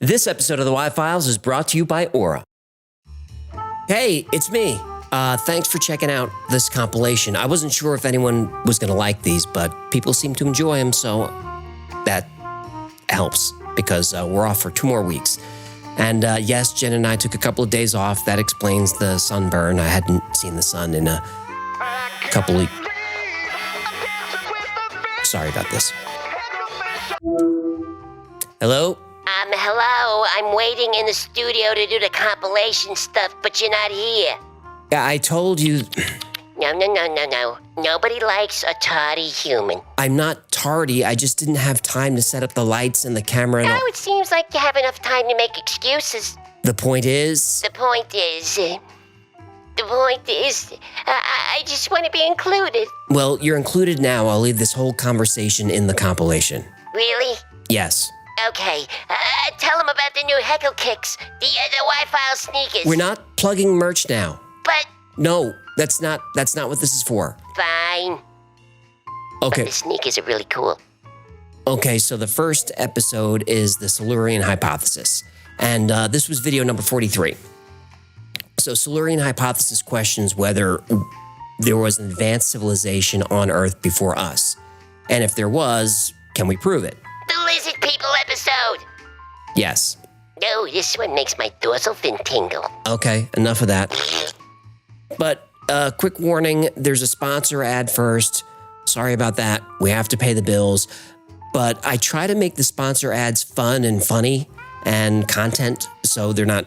This episode of the Y-Files is brought to you by Aura. Hey, it's me. Thanks for checking out this compilation. I wasn't sure if anyone was going to like these, but people seem to enjoy them, so that helps because we're off for 2 more weeks. And yes, Jen and I took a couple of days off. That explains the sunburn. I hadn't seen the sun in a couple of... Sorry about this. Hello? Hello. I'm waiting in the studio to do the compilation stuff, but you're not here. Yeah, I told you... No. Nobody likes a tardy human. I'm not tardy. I just didn't have time to set up the lights and the camera and all. No, it seems like you have enough time to make excuses. The point is... I just want to be included. Well, you're included now. I'll leave this whole conversation in the compilation. Really? Yes. Okay. Tell them about the new heckle kicks, the Y-File sneakers. We're not plugging merch now. But... No, that's not what this is for. Fine. Okay. But the sneakers are really cool. Okay, so the first episode is the Silurian Hypothesis. And this was video number 43. So Silurian Hypothesis questions whether there was an advanced civilization on Earth before us. And if there was, can we prove it? The lizard people episode. Yes. No, this one makes my dorsal fin tingle. Okay, enough of that. But quick warning, there's a sponsor ad first. Sorry about that. We have to pay the bills. But I try to make the sponsor ads fun and funny and content, so they're not,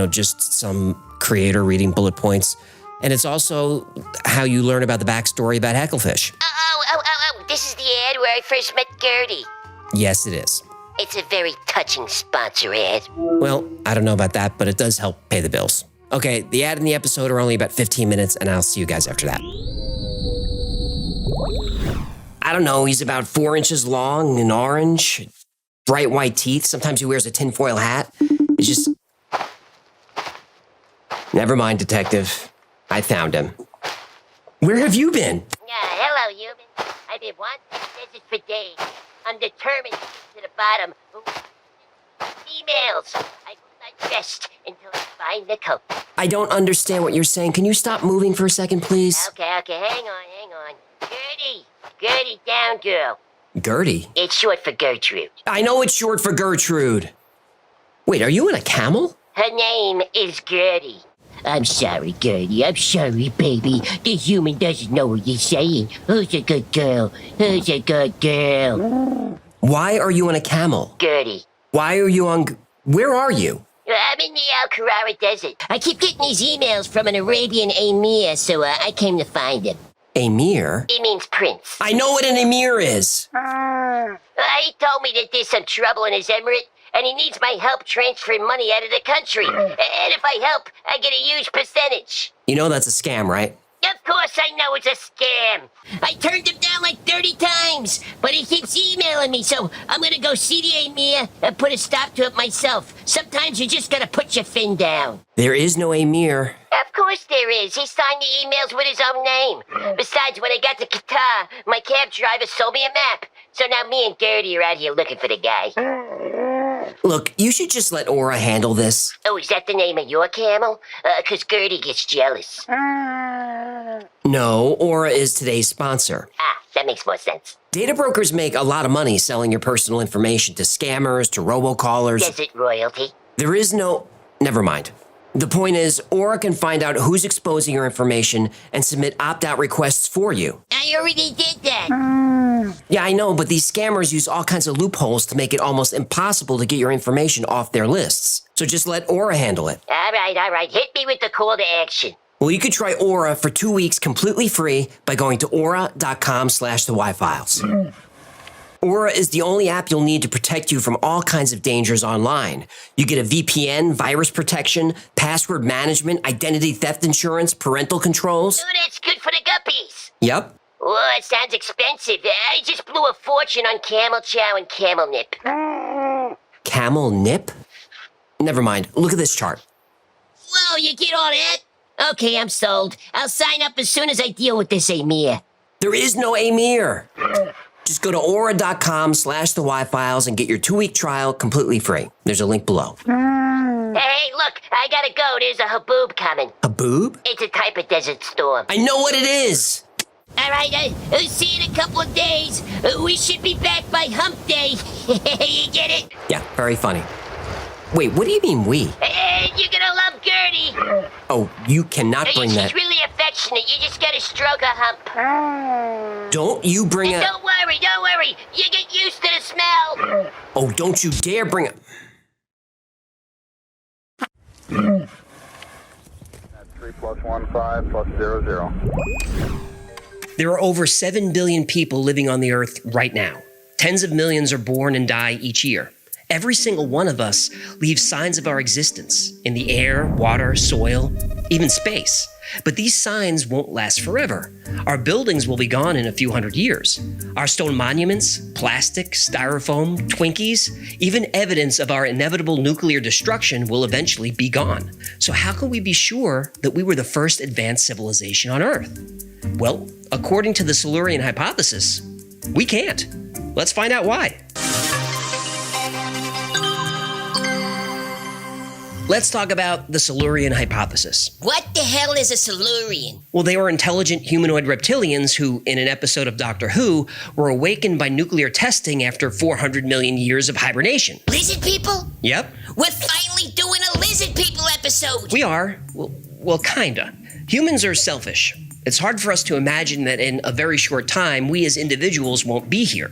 just some creator reading bullet points. And it's also how you learn about the backstory about Hecklefish. Oh, this is the ad where I first met Gertie. Yes, it is. It's a very touching sponsor ad. Well, I don't know about that, but it does help pay the bills. Okay, the ad and the episode are only about 15 minutes, and I'll see you guys after that. I don't know, he's about 4 inches long and orange, bright white teeth. Sometimes he wears a tinfoil hat. It's just... Never mind, detective. I found him. Where have you been? Hello, human. I've been wanting this for days. I'm determined to the bottom. Emails. I will not rest until I find the culprit. I don't understand what you're saying. Can you stop moving for a second, please? Okay. Hang on. Gertie, down, girl. Gertie? It's short for Gertrude. I know it's short for Gertrude. Wait, are you in a camel? Her name is Gertie. I'm sorry, Gertie. I'm sorry, baby. The human doesn't know what you're saying. Who's a good girl? Why are you on a camel? Gertie. Why are you on... Where are you? I'm in the Al Carrara Desert. I keep getting these emails from an Arabian emir, so I came to find him. Emir? It means prince. I know what an emir is. He told me that there's some trouble in his emirate, and he needs my help transferring money out of the country. And if I help, I get a huge percentage. You know that's a scam, right? Of course I know it's a scam. I turned him down like 30 times, but he keeps emailing me, so I'm gonna go see the emir and put a stop to it myself. Sometimes you just gotta put your fin down. There is no emir. Of course there is. He signed the emails with his own name. Besides, when I got to Qatar, my cab driver sold me a map. So now me and Gertie are out here looking for the guy. Look, you should just let Aura handle this. Oh, is that the name of your camel? 'Cause Gertie gets jealous. No, Aura is today's sponsor. That makes more sense. Data brokers make a lot of money selling your personal information to scammers, to robocallers. Desert royalty. There is no... Never mind. The point is, Aura can find out who's exposing your information and submit opt-out requests for you. I already did that. Yeah, I know, but these scammers use all kinds of loopholes to make it almost impossible to get your information off their lists. So just let Aura handle it. All right. Hit me with the call to action. Well, you could try Aura for 2 weeks completely free by going to aura.com/the-Y-Files. Aura is the only app you'll need to protect you from all kinds of dangers online. You get a VPN, virus protection, password management, identity theft insurance, parental controls. Oh, that's good for the guppies. Yep. Oh, it sounds expensive. I just blew a fortune on camel chow and camel nip. Camel nip? Never mind. Look at this chart. Whoa, you get all that? Okay, I'm sold. I'll sign up as soon as I deal with this emir. There is no emir. Just go to aura.com/the-Wi-Files and get your 2-week trial completely free. There's a link below. Hey, look, I gotta go. There's a haboob coming. A boob? It's a type of desert storm. I know what it is. All right, see you in a couple of days. We should be back by hump day. You get it? Yeah, very funny. Wait, what do you mean we? You're gonna love Gertie. Oh, you cannot bring She's that. really affectionate. You just gotta stroke her hump. Don't you bring a... Don't worry. You get used to the smell. Oh, don't you dare bring a... 3 + 1 5 + 0 0. There are over 7 billion people living on the Earth right now. Tens of millions are born and die each year. Every single one of us leaves signs of our existence in the air, water, soil, even space. But these signs won't last forever. Our buildings will be gone in a few hundred years. Our stone monuments, plastic, styrofoam, Twinkies, even evidence of our inevitable nuclear destruction will eventually be gone. So how can we be sure that we were the first advanced civilization on Earth? Well, according to the Silurian Hypothesis, we can't. Let's find out why. Let's talk about the Silurian Hypothesis. What the hell is a Silurian? Well, they were intelligent humanoid reptilians who, in an episode of Doctor Who, were awakened by nuclear testing after 400 million years of hibernation. Lizard people? Yep, We're finally doing a lizard people episode. we are. Well, kinda. Humans are selfish. It's hard for us to imagine that in a very short time, we as individuals won't be here.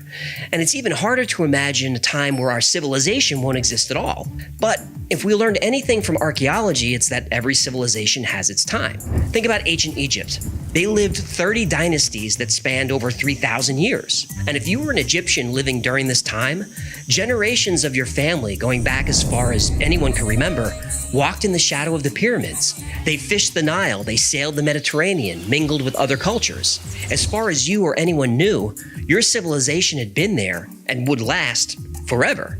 And it's even harder to imagine a time where our civilization won't exist at all. But if we learned anything from archaeology, it's that every civilization has its time. Think about ancient Egypt. They lived 30 dynasties that spanned over 3,000 years. And if you were an Egyptian living during this time, generations of your family, going back as far as anyone can remember, walked in the shadow of the pyramids. They fished the Nile, they sailed the Mediterranean, mingled with other cultures. As far as you or anyone knew, your civilization had been there and would last forever.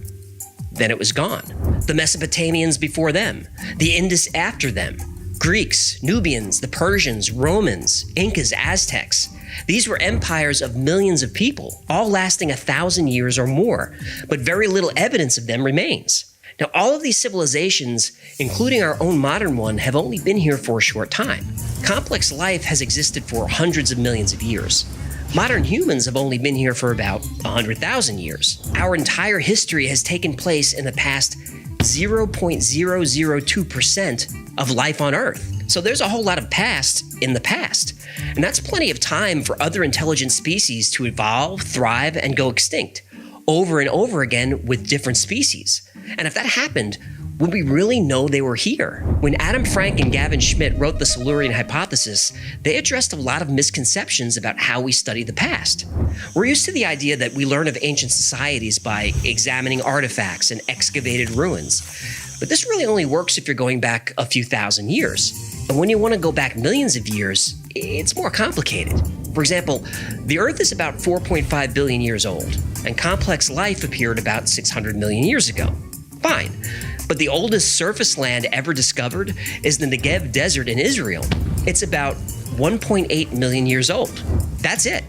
Then it was gone. The Mesopotamians before them, the Indus after them, Greeks, Nubians, the Persians, Romans, Incas, Aztecs. These were empires of millions of people, all lasting 1,000 years or more, but very little evidence of them remains. Now, all of these civilizations, including our own modern one, have only been here for a short time. Complex life has existed for hundreds of millions of years. Modern humans have only been here for about 100,000 years. Our entire history has taken place in the past 0.002% of life on Earth. So there's a whole lot of past in the past. And that's plenty of time for other intelligent species to evolve, thrive, and go extinct over and over again with different species. And if that happened, would we really know they were here? When Adam Frank and Gavin Schmidt wrote the Silurian Hypothesis, they addressed a lot of misconceptions about how we study the past. We're used to the idea that we learn of ancient societies by examining artifacts and excavated ruins. But this really only works if you're going back a few thousand years. And when you want to go back millions of years, it's more complicated. For example, the Earth is about 4.5 billion years old, and complex life appeared about 600 million years ago. Fine. But the oldest surface land ever discovered is the Negev Desert in Israel. It's about 1.8 million years old. That's it.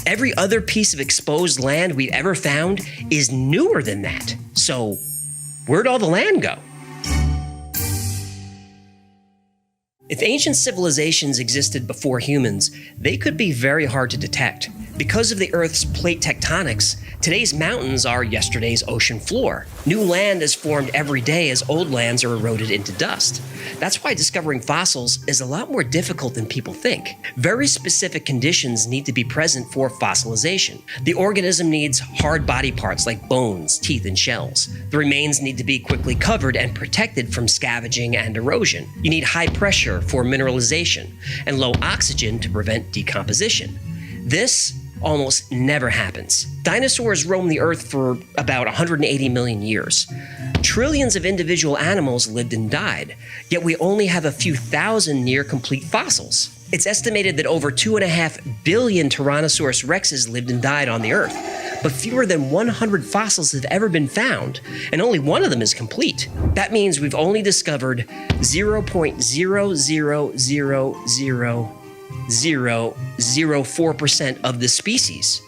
Every other piece of exposed land we've ever found is newer than that. So, where'd all the land go? If ancient civilizations existed before humans, they could be very hard to detect. Because of the Earth's plate tectonics, today's mountains are yesterday's ocean floor. New land is formed every day as old lands are eroded into dust. That's why discovering fossils is a lot more difficult than people think. Very specific conditions need to be present for fossilization. The organism needs hard body parts like bones, teeth, and shells. The remains need to be quickly covered and protected from scavenging and erosion. You need high pressure for mineralization and low oxygen to prevent decomposition. This almost never happens. Dinosaurs roamed the Earth for about 180 million years. Trillions of individual animals lived and died, yet we only have a few thousand near-complete fossils. It's estimated that over 2.5 billion Tyrannosaurus rexes lived and died on the Earth, but fewer than 100 fossils have ever been found, and only one of them is complete. That means we've only discovered 0.0000004% of the species.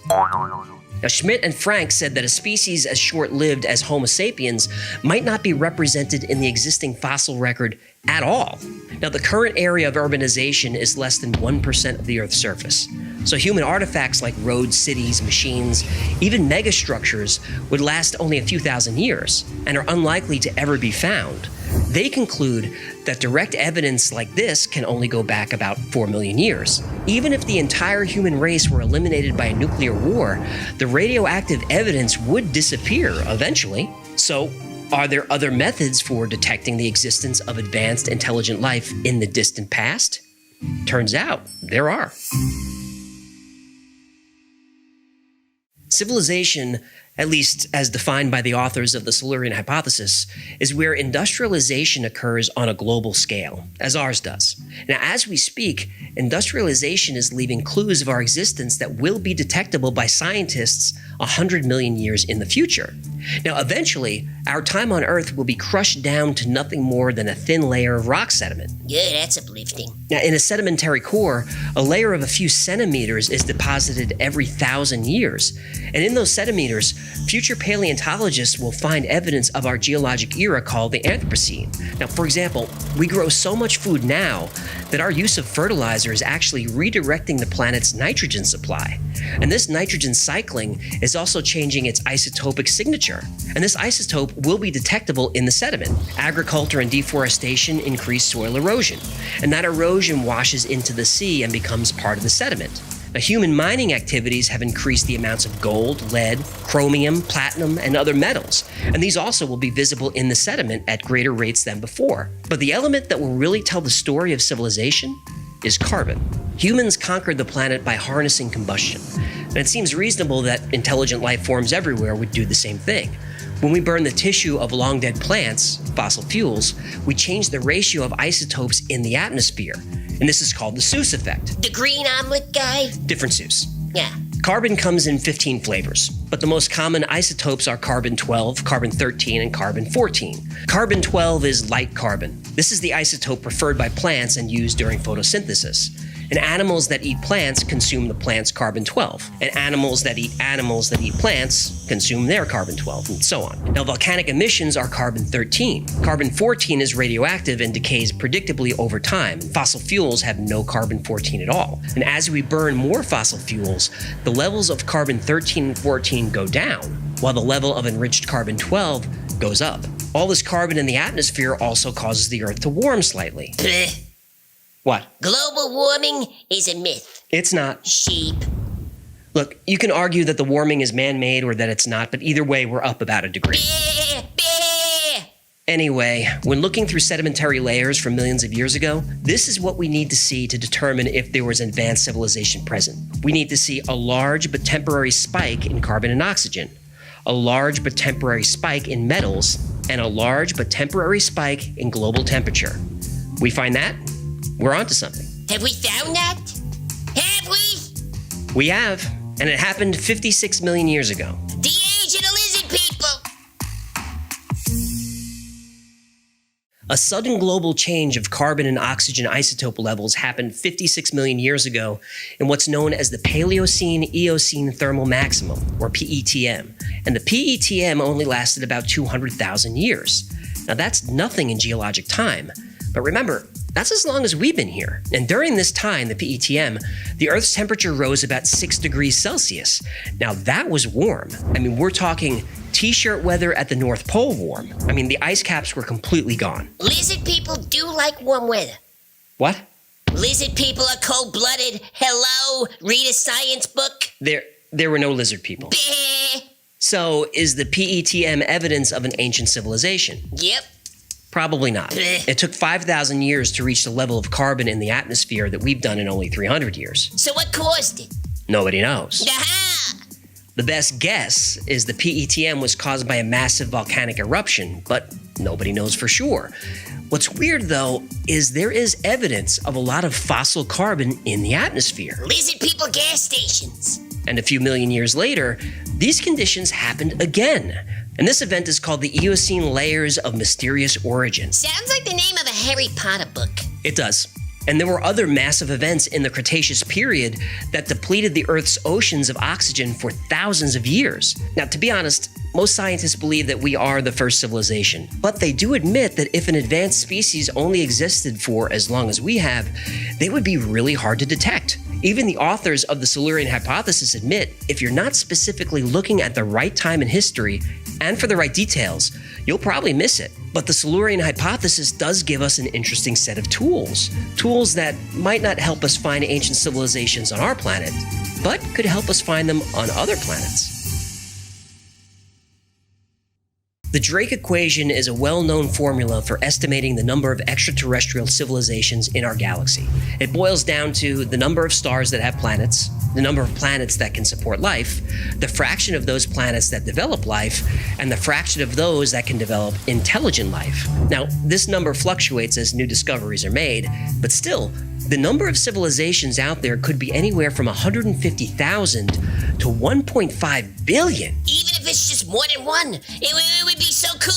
Now, Schmidt and Frank said that a species as short-lived as Homo sapiens might not be represented in the existing fossil record at all. Now, the current area of urbanization is less than 1% of the Earth's surface. So human artifacts like roads, cities, machines, even megastructures would last only a few thousand years and are unlikely to ever be found. They conclude that direct evidence like this can only go back about 4 million years. Even if the entire human race were eliminated by a nuclear war, the radioactive evidence would disappear eventually. So, are there other methods for detecting the existence of advanced intelligent life in the distant past? Turns out there are. Civilization, at least as defined by the authors of the Silurian Hypothesis, is where industrialization occurs on a global scale, as ours does. Now, as we speak, industrialization is leaving clues of our existence that will be detectable by scientists 100 million years in the future. Now, eventually, our time on Earth will be crushed down to nothing more than a thin layer of rock sediment. Yeah, that's uplifting. Now, in a sedimentary core, a layer of a few centimeters is deposited every 1,000 years. And in those centimeters, future paleontologists will find evidence of our geologic era called the Anthropocene. Now, for example, we grow so much food now that our use of fertilizer is actually redirecting the planet's nitrogen supply. And this nitrogen cycling is also changing its isotopic signature. And this isotope will be detectable in the sediment. Agriculture and deforestation increase soil erosion, and that erosion washes into the sea and becomes part of the sediment. Now, human mining activities have increased the amounts of gold, lead, chromium, platinum, and other metals, and these also will be visible in the sediment at greater rates than before. But the element that will really tell the story of civilization is carbon. Humans conquered the planet by harnessing combustion, and it seems reasonable that intelligent life forms everywhere would do the same thing. When we burn the tissue of long-dead plants, fossil fuels, we change the ratio of isotopes in the atmosphere, and this is called the Seuss effect. The green omelet guy? Different Seuss. Yeah. Carbon comes in 15 flavors, but the most common isotopes are carbon-12, carbon-13, and carbon-14. Carbon-12 is light carbon. This is the isotope preferred by plants and used during photosynthesis. And animals that eat plants consume the plant's carbon-12. And animals that eat plants consume their carbon-12, and so on. Now, volcanic emissions are carbon-13. Carbon-14 is radioactive and decays predictably over time. Fossil fuels have no carbon-14 at all. And as we burn more fossil fuels, the levels of carbon-13 and 14 go down, while the level of enriched carbon-12 goes up. All this carbon in the atmosphere also causes the Earth to warm slightly. Bleh. What? Global warming is a myth. It's not. Sheep. Look, you can argue that the warming is man-made or that it's not, but either way, we're up about a degree. Bleh, bleh. Anyway, when looking through sedimentary layers from millions of years ago, this is what we need to see to determine if there was advanced civilization present. We need to see a large but temporary spike in carbon and oxygen, a large but temporary spike in metals, and a large but temporary spike in global temperature. We find that? We're onto something. Have we found that? Have we? We have, and it happened 56 million years ago. The age of the lizard people. A sudden global change of carbon and oxygen isotope levels happened 56 million years ago in what's known as the Paleocene-Eocene thermal maximum, or PETM. And the PETM only lasted about 200,000 years. Now that's nothing in geologic time, but remember, that's as long as we've been here. And during this time, the PETM, the Earth's temperature rose about 6 degrees Celsius. Now that was warm. I mean, we're talking t-shirt weather at the North Pole warm. I mean, the ice caps were completely gone. Lizard people do like warm weather. What? Lizard people are cold-blooded. Hello? Read a science book. There were no lizard people. Bleh. So is the PETM evidence of an ancient civilization? Yep. Probably not. Bleh. It took 5,000 years to reach the level of carbon in the atmosphere that we've done in only 300 years. So what caused it? Nobody knows. Aha! The best guess is the PETM was caused by a massive volcanic eruption, but nobody knows for sure. What's weird, though, is there is evidence of a lot of fossil carbon in the atmosphere. Lizard people gas stations. And a few million years later, these conditions happened again. And this event is called the Eocene Layers of Mysterious Origin. Sounds like the name of a Harry Potter book. It does. And there were other massive events in the Cretaceous period that depleted the Earth's oceans of oxygen for thousands of years. Now, to be honest, most scientists believe that we are the first civilization, but they do admit that if an advanced species only existed for as long as we have, they would be really hard to detect. Even the authors of the Silurian Hypothesis admit if you're not specifically looking at the right time in history and for the right details, you'll probably miss it. But the Silurian Hypothesis does give us an interesting set of tools. Tools that might not help us find ancient civilizations on our planet, but could help us find them on other planets. The Drake equation is a well-known formula for estimating the number of extraterrestrial civilizations in our galaxy. It boils down to the number of stars that have planets, the number of planets that can support life, the fraction of those planets that develop life, and the fraction of those that can develop intelligent life. Now, this number fluctuates as new discoveries are made, but still, the number of civilizations out there could be anywhere from 150,000 to 1.5 billion. Even if it's just more than one, it would be so cool.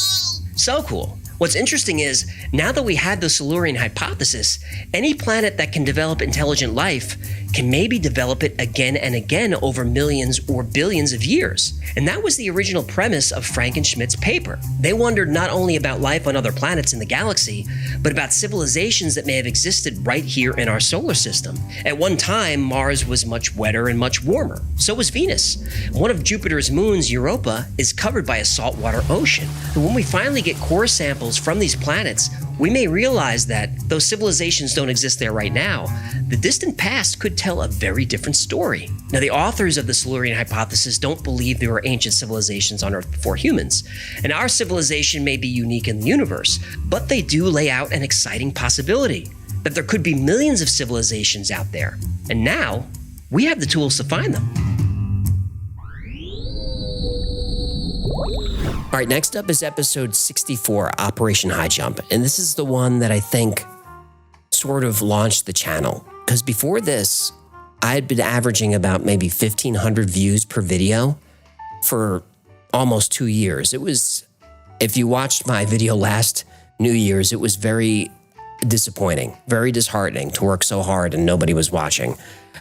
So cool. What's interesting is, now that we had the Silurian Hypothesis, any planet that can develop intelligent life can maybe develop it again and again over millions or billions of years. And that was the original premise of Frankenschmidt's paper. They wondered not only about life on other planets in the galaxy, but about civilizations that may have existed right here in our solar system. At one time, Mars was much wetter and much warmer. So was Venus. One of Jupiter's moons, Europa, is covered by a saltwater ocean. And when we finally get core samples from these planets, we may realize that, though civilizations don't exist there right now, the distant past could tell a very different story. Now, the authors of the Silurian Hypothesis don't believe there were ancient civilizations on Earth before humans, and our civilization may be unique in the universe, but they do lay out an exciting possibility that there could be millions of civilizations out there, and now we have the tools to find them. All right, next up is episode 64, Operation High Jump. And this is the one that I think sort of launched the channel. Because before this, I had been averaging about maybe 1,500 views per video for almost 2 years. It was, if you watched my video last New Year's, it was very disappointing, very disheartening to work so hard and nobody was watching.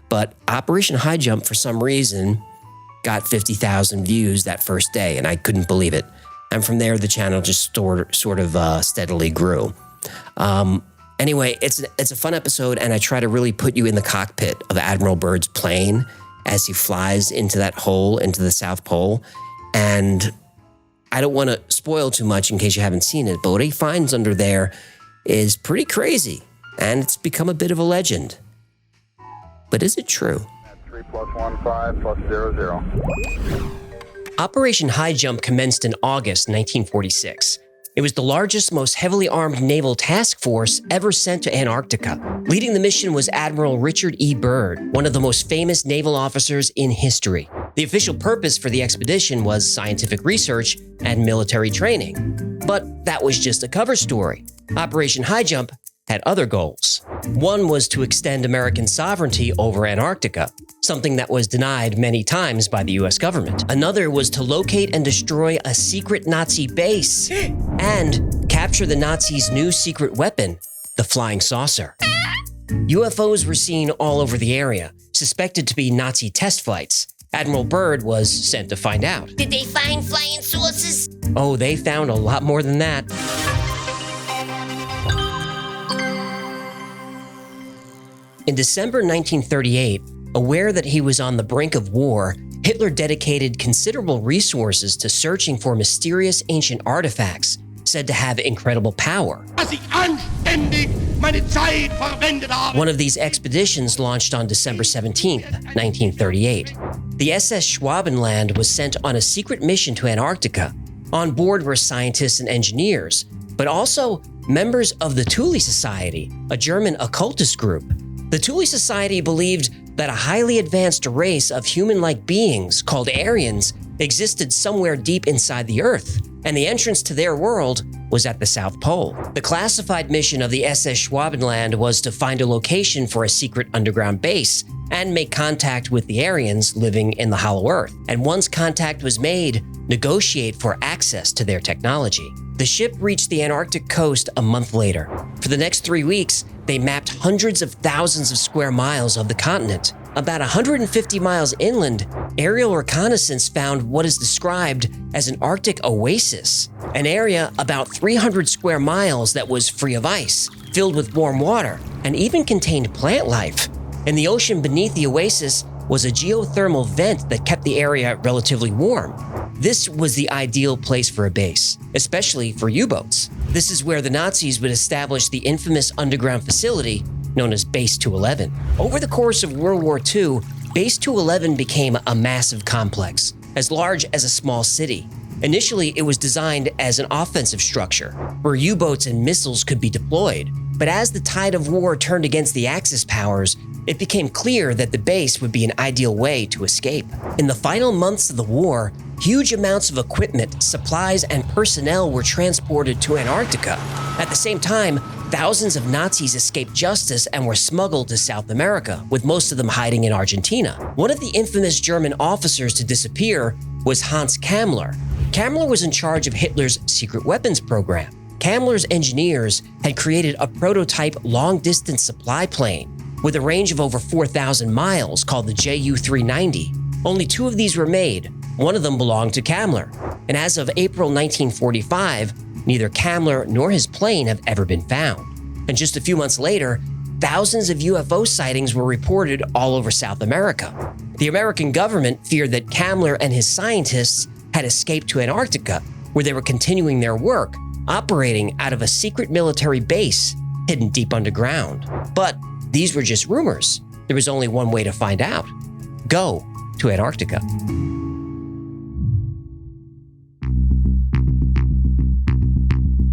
But Operation High Jump, for some reason, got 50,000 views that first day, and I couldn't believe it. And from there, the channel just sort of steadily grew. Anyway, it's a fun episode, and I try to really put you in the cockpit of Admiral Byrd's plane as he flies into that hole into the South Pole. And I don't want to spoil too much in case you haven't seen it, but what he finds under there is pretty crazy, and it's become a bit of a legend. But is it true? 3 + 1 5 + 0 0. Operation High Jump commenced in August 1946. It was the largest, most heavily armed naval task force ever sent to Antarctica. Leading the mission was Admiral Richard E. Byrd, one of the most famous naval officers in history. The official purpose for the expedition was scientific research and military training. But that was just a cover story. Operation High Jump had other goals. One was to extend American sovereignty over Antarctica, something that was denied many times by the US government. Another was to locate and destroy a secret Nazi base and capture the Nazis' new secret weapon, the flying saucer. UFOs were seen all over the area, suspected to be Nazi test flights. Admiral Byrd was sent to find out. Did they find flying saucers? Oh, they found a lot more than that. In December 1938, aware that he was on the brink of war, Hitler dedicated considerable resources to searching for mysterious ancient artifacts said to have incredible power. One of these expeditions launched on December 17, 1938. The SS Schwabenland was sent on a secret mission to Antarctica. On board were scientists and engineers, but also members of the Thule Society, a German occultist group. The Thule Society believed that a highly advanced race of human-like beings called Aryans existed somewhere deep inside the Earth, and the entrance to their world was at the South Pole. The classified mission of the SS Schwabenland was to find a location for a secret underground base and make contact with the Aryans living in the Hollow Earth. And once contact was made, negotiate for access to their technology. The ship reached the Antarctic coast a month later. For the next 3 weeks, They mapped hundreds of thousands of square miles of the continent. About 150 miles inland, aerial reconnaissance found what is described as an Arctic oasis, an area about 300 square miles that was free of ice, filled with warm water, and even contained plant life. In the ocean beneath the oasis was a geothermal vent that kept the area relatively warm. This was the ideal place for a base, especially for U-boats. This is where the Nazis would establish the infamous underground facility known as Base 211. Over the course of World War II, Base 211 became a massive complex, as large as a small city. Initially, it was designed as an offensive structure, where U-boats and missiles could be deployed. But as the tide of war turned against the Axis powers, it became clear that the base would be an ideal way to escape. In the final months of the war, huge amounts of equipment, supplies, and personnel were transported to Antarctica. At the same time, thousands of Nazis escaped justice and were smuggled to South America, with most of them hiding in Argentina. One of the infamous German officers to disappear was Hans Kammler. Kammler was in charge of Hitler's secret weapons program. Kammler's engineers had created a prototype long-distance supply plane with a range of over 4,000 miles called the Ju-390. Only 2 of these were made. One of them belonged to Kammler. And as of April 1945, neither Kammler nor his plane have ever been found. And just a few months later, thousands of UFO sightings were reported all over South America. The American government feared that Kammler and his scientists had escaped to Antarctica, where they were continuing their work, operating out of a secret military base hidden deep underground. But these were just rumors. There was only one way to find out. Go to Antarctica.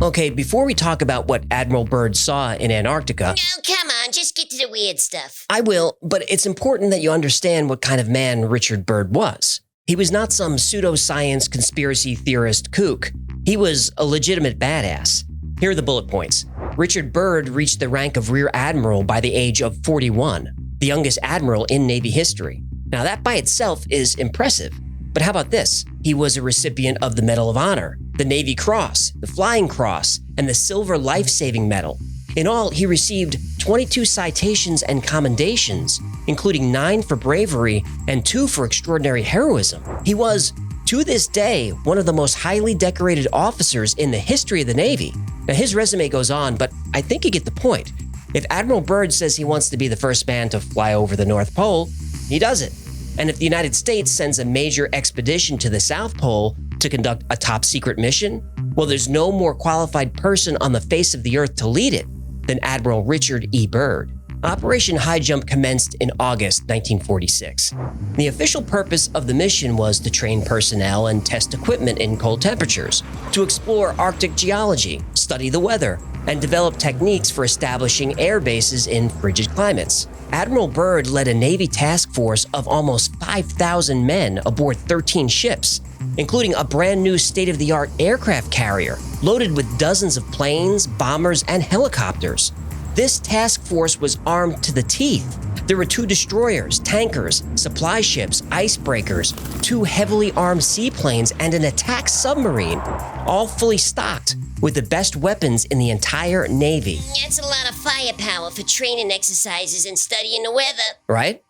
Okay, before we talk about what Admiral Byrd saw in Antarctica— No, come on, just get to the weird stuff. I will, but it's important that you understand what kind of man Richard Byrd was. He was not some pseudoscience conspiracy theorist kook. He was a legitimate badass. Here are the bullet points. Richard Byrd reached the rank of Rear Admiral by the age of 41, the youngest admiral in Navy history. Now that by itself is impressive. But how about this? He was a recipient of the Medal of Honor, the Navy Cross, the Flying Cross, and the Silver Life-Saving Medal. In all, he received 22 citations and commendations, including 9 for bravery and 2 for extraordinary heroism. He was, to this day, one of the most highly decorated officers in the history of the Navy. Now, his resume goes on, but I think you get the point. If Admiral Byrd says he wants to be the first man to fly over the North Pole, he does it. And if the United States sends a major expedition to the South Pole to conduct a top-secret mission, well, there's no more qualified person on the face of the Earth to lead it than Admiral Richard E. Byrd. Operation High Jump commenced in August 1946. The official purpose of the mission was to train personnel and test equipment in cold temperatures, to explore Arctic geology, study the weather, and develop techniques for establishing air bases in frigid climates. Admiral Byrd led a Navy task force of almost 5,000 men aboard 13 ships, including a brand new state-of-the-art aircraft carrier loaded with dozens of planes, bombers, and helicopters. This task force was armed to the teeth. There were 2 destroyers, tankers, supply ships, icebreakers, 2 heavily armed seaplanes, and an attack submarine, all fully stocked with the best weapons in the entire Navy. That's a lot of firepower for training exercises and studying the weather. Right?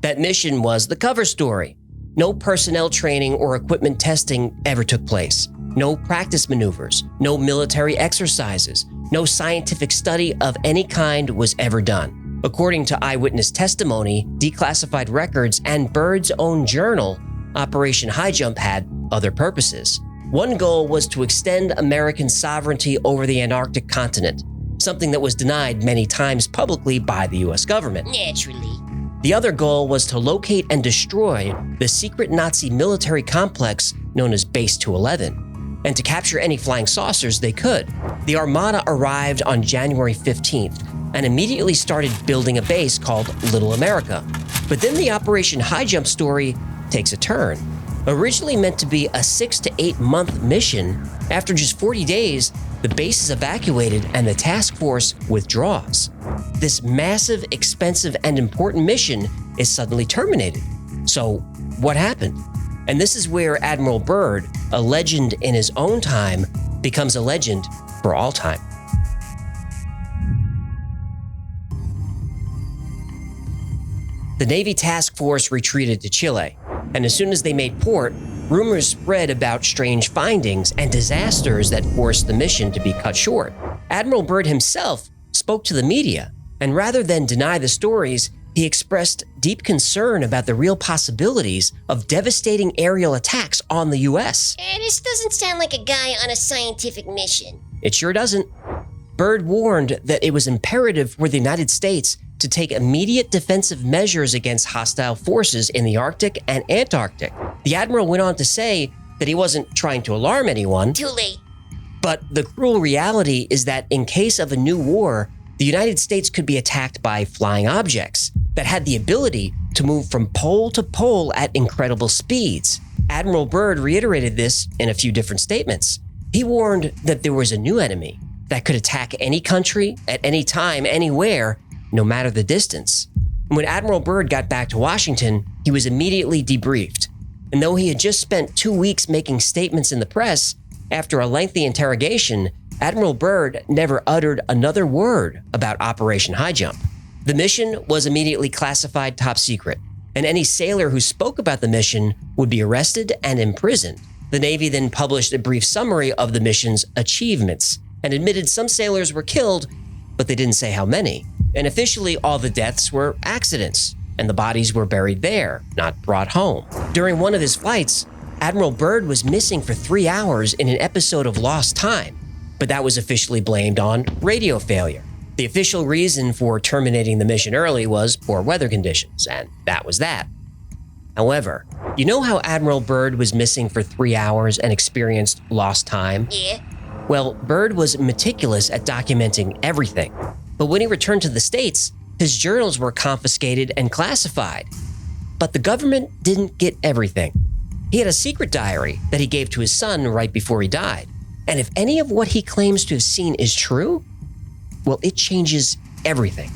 That mission was the cover story. No personnel training or equipment testing ever took place. No practice maneuvers, no military exercises, no scientific study of any kind was ever done. According to eyewitness testimony, declassified records, and Byrd's own journal, Operation High Jump had other purposes. One goal was to extend American sovereignty over the Antarctic continent, something that was denied many times publicly by the US government. Naturally. The other goal was to locate and destroy the secret Nazi military complex known as Base 211, and to capture any flying saucers they could. The Armada arrived on January 15th and immediately started building a base called Little America. But then the Operation High Jump story takes a turn. Originally meant to be a 6 to 8 month mission, after just 40 days, the base is evacuated and the task force withdraws. This massive, expensive, and important mission is suddenly terminated. So, what happened? And this is where Admiral Byrd, a legend in his own time, becomes a legend for all time. The Navy task force retreated to Chile, and as soon as they made port, rumors spread about strange findings and disasters that forced the mission to be cut short. Admiral Byrd himself spoke to the media, and rather than deny the stories, he expressed deep concern about the real possibilities of devastating aerial attacks on the U.S. This doesn't sound like a guy on a scientific mission. It sure doesn't. Byrd warned that it was imperative for the United States to take immediate defensive measures against hostile forces in the Arctic and Antarctic. The Admiral went on to say that he wasn't trying to alarm anyone. Too late. But the cruel reality is that in case of a new war, the United States could be attacked by flying objects that had the ability to move from pole to pole at incredible speeds. Admiral Byrd reiterated this in a few different statements. He warned that there was a new enemy that could attack any country at any time, anywhere, no matter the distance. When Admiral Byrd got back to Washington, he was immediately debriefed. And though he had just spent 2 weeks making statements in the press, after a lengthy interrogation, Admiral Byrd never uttered another word about Operation High Jump. The mission was immediately classified top secret, and any sailor who spoke about the mission would be arrested and imprisoned. The Navy then published a brief summary of the mission's achievements and admitted some sailors were killed, but they didn't say how many. And officially, all the deaths were accidents, and the bodies were buried there, not brought home. During one of his flights, Admiral Byrd was missing for 3 hours in an episode of lost time, but that was officially blamed on radio failure. The official reason for terminating the mission early was poor weather conditions, and that was that. However, you know how Admiral Byrd was missing for 3 hours and experienced lost time? Yeah. Well, Byrd was meticulous at documenting everything, but when he returned to the States, his journals were confiscated and classified. But the government didn't get everything. He had a secret diary that he gave to his son right before he died. And if any of what he claims to have seen is true, well, it changes everything.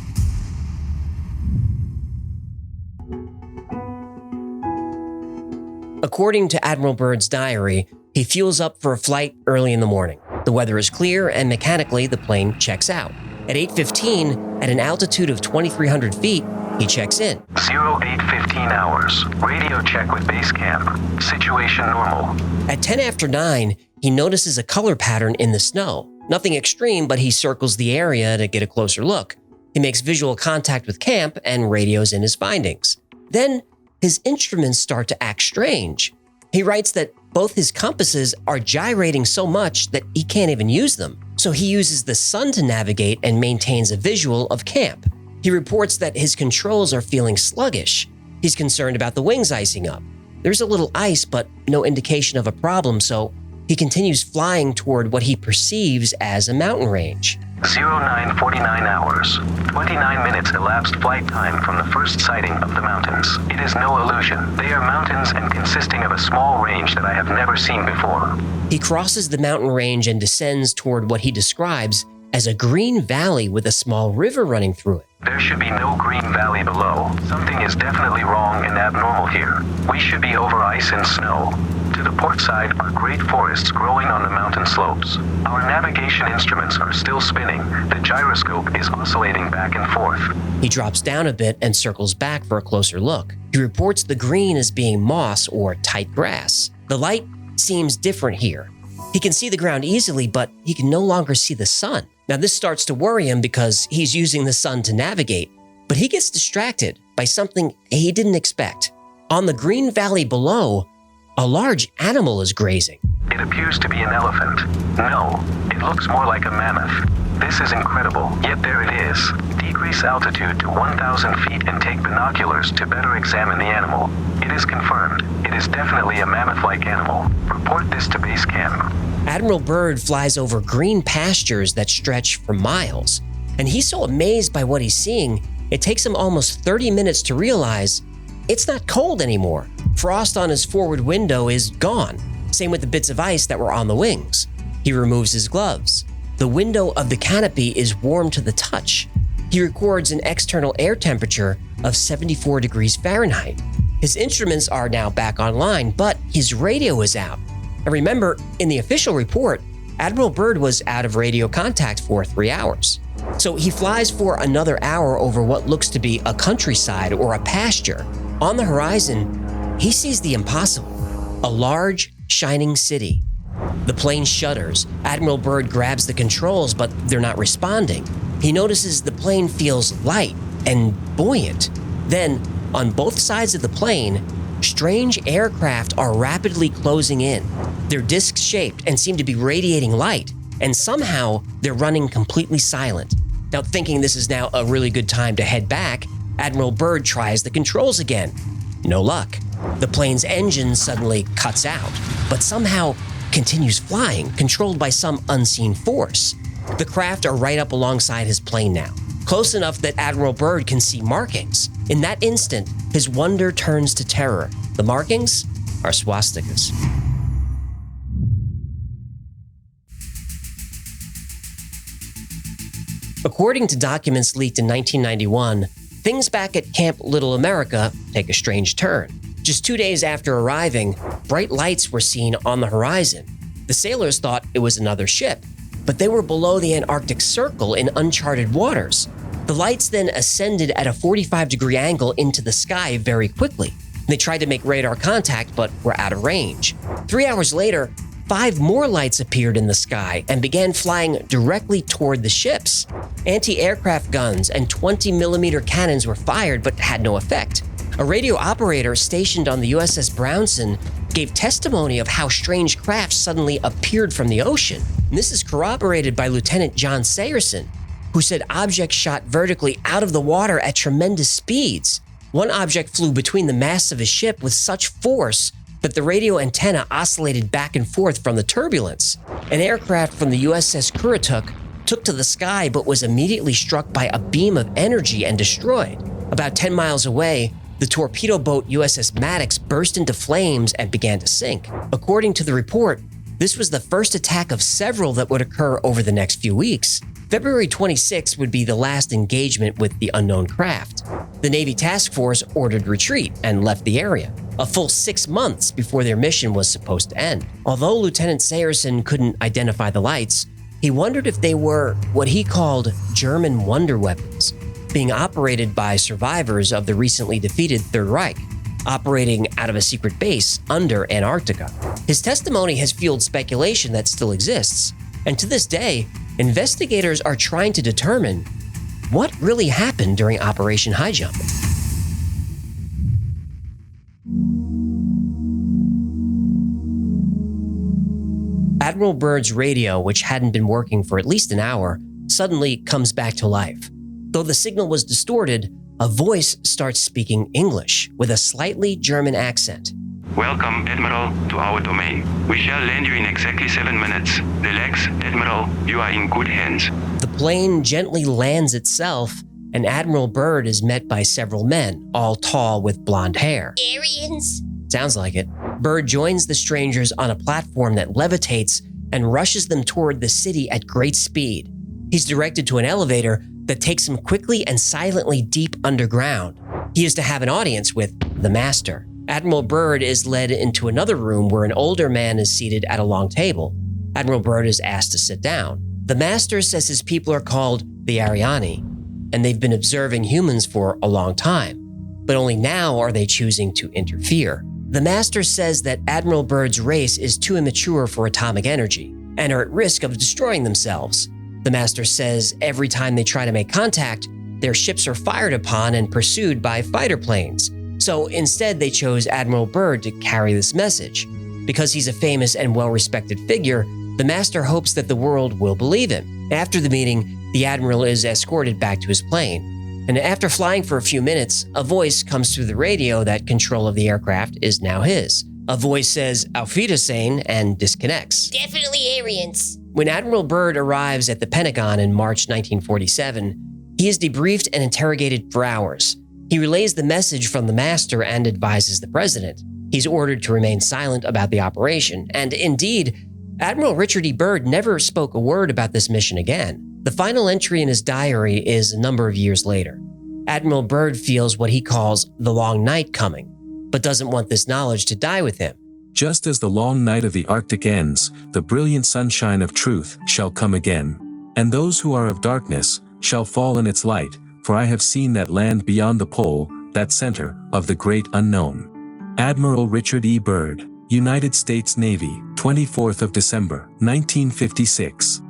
According to Admiral Byrd's diary, he fuels up for a flight early in the morning. The weather is clear, and mechanically, the plane checks out. At 8:15, at an altitude of 2,300 feet, he checks in. 08:15 hours. Radio check with base camp. Situation normal. At 10 after 9, he notices a color pattern in the snow. Nothing extreme, but he circles the area to get a closer look. He makes visual contact with camp and radios in his findings. Then, his instruments start to act strange. He writes that both his compasses are gyrating so much that he can't even use them. So he uses the sun to navigate and maintains a visual of camp. He reports that his controls are feeling sluggish. He's concerned about the wings icing up. There's a little ice, but no indication of a problem, so he continues flying toward what he perceives as a mountain range. 09:49 hours. 29 minutes elapsed flight time from the first sighting of the mountains. It is no illusion. They are mountains and consisting of a small range that I have never seen before. He crosses the mountain range and descends toward what he describes as a green valley with a small river running through it. There should be no green valley below. Something is definitely wrong and abnormal here. We should be over ice and snow. To the port side are great forests growing on the mountain slopes. Our navigation instruments are still spinning. The gyroscope is oscillating back and forth. He drops down a bit and circles back for a closer look. He reports the green as being moss or tight grass. The light seems different here. He can see the ground easily, but he can no longer see the sun. Now, this starts to worry him because he's using the sun to navigate, but he gets distracted by something he didn't expect. On the green valley below, a large animal is grazing. It appears to be an elephant. No, it looks more like a mammoth. This is incredible, yet there it is. Decrease altitude to 1,000 feet and take binoculars to better examine the animal. It is confirmed. It is definitely a mammoth-like animal. Report this to base camp. Admiral Byrd flies over green pastures that stretch for miles, and he's so amazed by what he's seeing, it takes him almost 30 minutes to realize it's not cold anymore. Frost on his forward window is gone. Same with the bits of ice that were on the wings. He removes his gloves. The window of the canopy is warm to the touch. He records an external air temperature of 74 degrees Fahrenheit. His instruments are now back online, but his radio is out. And remember, in the official report, Admiral Byrd was out of radio contact for 3 hours. So So he flies for another hour over what looks to be a countryside or a pasture. On the horizon, he sees the impossible, a large, shining city. The plane shudders. Admiral Byrd grabs the controls, but they're not responding. He notices the plane feels light and buoyant. Then, on both sides of the plane, strange aircraft are rapidly closing in. They're disc-shaped and seem to be radiating light, and somehow they're running completely silent. Now, thinking this is now a really good time to head back, Admiral Byrd tries the controls again. No luck. The plane's engine suddenly cuts out, but somehow continues flying, controlled by some unseen force. The craft are right up alongside his plane now, close enough that Admiral Byrd can see markings. In that instant, his wonder turns to terror. The markings are swastikas. According to documents leaked in 1991, things back at Camp Little America take a strange turn. Just 2 days after arriving, bright lights were seen on the horizon. The sailors thought it was another ship, but they were below the Antarctic Circle in uncharted waters. The lights then ascended at a 45-degree angle into the sky very quickly. They tried to make radar contact, but were out of range. 3 hours later, 5 more lights appeared in the sky and began flying directly toward the ships. Anti-aircraft guns and 20mm cannons were fired but had no effect. A radio operator stationed on the USS Brownson gave testimony of how strange craft suddenly appeared from the ocean. And this is corroborated by Lieutenant John Sayerson, who said objects shot vertically out of the water at tremendous speeds. One object flew between the masts of his ship with such force that the radio antenna oscillated back and forth from the turbulence. An aircraft from the USS Currituck took to the sky but was immediately struck by a beam of energy and destroyed. About 10 miles away, the torpedo boat USS Maddox burst into flames and began to sink. According to the report, this was the first attack of several that would occur over the next few weeks. February 26 would be the last engagement with the unknown craft. The Navy task force ordered retreat and left the area, a full 6 months before their mission was supposed to end. Although Lieutenant Sayerson couldn't identify the lights, he wondered if they were what he called German wonder weapons, being operated by survivors of the recently defeated Third Reich, operating out of a secret base under Antarctica. His testimony has fueled speculation that still exists, and to this day, investigators are trying to determine what really happened during Operation High Jump. Admiral Byrd's radio, which hadn't been working for at least an hour, suddenly comes back to life. Though the signal was distorted, a voice starts speaking English with a slightly German accent. Welcome, Admiral, to our domain. We shall land you in exactly 7 minutes. Relax, Admiral, you are in good hands. The plane gently lands itself, and Admiral Byrd is met by several men, all tall with blonde hair. Aryans? Sounds like it. Byrd joins the strangers on a platform that levitates and rushes them toward the city at great speed. He's directed to an elevator that takes him quickly and silently deep underground. He is to have an audience with the Master. Admiral Byrd is led into another room where an older man is seated at a long table. Admiral Byrd is asked to sit down. The Master says his people are called the Ariani, and they've been observing humans for a long time, but only now are they choosing to interfere. The Master says that Admiral Byrd's race is too immature for atomic energy and are at risk of destroying themselves. The Master says every time they try to make contact, their ships are fired upon and pursued by fighter planes. So instead, they chose Admiral Byrd to carry this message. Because he's a famous and well-respected figure, the Master hopes that the world will believe him. After the meeting, the Admiral is escorted back to his plane. And after flying for a few minutes, a voice comes through the radio that control of the aircraft is now his. A voice says, "Auf Wiedersehen," and disconnects. Definitely Aryans. When Admiral Byrd arrives at the Pentagon in March 1947, he is debriefed and interrogated for hours. He relays the message from the Master and advises the President. He's ordered to remain silent about the operation, and indeed, Admiral Richard E. Byrd never spoke a word about this mission again. The final entry in his diary is a number of years later. Admiral Byrd feels what he calls the long night coming, but doesn't want this knowledge to die with him. Just as the long night of the Arctic ends, the brilliant sunshine of truth shall come again. And those who are of darkness shall fall in its light, for I have seen that land beyond the pole, that center of the great unknown. Admiral Richard E. Byrd, United States Navy, 24th of December, 1956.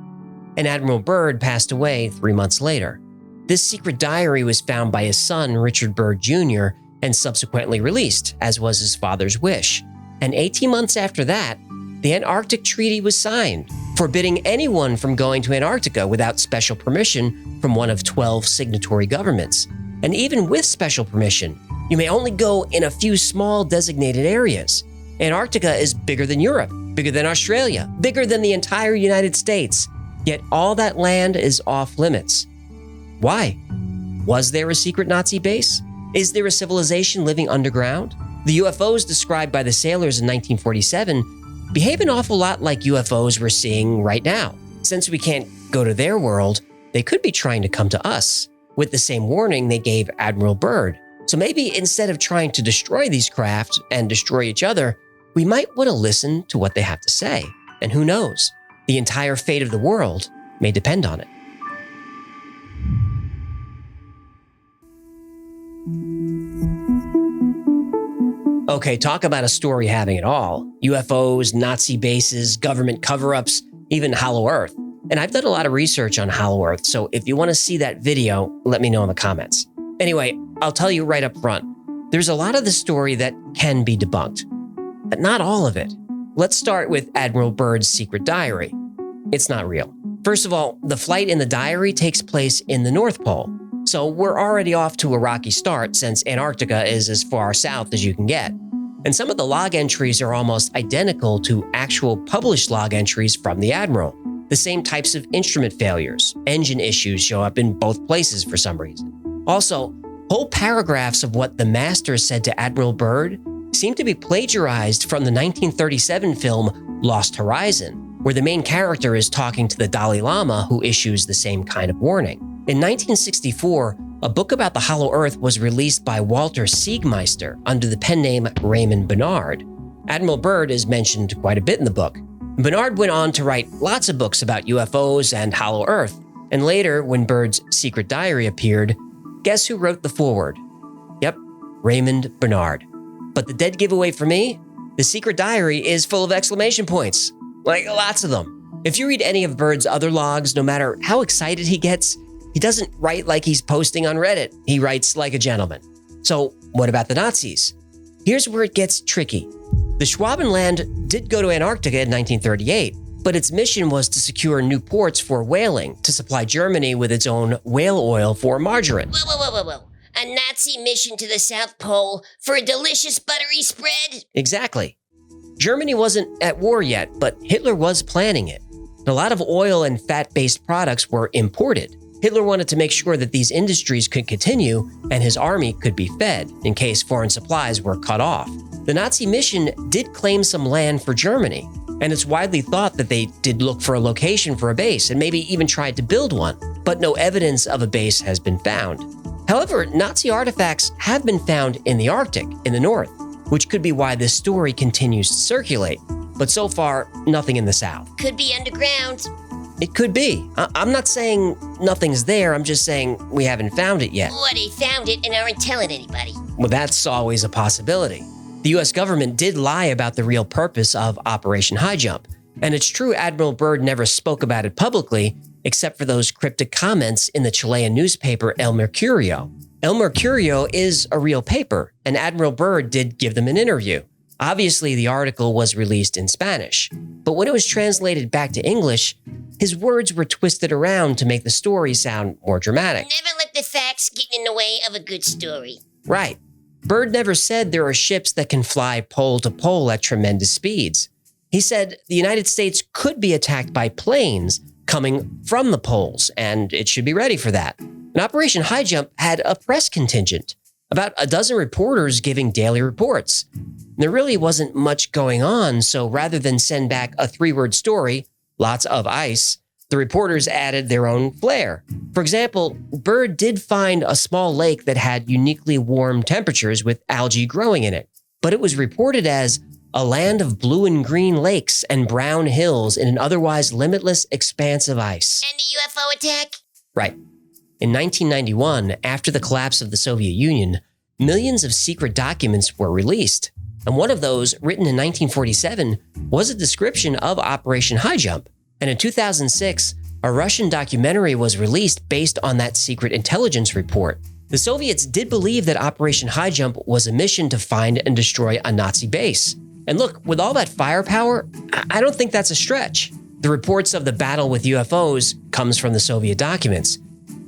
And Admiral Byrd passed away 3 months later. This secret diary was found by his son, Richard Byrd Jr., and subsequently released, as was his father's wish. And 18 months after that, the Antarctic Treaty was signed, forbidding anyone from going to Antarctica without special permission from one of 12 signatory governments. And even with special permission, you may only go in a few small designated areas. Antarctica is bigger than Europe, bigger than Australia, bigger than the entire United States. Yet all that land is off limits. Why? Was there a secret Nazi base? Is there a civilization living underground? The UFOs described by the sailors in 1947 behave an awful lot like UFOs we're seeing right now. Since we can't go to their world, they could be trying to come to us, with the same warning they gave Admiral Byrd. So maybe instead of trying to destroy these craft and destroy each other, we might want to listen to what they have to say. And who knows? The entire fate of the world may depend on it. Okay, talk about a story having it all. UFOs, Nazi bases, government cover-ups, even Hollow Earth. And I've done a lot of research on Hollow Earth, so if you want to see that video, let me know in the comments. Anyway, I'll tell you right up front, there's a lot of the story that can be debunked, but not all of it. Let's start with Admiral Byrd's secret diary. It's not real. First of all, the flight in the diary takes place in the North Pole, so we're already off to a rocky start since Antarctica is as far south as you can get. And some of the log entries are almost identical to actual published log entries from the Admiral. The same types of instrument failures, engine issues show up in both places for some reason. Also, whole paragraphs of what the Master said to Admiral Byrd seem to be plagiarized from the 1937 film Lost Horizon, where the main character is talking to the Dalai Lama who issues the same kind of warning. In 1964, a book about the Hollow Earth was released by Walter Siegmeister under the pen name Raymond Bernard. Admiral Byrd is mentioned quite a bit in the book. Bernard went on to write lots of books about UFOs and Hollow Earth, and later, when Byrd's secret diary appeared, guess who wrote the foreword? Yep, Raymond Bernard. But the dead giveaway for me? The secret diary is full of exclamation points. Like, lots of them. If you read any of Byrd's other logs, no matter how excited he gets, he doesn't write like he's posting on Reddit. He writes like a gentleman. So what about the Nazis? Here's where it gets tricky. The Schwabenland did go to Antarctica in 1938, but its mission was to secure new ports for whaling to supply Germany with its own whale oil for margarine. Whoa. A Nazi mission to the South Pole for a delicious buttery spread? Exactly. Germany wasn't at war yet, but Hitler was planning it. A lot of oil and fat-based products were imported. Hitler wanted to make sure that these industries could continue and his army could be fed in case foreign supplies were cut off. The Nazi mission did claim some land for Germany, and it's widely thought that they did look for a location for a base and maybe even tried to build one, but no evidence of a base has been found. However, Nazi artifacts have been found in the Arctic, in the north, which could be why this story continues to circulate. But so far, nothing in the south. Could be underground. It could be. I'm not saying nothing's there, I'm just saying we haven't found it yet. Or they found it and aren't telling anybody. Well, that's always a possibility. The US government did lie about the real purpose of Operation High Jump, and it's true Admiral Byrd never spoke about it publicly, except for those cryptic comments in the Chilean newspaper El Mercurio. El Mercurio is a real paper, and Admiral Byrd did give them an interview. Obviously, the article was released in Spanish, but when it was translated back to English, his words were twisted around to make the story sound more dramatic. Never let the facts get in the way of a good story. Right. Byrd never said there are ships that can fly pole to pole at tremendous speeds. He said the United States could be attacked by planes coming from the poles, and it should be ready for that. And Operation High Jump had a press contingent, about a dozen reporters giving daily reports. There really wasn't much going on, so rather than send back a 3-word story, lots of ice, the reporters added their own flair. For example, Byrd did find a small lake that had uniquely warm temperatures with algae growing in it, but it was reported as a land of blue and green lakes and brown hills in an otherwise limitless expanse of ice. And the UFO attack? Right. In 1991, after the collapse of the Soviet Union, millions of secret documents were released. And one of those, written in 1947, was a description of Operation Highjump. And in 2006, a Russian documentary was released based on that secret intelligence report. The Soviets did believe that Operation Highjump was a mission to find and destroy a Nazi base. And look, with all that firepower, I don't think that's a stretch. The reports of the battle with UFOs comes from the Soviet documents.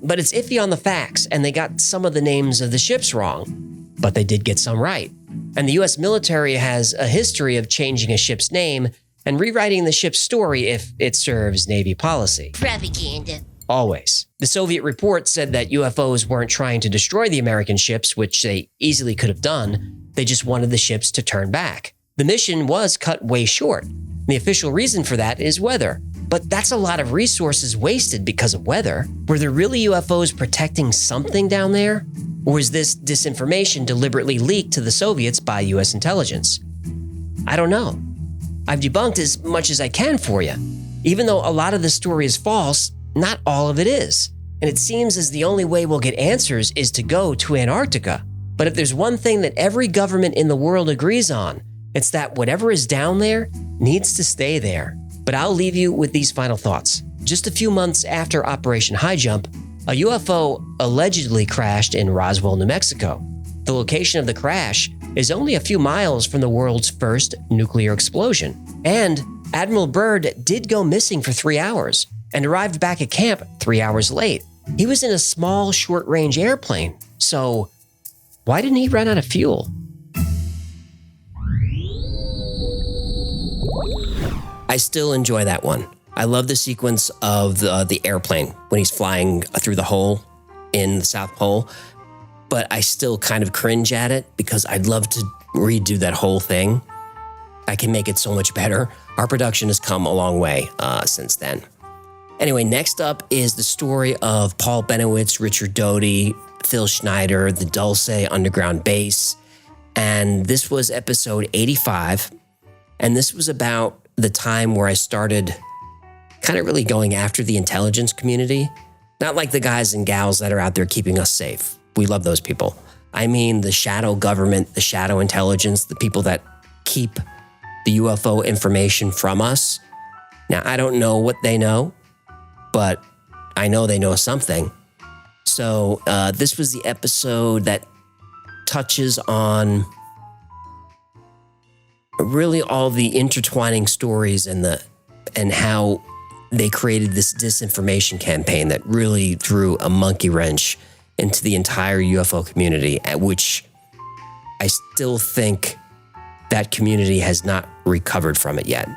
But it's iffy on the facts, and they got some of the names of the ships wrong. But they did get some right. And the US military has a history of changing a ship's name and rewriting the ship's story if it serves Navy policy. Propaganda. Always. The Soviet report said that UFOs weren't trying to destroy the American ships, which they easily could have done. They just wanted the ships to turn back. The mission was cut way short. The official reason for that is weather. But that's a lot of resources wasted because of weather. Were there really UFOs protecting something down there? Or was this disinformation deliberately leaked to the Soviets by US intelligence? I don't know. I've debunked as much as I can for you. Even though a lot of the story is false, not all of it is. And it seems as the only way we'll get answers is to go to Antarctica. But if there's one thing that every government in the world agrees on, it's that whatever is down there needs to stay there. But I'll leave you with these final thoughts. Just a few months after Operation Highjump, a UFO allegedly crashed in Roswell, New Mexico. The location of the crash is only a few miles from the world's first nuclear explosion. And Admiral Byrd did go missing for 3 hours and arrived back at camp 3 hours late. He was in a small, short-range airplane, so why didn't he run out of fuel? I still enjoy that one. I love the sequence of the airplane when he's flying through the hole in the South Pole, but I still kind of cringe at it because I'd love to redo that whole thing. I can make it so much better. Our production has come a long way since then. Anyway, next up is the story of Paul Benowitz, Richard Doty, Phil Schneider, the Dulce Underground Base. And this was episode 85. And this was about the time where I started kind of really going after the intelligence community. Not like the guys and gals that are out there keeping us safe. We love those people. I mean the shadow government, the shadow intelligence, the people that keep the UFO information from us. Now, I don't know what they know, but I know they know something. So this was the episode that touches on really all the intertwining stories and how they created this disinformation campaign that really threw a monkey wrench into the entire UFO community, at which I still think that community has not recovered from it yet.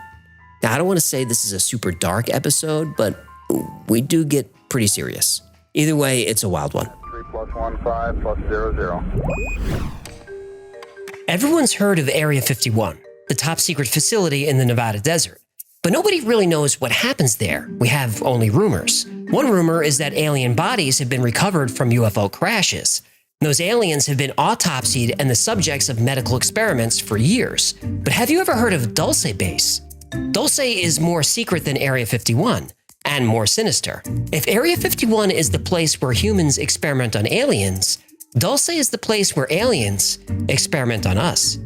Now, I don't want to say this is a super dark episode, but we do get pretty serious. Either way, it's a wild one. 3+15+00. Everyone's heard of Area 51, the top secret facility in the Nevada desert. But nobody really knows what happens there. We have only rumors. One rumor is that alien bodies have been recovered from UFO crashes. Those aliens have been autopsied and the subjects of medical experiments for years. But have you ever heard of Dulce Base? Dulce is more secret than Area 51, and more sinister. If Area 51 is the place where humans experiment on aliens, Dulce is the place where aliens experiment on us.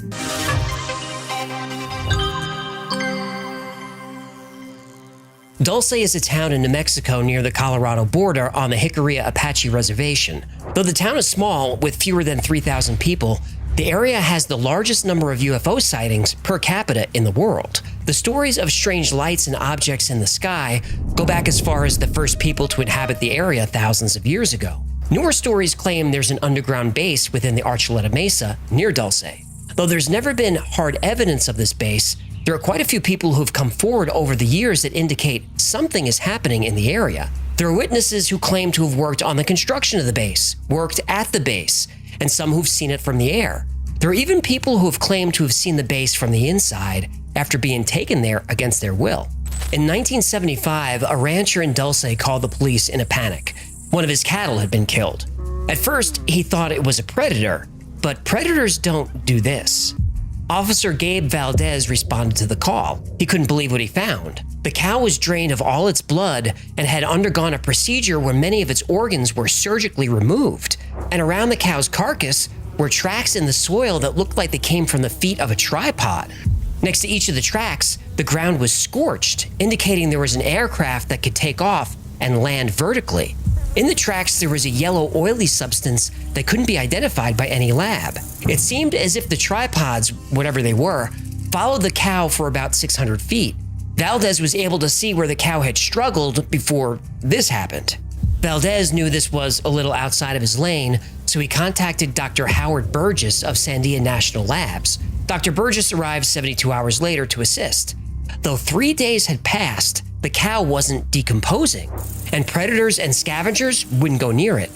Dulce is a town in New Mexico near the Colorado border on the Jicarilla Apache Reservation. Though the town is small, with fewer than 3,000 people, the area has the largest number of UFO sightings per capita in the world. The stories of strange lights and objects in the sky go back as far as the first people to inhabit the area thousands of years ago. Newer stories claim there's an underground base within the Archuleta Mesa near Dulce. Though there's never been hard evidence of this base, there are quite a few people who've come forward over the years that indicate something is happening in the area. There are witnesses who claim to have worked on the construction of the base, worked at the base, and some who've seen it from the air. There are even people who have claimed to have seen the base from the inside after being taken there against their will. In 1975, a rancher in Dulce called the police in a panic. One of his cattle had been killed. At first, he thought it was a predator, but predators don't do this. Officer Gabe Valdez responded to the call. He couldn't believe what he found. The cow was drained of all its blood and had undergone a procedure where many of its organs were surgically removed. And around the cow's carcass were tracks in the soil that looked like they came from the feet of a tripod. Next to each of the tracks, the ground was scorched, indicating there was an aircraft that could take off and land vertically. In the tracks, there was a yellow oily substance that couldn't be identified by any lab. It seemed as if the tripods, whatever they were, followed the cow for about 600 feet. Valdez was able to see where the cow had struggled before this happened. Valdez knew this was a little outside of his lane, so he contacted Dr. Howard Burgess of Sandia National Labs. Dr. Burgess arrived 72 hours later to assist. Though 3 days had passed, the cow wasn't decomposing, and predators and scavengers wouldn't go near it.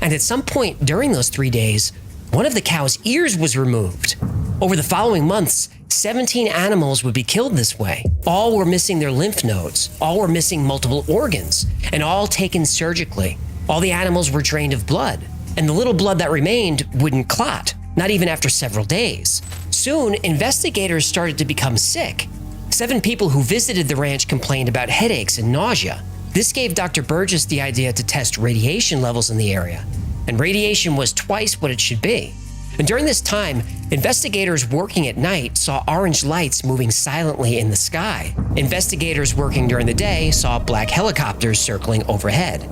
And at some point during those 3 days, one of the cow's ears was removed. Over the following months, 17 animals would be killed this way. All were missing their lymph nodes, all were missing multiple organs, and all taken surgically. All the animals were drained of blood, and the little blood that remained wouldn't clot, not even after several days. Soon, investigators started to become sick. 7 people who visited the ranch complained about headaches and nausea. This gave Dr. Burgess the idea to test radiation levels in the area, and radiation was twice what it should be. And during this time, investigators working at night saw orange lights moving silently in the sky. Investigators working during the day saw black helicopters circling overhead.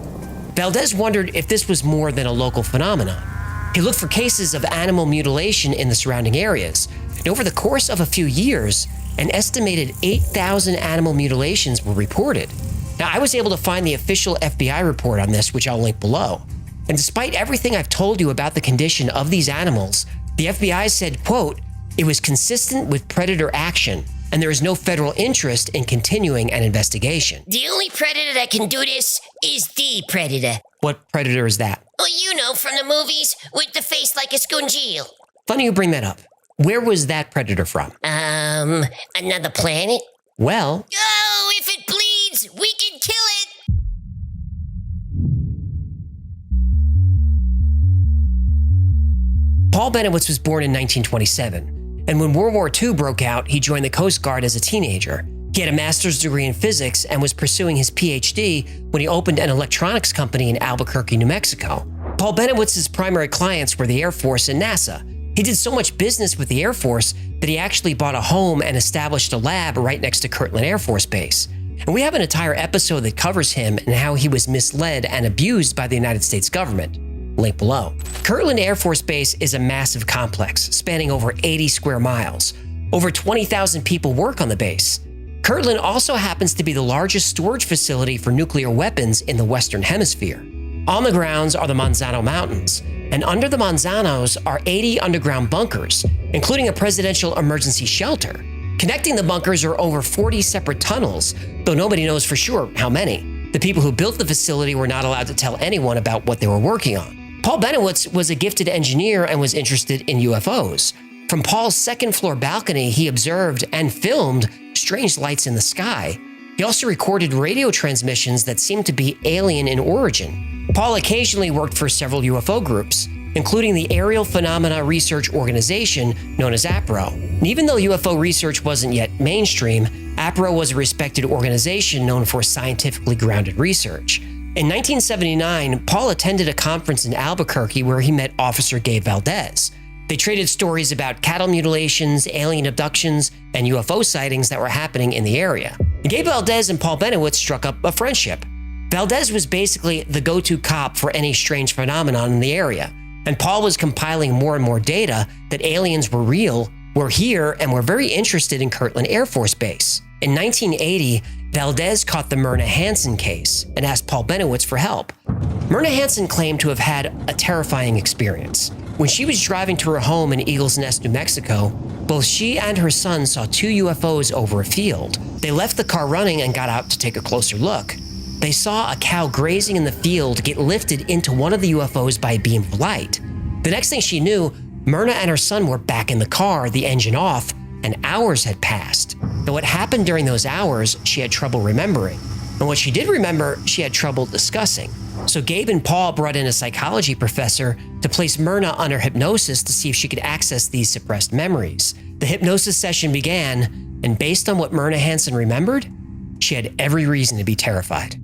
Valdez wondered if this was more than a local phenomenon. He looked for cases of animal mutilation in the surrounding areas, and over the course of a few years, an estimated 8,000 animal mutilations were reported. Now, I was able to find the official FBI report on this, which I'll link below. And despite everything I've told you about the condition of these animals, the FBI said, quote, "It was consistent with predator action, and there is no federal interest in continuing an investigation." The only predator that can do this is the predator. What predator is that? Oh, you know, from the movies, with the face like a scungeel. Funny you bring that up. Where was that predator from? Another planet? Well, Oh, if it bleeds, we can kill it! Paul Benowitz was born in 1927, and when World War II broke out, he joined the Coast Guard as a teenager. He had a master's degree in physics and was pursuing his PhD when he opened an electronics company in Albuquerque, New Mexico. Paul Benowitz's primary clients were the Air Force and NASA. He did so much business with the Air Force that he actually bought a home and established a lab right next to Kirtland Air Force Base. And we have an entire episode that covers him and how he was misled and abused by the United States government. Link below. Kirtland Air Force Base is a massive complex spanning over 80 square miles. Over 20,000 people work on the base. Kirtland also happens to be the largest storage facility for nuclear weapons in the Western Hemisphere. On the grounds are the Manzano Mountains, and under the Manzanos are 80 underground bunkers, including a presidential emergency shelter. Connecting the bunkers are over 40 separate tunnels, though nobody knows for sure how many. The people who built the facility were not allowed to tell anyone about what they were working on. Paul Benowitz was a gifted engineer and was interested in UFOs. From Paul's second-floor balcony, he observed and filmed strange lights in the sky. He also recorded radio transmissions that seemed to be alien in origin. Paul occasionally worked for several UFO groups, including the Aerial Phenomena Research Organization known as APRO. And even though UFO research wasn't yet mainstream, APRO was a respected organization known for scientifically grounded research. In 1979, Paul attended a conference in Albuquerque where he met Officer Gabe Valdez. They traded stories about cattle mutilations, alien abductions, and UFO sightings that were happening in the area. Gabe Valdez and Paul Benowitz struck up a friendship. Valdez was basically the go-to cop for any strange phenomenon in the area, and Paul was compiling more and more data that aliens were real, were here, and were very interested in Kirtland Air Force Base. In 1980, Valdez caught the Myrna Hansen case and asked Paul Benowitz for help. Myrna Hansen claimed to have had a terrifying experience. When she was driving to her home in Eagles Nest, New Mexico, both she and her son saw 2 UFOs over a field. They left the car running and got out to take a closer look. They saw a cow grazing in the field get lifted into one of the UFOs by a beam of light. The next thing she knew, Myrna and her son were back in the car, the engine off, and hours had passed. But what happened during those hours, she had trouble remembering. And what she did remember, she had trouble discussing. So Gabe and Paul brought in a psychology professor to place Myrna under hypnosis to see if she could access these suppressed memories. The hypnosis session began, and based on what Myrna Hansen remembered, she had every reason to be terrified.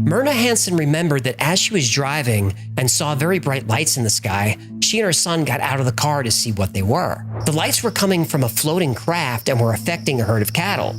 Myrna Hansen remembered that as she was driving and saw very bright lights in the sky, she and her son got out of the car to see what they were. The lights were coming from a floating craft and were affecting a herd of cattle.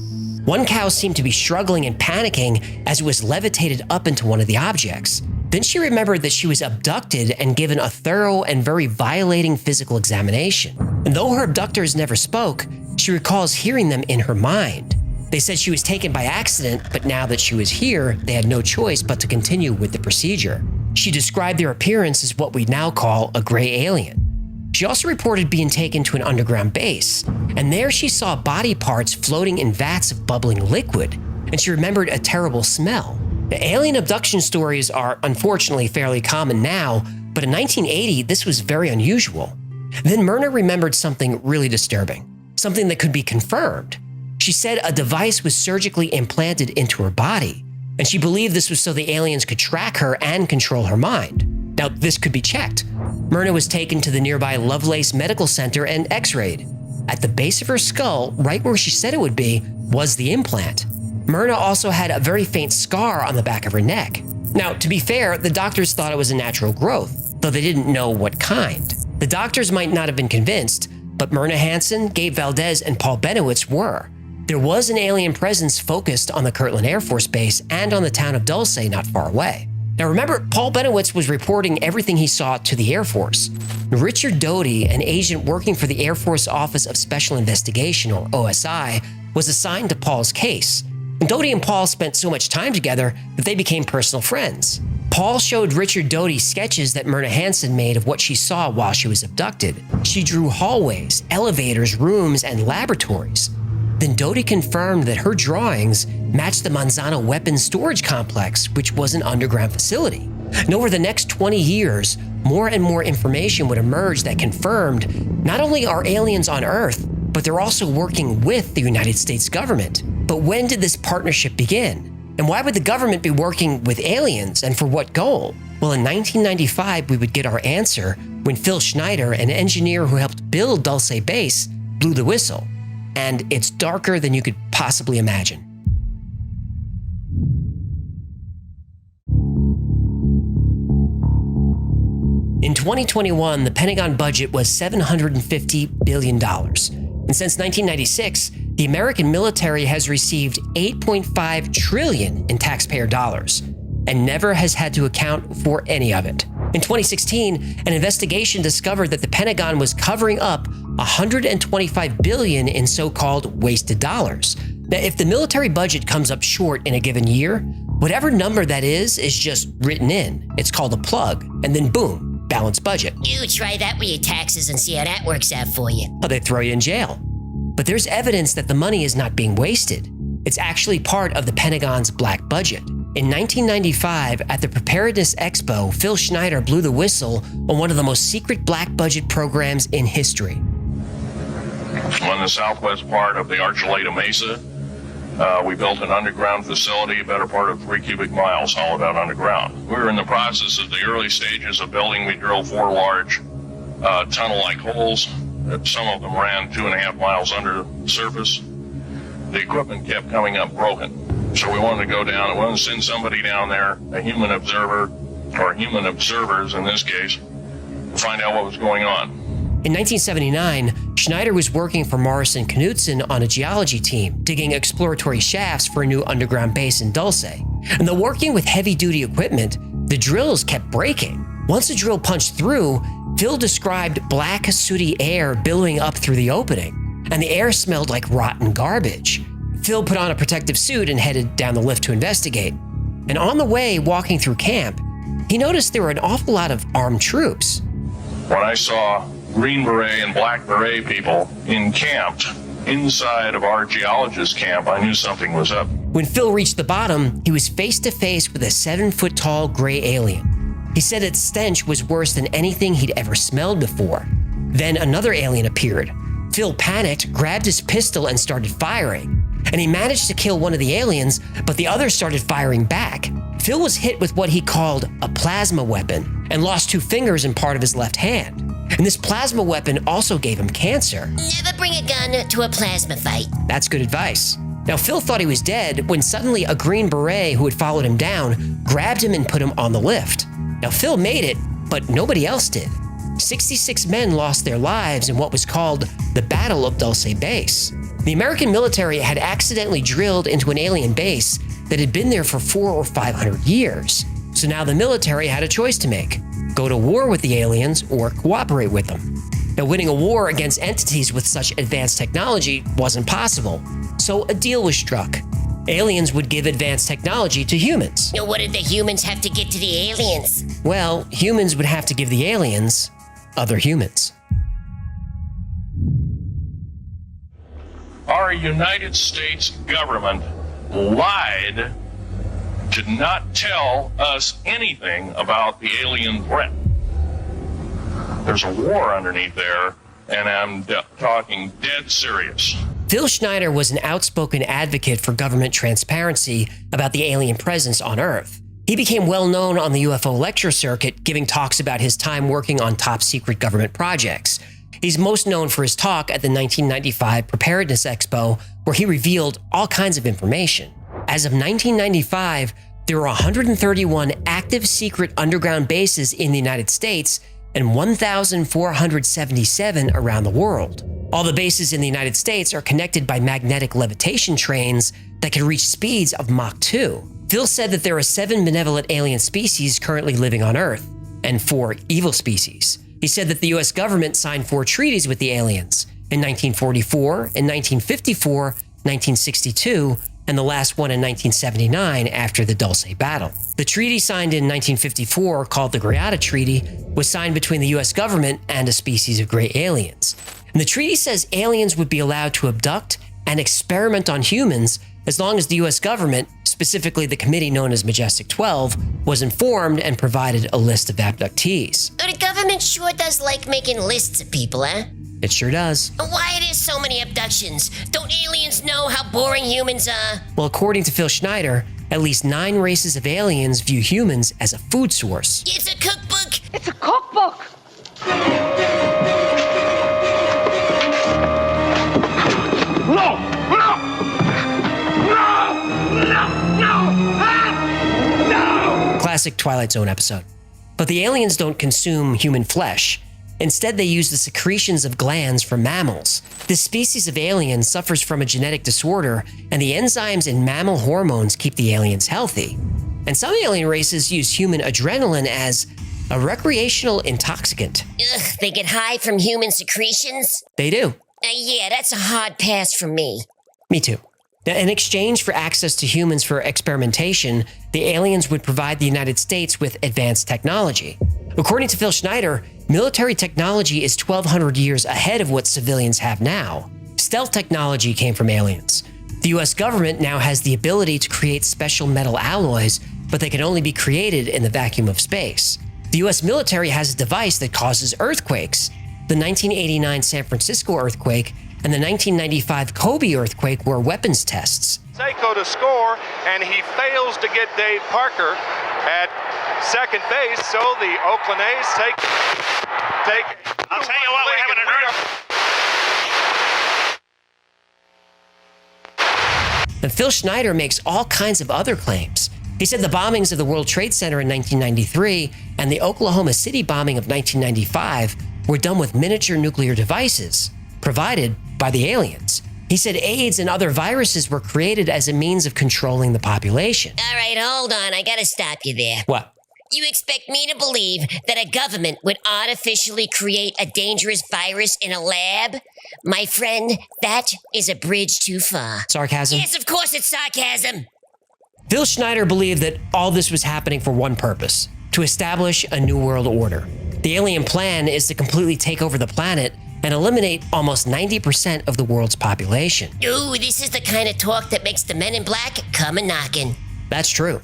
One cow seemed to be struggling and panicking as it was levitated up into one of the objects. Then she remembered that she was abducted and given a thorough and very violating physical examination. And though her abductors never spoke, she recalls hearing them in her mind. They said she was taken by accident, but now that she was here, they had no choice but to continue with the procedure. She described their appearance as what we now call a gray alien. She also reported being taken to an underground base, and there she saw body parts floating in vats of bubbling liquid, and she remembered a terrible smell. The alien abduction stories are unfortunately fairly common now, but in 1980, this was very unusual. Then Myrna remembered something really disturbing, something that could be confirmed. She said a device was surgically implanted into her body, and she believed this was so the aliens could track her and control her mind. Now, this could be checked. Myrna was taken to the nearby Lovelace Medical Center and x-rayed. At the base of her skull, right where she said it would be, was the implant. Myrna also had a very faint scar on the back of her neck. Now, to be fair, the doctors thought it was a natural growth, though they didn't know what kind. The doctors might not have been convinced, but Myrna Hansen, Gabe Valdez, and Paul Benowitz were. There was an alien presence focused on the Kirtland Air Force Base and on the town of Dulce not far away. Now remember, Paul Benowitz was reporting everything he saw to the Air Force. Richard Doty, an agent working for the Air Force Office of Special Investigation, or OSI, was assigned to Paul's case. And Doty and Paul spent so much time together that they became personal friends. Paul showed Richard Doty sketches that Myrna Hansen made of what she saw while she was abducted. She drew hallways, elevators, rooms, and laboratories. Then Doty confirmed that her drawings matched the Manzano weapons storage complex, which was an underground facility. And over the next 20 years, more and more information would emerge that confirmed not only are aliens on Earth, but they're also working with the United States government. But when did this partnership begin? And why would the government be working with aliens, and for what goal? Well, in 1995, we would get our answer when Phil Schneider, an engineer who helped build Dulce Base, blew the whistle. And it's darker than you could possibly imagine. In 2021, the Pentagon budget was $750 billion. And since 1996, the American military has received $8.5 trillion in taxpayer dollars and never has had to account for any of it. In 2016, an investigation discovered that the Pentagon was covering up $125 billion in so-called wasted dollars. Now, if the military budget comes up short in a given year, whatever number that is just written in. It's called a plug, and then boom, balanced budget. You try that with your taxes and see how that works out for you. Well, they throw you in jail. But there's evidence that the money is not being wasted. It's actually part of the Pentagon's black budget. In 1995, at the Preparedness Expo, Phil Schneider blew the whistle on one of the most secret black budget programs in history. On the southwest part of the Archuleta Mesa, we built an underground facility, a better part of 3 cubic miles, hollowed out underground. We were in the process of the early stages of building. We drilled 4 large tunnel-like holes. Some of them ran 2.5 miles under the surface. The equipment kept coming up broken. So we wanted to go down and we wanted to send somebody down there, a human observer, or human observers in this case, to find out what was going on. In 1979, Schneider was working for Morrison Knudsen on a geology team, digging exploratory shafts for a new underground base in Dulce. And though working with heavy-duty equipment, the drills kept breaking. Once a drill punched through, Phil described black, sooty air billowing up through the opening, and the air smelled like rotten garbage. Phil put on a protective suit and headed down the lift to investigate. And on the way, walking through camp, he noticed there were an awful lot of armed troops. When I saw Green Beret and Black Beret people encamped inside of our geologist camp, I knew something was up. When Phil reached the bottom, he was face to face with a 7-foot-tall gray alien. He said its stench was worse than anything he'd ever smelled before. Then another alien appeared. Phil panicked, grabbed his pistol, and started firing. And he managed to kill one of the aliens, but the others started firing back. Phil was hit with what he called a plasma weapon and lost 2 fingers and part of his left hand. And this plasma weapon also gave him cancer. Never bring a gun to a plasma fight. That's good advice. Now, Phil thought he was dead when suddenly a Green Beret who had followed him down grabbed him and put him on the lift. Now, Phil made it, but nobody else did. 66 men lost their lives in what was called the Battle of Dulce Base. The American military had accidentally drilled into an alien base that had been there for 400 or 500 years. So now the military had a choice to make: go to war with the aliens or cooperate with them. Now, winning a war against entities with such advanced technology wasn't possible, so a deal was struck. Aliens would give advanced technology to humans. Now, what did the humans have to get to the aliens? Well, humans would have to give the aliens other humans. Our United States government lied, did not tell us anything about the alien threat. There's a war underneath there, and I'm talking dead serious. Phil Schneider was an outspoken advocate for government transparency about the alien presence on Earth. He became well known on the UFO lecture circuit, giving talks about his time working on top secret government projects. He's most known for his talk at the 1995 Preparedness Expo, where he revealed all kinds of information. As of 1995, there were 131 active secret underground bases in the United States and 1,477 around the world. All the bases in the United States are connected by magnetic levitation trains that can reach speeds of Mach 2. Phil said that there are 7 benevolent alien species currently living on Earth, and 4 evil species. He said that the US government signed 4 treaties with the aliens in 1944, in 1954, 1962, and the last one in 1979 after the Dulce Battle. The treaty signed in 1954, called the Greada Treaty, was signed between the US government and a species of gray aliens. And the treaty says aliens would be allowed to abduct and experiment on humans as long as the US government, specifically the committee known as Majestic 12, was informed and provided a list of abductees. The government sure does like making lists of people, huh? It sure does. Why are there so many abductions? Don't aliens know how boring humans are? Well, according to Phil Schneider, at least 9 races of aliens view humans as a food source. It's a cookbook. It's a cookbook! No! No! No! No! No! Ah! No! Classic Twilight Zone episode. But the aliens don't consume human flesh. Instead, they use the secretions of glands from mammals. This species of alien suffers from a genetic disorder, and the enzymes in mammal hormones keep the aliens healthy. And some alien races use human adrenaline as a recreational intoxicant. Ugh, they get high from human secretions? They do. Yeah, that's a hard pass for me. Me too. Now, in exchange for access to humans for experimentation, the aliens would provide the United States with advanced technology. According to Phil Schneider, military technology is 1,200 years ahead of what civilians have now. Stealth technology came from aliens. The US government now has the ability to create special metal alloys, but they can only be created in the vacuum of space. The US military has a device that causes earthquakes. The 1989 San Francisco earthquake and the 1995 Kobe earthquake were weapons tests. Seiko to score, and he fails to get Dave Parker at second base, so the Oakland A's take. I'll tell you what, we're having an And Phil Schneider makes all kinds of other claims. He said the bombings of the World Trade Center in 1993 and the Oklahoma City bombing of 1995 were done with miniature nuclear devices provided by the aliens. He said AIDS and other viruses were created as a means of controlling the population. All right, hold on. I gotta stop you there. What? You expect me to believe that a government would artificially create a dangerous virus in a lab? My friend, that is a bridge too far. Sarcasm? Yes, of course it's sarcasm. Phil Schneider believed that all this was happening for one purpose: to establish a new world order. The alien plan is to completely take over the planet and eliminate almost 90% of the world's population. Ooh, this is the kind of talk that makes the men in black come a-knocking. That's true.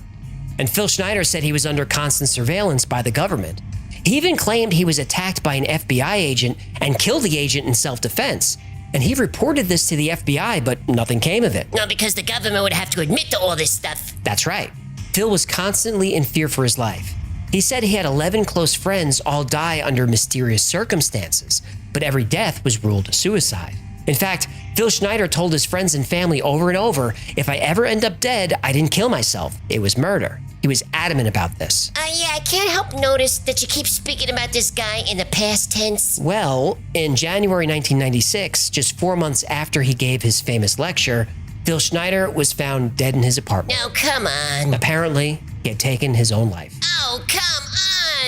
And Phil Schneider said he was under constant surveillance by the government. He even claimed he was attacked by an FBI agent and killed the agent in self-defense. and he reported this to the FBI, but nothing came of it. No, because the government would have to admit to all this stuff. That's right. Phil was constantly in fear for his life. He said he had 11 close friends all die under mysterious circumstances, but every death was ruled a suicide. In fact, Phil Schneider told his friends and family over and over, if I ever end up dead, I didn't kill myself. It was murder. He was adamant about this. Yeah, I can't help notice that you keep speaking about this guy in the past tense. Well, in January 1996, just 4 months after he gave his famous lecture, Phil Schneider was found dead in his apartment. No, come on. Apparently, he had taken his own life. Oh, come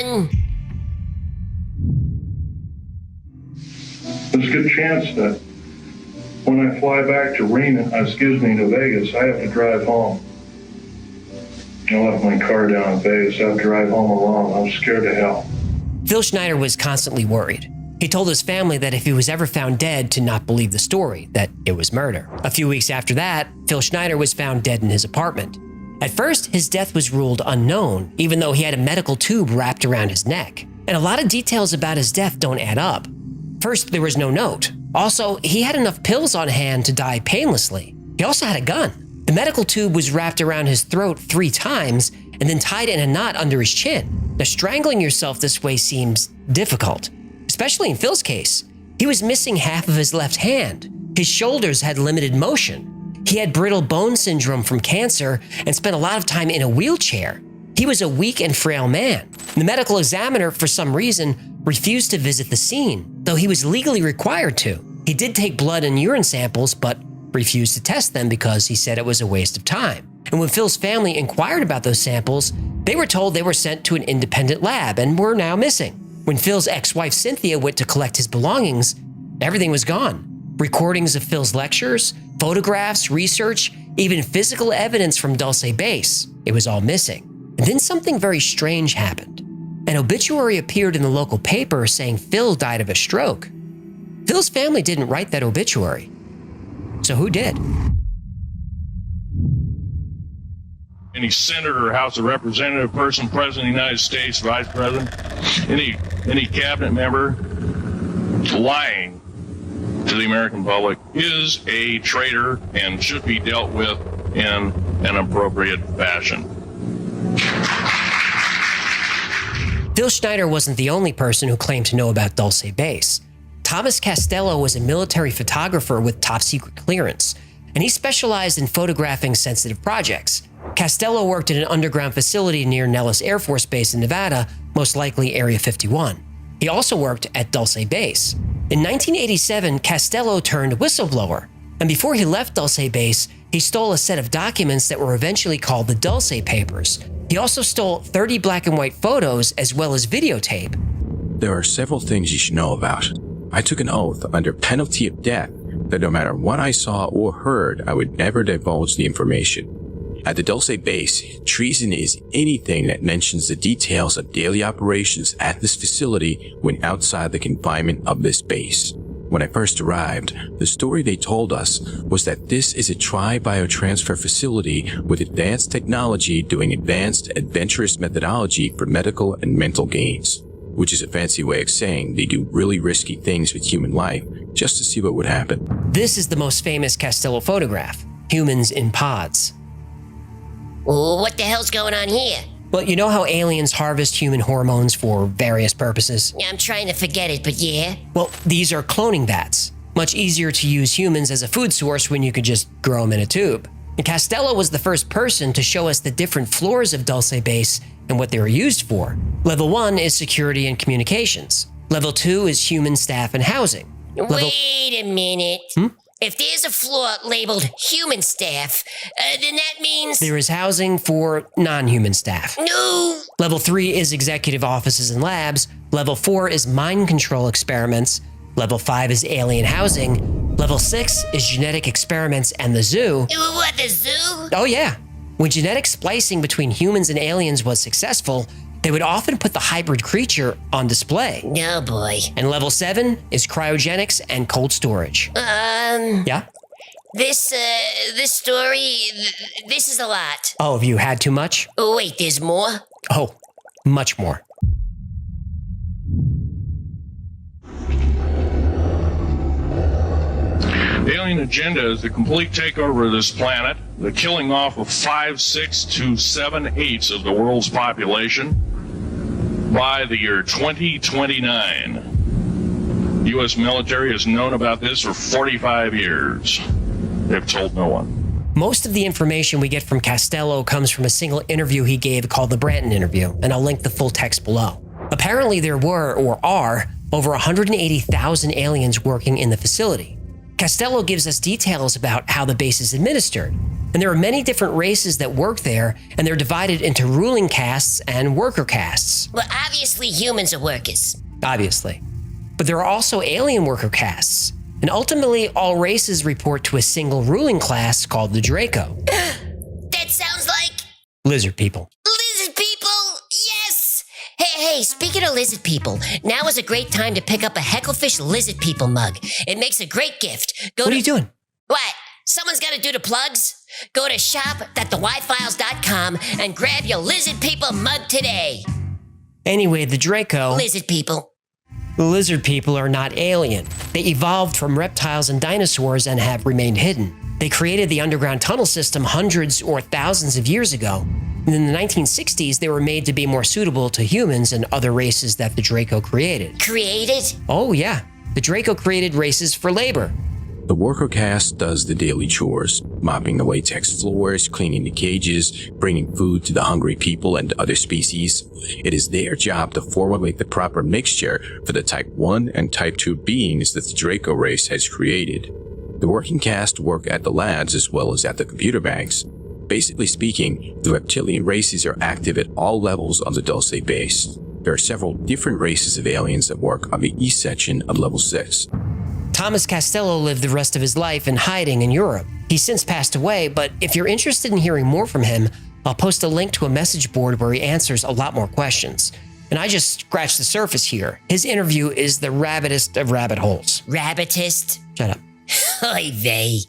on. There's a good chance that when I fly back to Reno, to Vegas, I have to drive home. I left my car down in Vegas. I have to drive home alone. I'm scared to hell. Phil Schneider was constantly worried. He told his family that if he was ever found dead, to not believe the story, that it was murder. A few weeks after that, Phil Schneider was found dead in his apartment. At first, his death was ruled unknown, even though he had a medical tube wrapped around his neck. And a lot of details about his death don't add up. First, there was no note. Also, he had enough pills on hand to die painlessly. He also had a gun. The medical tube was wrapped around his throat 3 times and then tied in a knot under his chin. Now, strangling yourself this way seems difficult, especially in Phil's case. He was missing half of his left hand. His shoulders had limited motion. He had brittle bone syndrome from cancer and spent a lot of time in a wheelchair. He was a weak and frail man. The medical examiner, for some reason, refused to visit the scene, though he was legally required to. He did take blood and urine samples, but refused to test them because he said it was a waste of time. And when Phil's family inquired about those samples, they were told they were sent to an independent lab and were now missing. When Phil's ex-wife Cynthia went to collect his belongings, everything was gone. Recordings of Phil's lectures, photographs, research, even physical evidence from Dulce Base. It was all missing. And then something very strange happened. An obituary appeared in the local paper saying Phil died of a stroke. Phil's family didn't write that obituary. So who did? Any senator, House of Representative, person, President of the United States, Vice President, any cabinet member lying to the American public is a traitor and should be dealt with in an appropriate fashion. Phil Schneider wasn't the only person who claimed to know about Dulce Base. Thomas Castello was a military photographer with top secret clearance, and he specialized in photographing sensitive projects. Castello worked at an underground facility near Nellis Air Force Base in Nevada, most likely Area 51. He also worked at Dulce Base. In 1987, Castello turned whistleblower, and before he left Dulce Base, he stole a set of documents that were eventually called the Dulce Papers. He also stole 30 black and white photos as well as videotape. There are several things you should know about. I took an oath under penalty of death that no matter what I saw or heard, I would never divulge the information. At the Dulce Base, treason is anything that mentions the details of daily operations at this facility when outside the confinement of this base. When I first arrived, the story they told us was that this is a tri-biotransfer facility with advanced technology doing advanced, adventurous methodology for medical and mental gains, which is a fancy way of saying they do really risky things with human life just to see what would happen. This is the most famous Castello photograph, humans in pods. What the hell's going on here? Well, you know how aliens harvest human hormones for various purposes? I'm trying to forget it, but yeah. Well, these are cloning vats. Much easier to use humans as a food source when you could just grow them in a tube. And Castello was the first person to show us the different floors of Dulce Base and what they were used for. Level 1 is security and communications. Level 2 is human staff and housing. Wait a minute. If there's a floor labeled human staff, then that means... There is housing for non-human staff. No! Level 3 is executive offices and labs. Level 4 is mind control experiments. Level 5 is alien housing. Level 6 is genetic experiments and the zoo. What, the zoo? Oh yeah. When genetic splicing between humans and aliens was successful, they would often put the hybrid creature on display. No, boy. And level 7 is cryogenics and cold storage. Yeah? This story, this is a lot. Oh, have you had too much? Oh, wait, there's more? Oh, much more. The alien agenda is the complete takeover of this planet, the killing off of 5, 6 to 7/8 of the world's population by the year 2029. The U.S. military has known about this for 45 years. They've told no one. Most of the information we get from Costello comes from a single interview he gave called the Branton interview, and I'll link the full text below. Apparently there were, or are, over 180,000 aliens working in the facility. Costello gives us details about how the base is administered, and there are many different races that work there, and they're divided into ruling castes and worker castes. Well, obviously humans are workers. Obviously. But there are also alien worker castes, and ultimately all races report to a single ruling class called the Draco. That sounds like... Lizard people. Lizard people! Yes! Hey, speaking of lizard people, now is a great time to pick up a Hecklefish Lizard People mug. It makes a great gift. What are you doing? What? Someone's got to do the plugs? Go to shop.thewifiles.com and grab your Lizard People mug today. Anyway, the Draco... Lizard people. The lizard people are not alien. They evolved from reptiles and dinosaurs and have remained hidden. They created the underground tunnel system hundreds or thousands of years ago. And in the 1960s, they were made to be more suitable to humans and other races that the Draco created. Created? Oh yeah, the Draco created races for labor. The worker caste does the daily chores, mopping the latex floors, cleaning the cages, bringing food to the hungry people and other species. It is their job to formulate the proper mixture for the Type 1 and Type 2 beings that the Draco race has created. The working caste work at the labs as well as at the computer banks. Basically speaking, the reptilian races are active at all levels of the Dulce Base. There are several different races of aliens that work on the east section of Level 6. Thomas Costello lived the rest of his life in hiding in Europe. He's since passed away, but if you're interested in hearing more from him, I'll post a link to a message board where he answers a lot more questions. And I just scratched the surface here. His interview is the rabbitest of rabbit holes. Rabbitest? Shut up. Oy vey.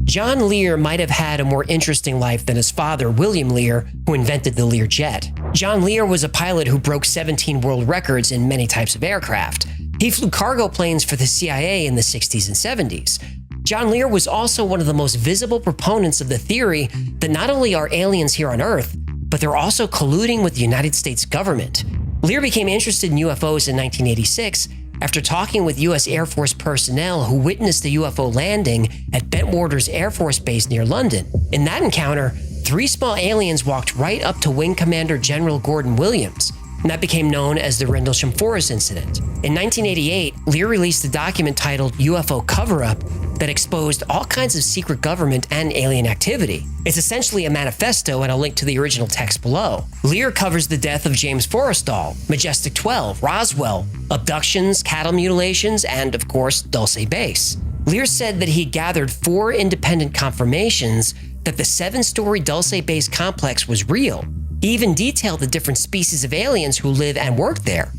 John Lear might have had a more interesting life than his father, William Lear, who invented the Lear jet. John Lear was a pilot who broke 17 world records in many types of aircraft. He flew cargo planes for the CIA in the 60s and 70s. John Lear was also one of the most visible proponents of the theory that not only are aliens here on Earth, but they're also colluding with the United States government. Lear became interested in UFOs in 1986 after talking with U.S. Air Force personnel who witnessed a UFO landing at Bentwaters Air Force Base near London. In that encounter, 3 small aliens walked right up to Wing Commander General Gordon Williams, and that became known as the Rendlesham Forest Incident. In 1988, Lear released a document titled UFO Cover-Up that exposed all kinds of secret government and alien activity. It's essentially a manifesto, and I'll link to the original text below. Lear covers the death of James Forrestal, Majestic 12, Roswell, abductions, cattle mutilations, and of course, Dulce Base. Lear said that he gathered 4 independent confirmations that the 7-story Dulce Base complex was real. He even detailed the different species of aliens who live and work there.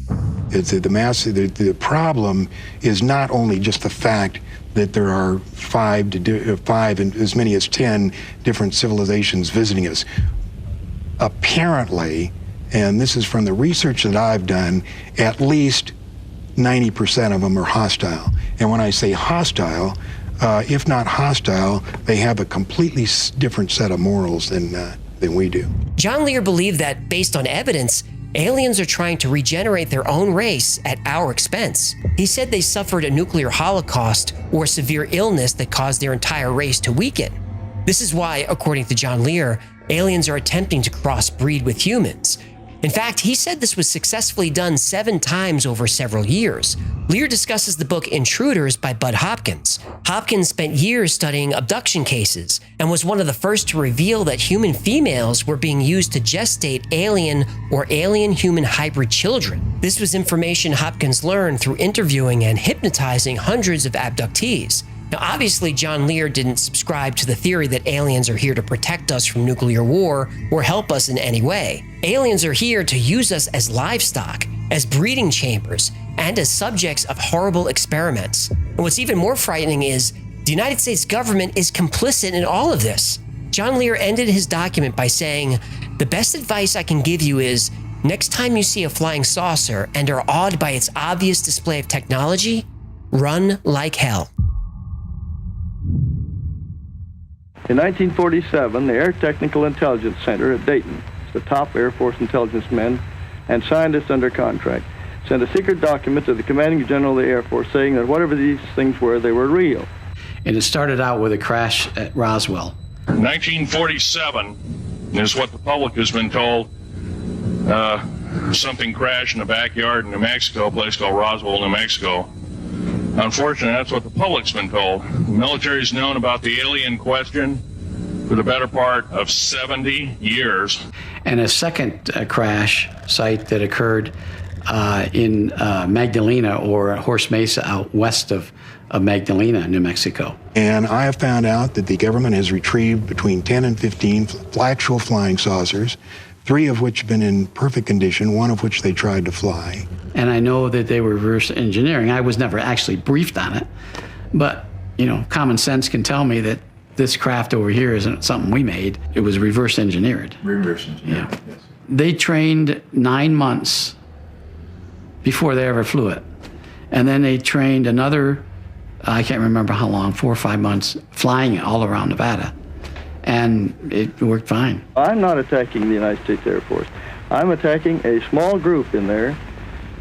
The problem is not only just the fact that there are 5 and as many as 10 different civilizations visiting us. Apparently, and this is from the research that I've done, at least 90% of them are hostile. And when I say hostile, if not hostile, they have a completely different set of morals than we do. John Lear believed that, based on evidence, aliens are trying to regenerate their own race at our expense. He said they suffered a nuclear holocaust or severe illness that caused their entire race to weaken. This is why, according to John Lear, aliens are attempting to crossbreed with humans. In fact, he said this was successfully done 7 times over several years. Lear discusses the book Intruders by Bud Hopkins. Hopkins spent years studying abduction cases and was one of the first to reveal that human females were being used to gestate alien or alien-human hybrid children. This was information Hopkins learned through interviewing and hypnotizing hundreds of abductees. Now, obviously, John Lear didn't subscribe to the theory that aliens are here to protect us from nuclear war or help us in any way. Aliens are here to use us as livestock, as breeding chambers, and as subjects of horrible experiments. And what's even more frightening is the United States government is complicit in all of this. John Lear ended his document by saying, "The best advice I can give you is Next time you see a flying saucer and are awed by its obvious display of technology, run like hell. In 1947, the Air Technical Intelligence Center at Dayton, the top Air Force intelligence men and scientists under contract, sent a secret document to the commanding general of the Air Force saying that whatever these things were, they were real. And it started out with a crash at Roswell. 1947 is what the public has been told. Something crashed in the backyard in New Mexico, a place called Roswell, New Mexico. Unfortunately, that's what the public's been told. The military's known about the alien question for the better part of 70 years. And a second crash site that occurred in Magdalena or Horse Mesa out west of Magdalena, New Mexico. And I have found out that the government has retrieved between 10 and 15 actual flying saucers, 3 of which have been in perfect condition, 1 of which they tried to fly. And I know that they were reverse engineering. I was never actually briefed on it, but common sense can tell me that this craft over here isn't something we made. It was reverse engineered. Reverse engineered, yeah. Yes. They trained 9 months before they ever flew it. And then they trained another, I can't remember how long, 4 or 5 months, flying it all around Nevada. And it worked fine. I'm not attacking the United States Air Force. I'm attacking a small group in there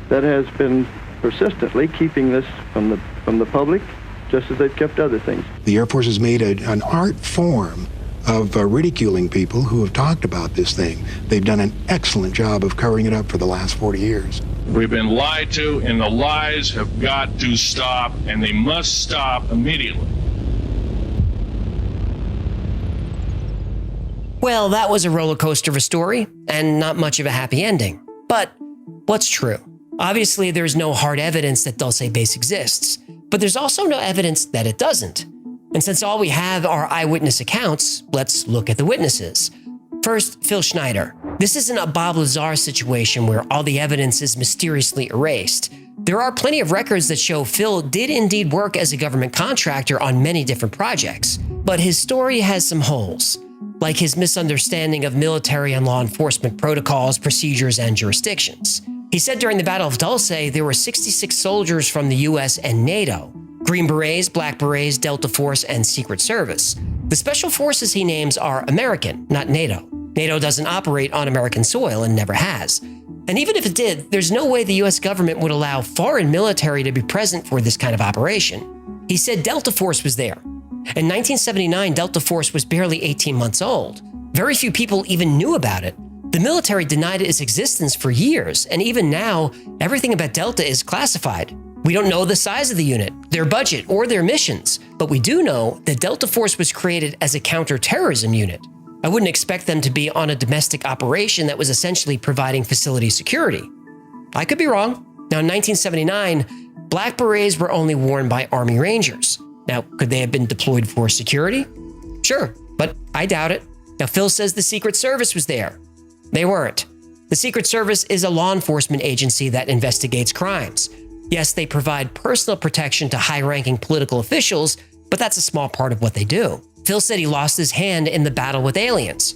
that has been persistently keeping this from the public, just as they've kept other things. The Air Force has made an art form of ridiculing people who have talked about this thing. They've done an excellent job of covering it up for the last 40 years. We've been lied to, and the lies have got to stop, and they must stop immediately. Well, that was a roller coaster of a story, and not much of a happy ending. But what's true? Obviously, there's no hard evidence that Dulce Base exists, but there's also no evidence that it doesn't. And since all we have are eyewitness accounts, let's look at the witnesses. First, Phil Schneider. This isn't a Bob Lazar situation where all the evidence is mysteriously erased. There are plenty of records that show Phil did indeed work as a government contractor on many different projects, but his story has some holes, like his misunderstanding of military and law enforcement protocols, procedures, and jurisdictions. He said during the Battle of Dulce, there were 66 soldiers from the US and NATO, Green Berets, Black Berets, Delta Force, and Secret Service. The special forces he names are American, not NATO. NATO doesn't operate on American soil and never has. And even if it did, there's no way the US government would allow foreign military to be present for this kind of operation. He said Delta Force was there. In 1979, Delta Force was barely 18 months old. Very few people even knew about it. The military denied its existence for years, and even now, everything about Delta is classified. We don't know the size of the unit, their budget, or their missions, but we do know that Delta Force was created as a counterterrorism unit. I wouldn't expect them to be on a domestic operation that was essentially providing facility security. I could be wrong. Now, in 1979, Black Berets were only worn by Army Rangers. Now, could they have been deployed for security? Sure, but I doubt it. Now, Phil says the Secret Service was there. They weren't. The Secret Service is a law enforcement agency that investigates crimes. Yes, they provide personal protection to high-ranking political officials, but that's a small part of what they do. Phil said he lost his hand in the battle with aliens.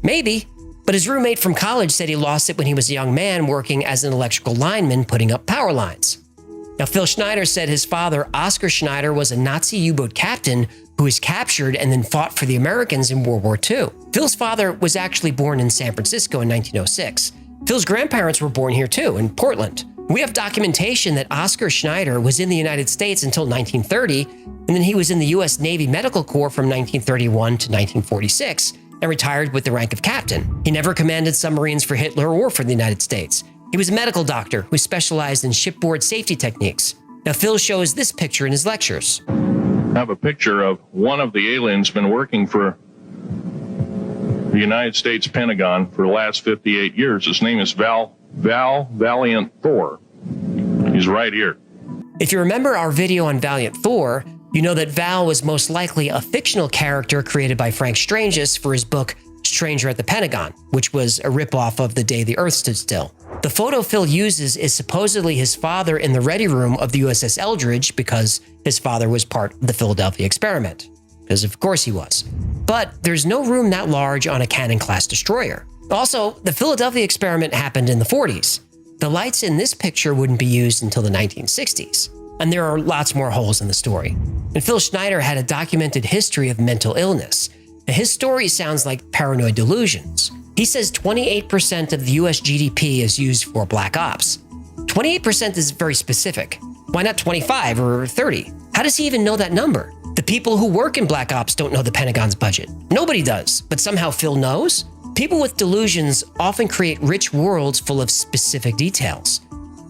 Maybe, but his roommate from college said he lost it when he was a young man working as an electrical lineman putting up power lines. Now, Phil Schneider said his father, Oscar Schneider, was a Nazi U-boat captain who was captured and then fought for the Americans in World War II. Phil's father was actually born in San Francisco in 1906. Phil's grandparents were born here too, in Portland. We have documentation that Oscar Schneider was in the United States until 1930, and then he was in the U.S. Navy Medical Corps from 1931 to 1946, and retired with the rank of captain. He never commanded submarines for Hitler or for the United States. He was a medical doctor who specialized in shipboard safety techniques. Now, Phil shows this picture in his lectures. I have a picture of one of the aliens been working for the United States Pentagon for the last 58 years. His name is Val Valiant Thor. He's right here. If you remember our video on Valiant Thor, you know that Val was most likely a fictional character created by Frank Stranges for his book Stranger at the Pentagon, which was a ripoff of The Day the Earth Stood Still. The photo Phil uses is supposedly his father in the ready room of the USS Eldridge because his father was part of the Philadelphia experiment. Because of course he was. But there's no room that large on a Cannon-class destroyer. Also, the Philadelphia experiment happened in the 40s. The lights in this picture wouldn't be used until the 1960s. And there are lots more holes in the story. And Phil Schneider had a documented history of mental illness. Now, his story sounds like paranoid delusions. He says 28% of the US GDP is used for black ops. 28% is very specific. Why not 25 or 30? How does he even know that number? The people who work in black ops don't know the Pentagon's budget. Nobody does, but somehow Phil knows? People with delusions often create rich worlds full of specific details.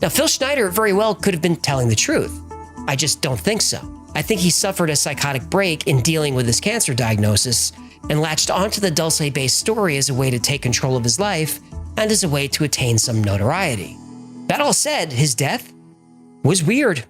Now, Phil Schneider very well could have been telling the truth. I just don't think so. I think he suffered a psychotic break in dealing with his cancer diagnosis and latched onto the Dulce Base story as a way to take control of his life and as a way to attain some notoriety. That all said, his death was weird.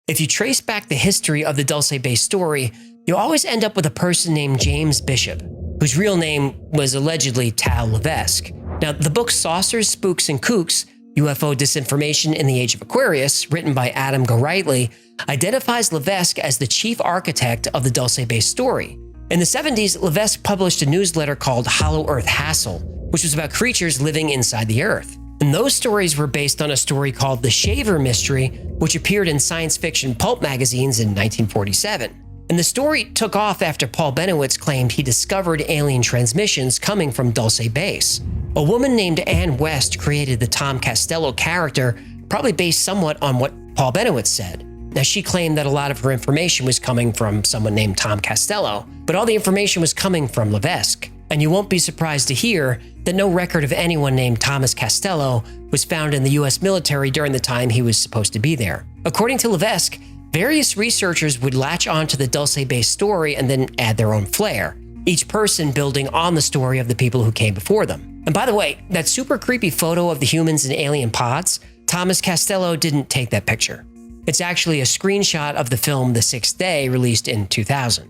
If you trace back the history of the Dulce Base story, you always end up with a person named James Bishop, whose real name was allegedly Tal Levesque. Now, the book Saucers, Spooks, and Kooks, UFO Disinformation in the Age of Aquarius, written by Adam Gorightly, identifies Levesque as the chief architect of the Dulce Base story. In the 70s, Levesque published a newsletter called Hollow Earth Hassle, which was about creatures living inside the Earth. And those stories were based on a story called The Shaver Mystery, which appeared in science fiction pulp magazines in 1947. And the story took off after Paul Bennewitz claimed he discovered alien transmissions coming from Dulce Base. A woman named Ann West created the Tom Costello character, probably based somewhat on what Paul Bennewitz said. Now, she claimed that a lot of her information was coming from someone named Tom Costello, but all the information was coming from Levesque. And you won't be surprised to hear that no record of anyone named Thomas Costello was found in the US military during the time he was supposed to be there. According to Levesque, various researchers would latch onto the Dulce Base story and then add their own flair, each person building on the story of the people who came before them. And by the way, that super creepy photo of the humans in alien pods, Thomas Costello didn't take that picture. It's actually a screenshot of the film The Sixth Day, released in 2000.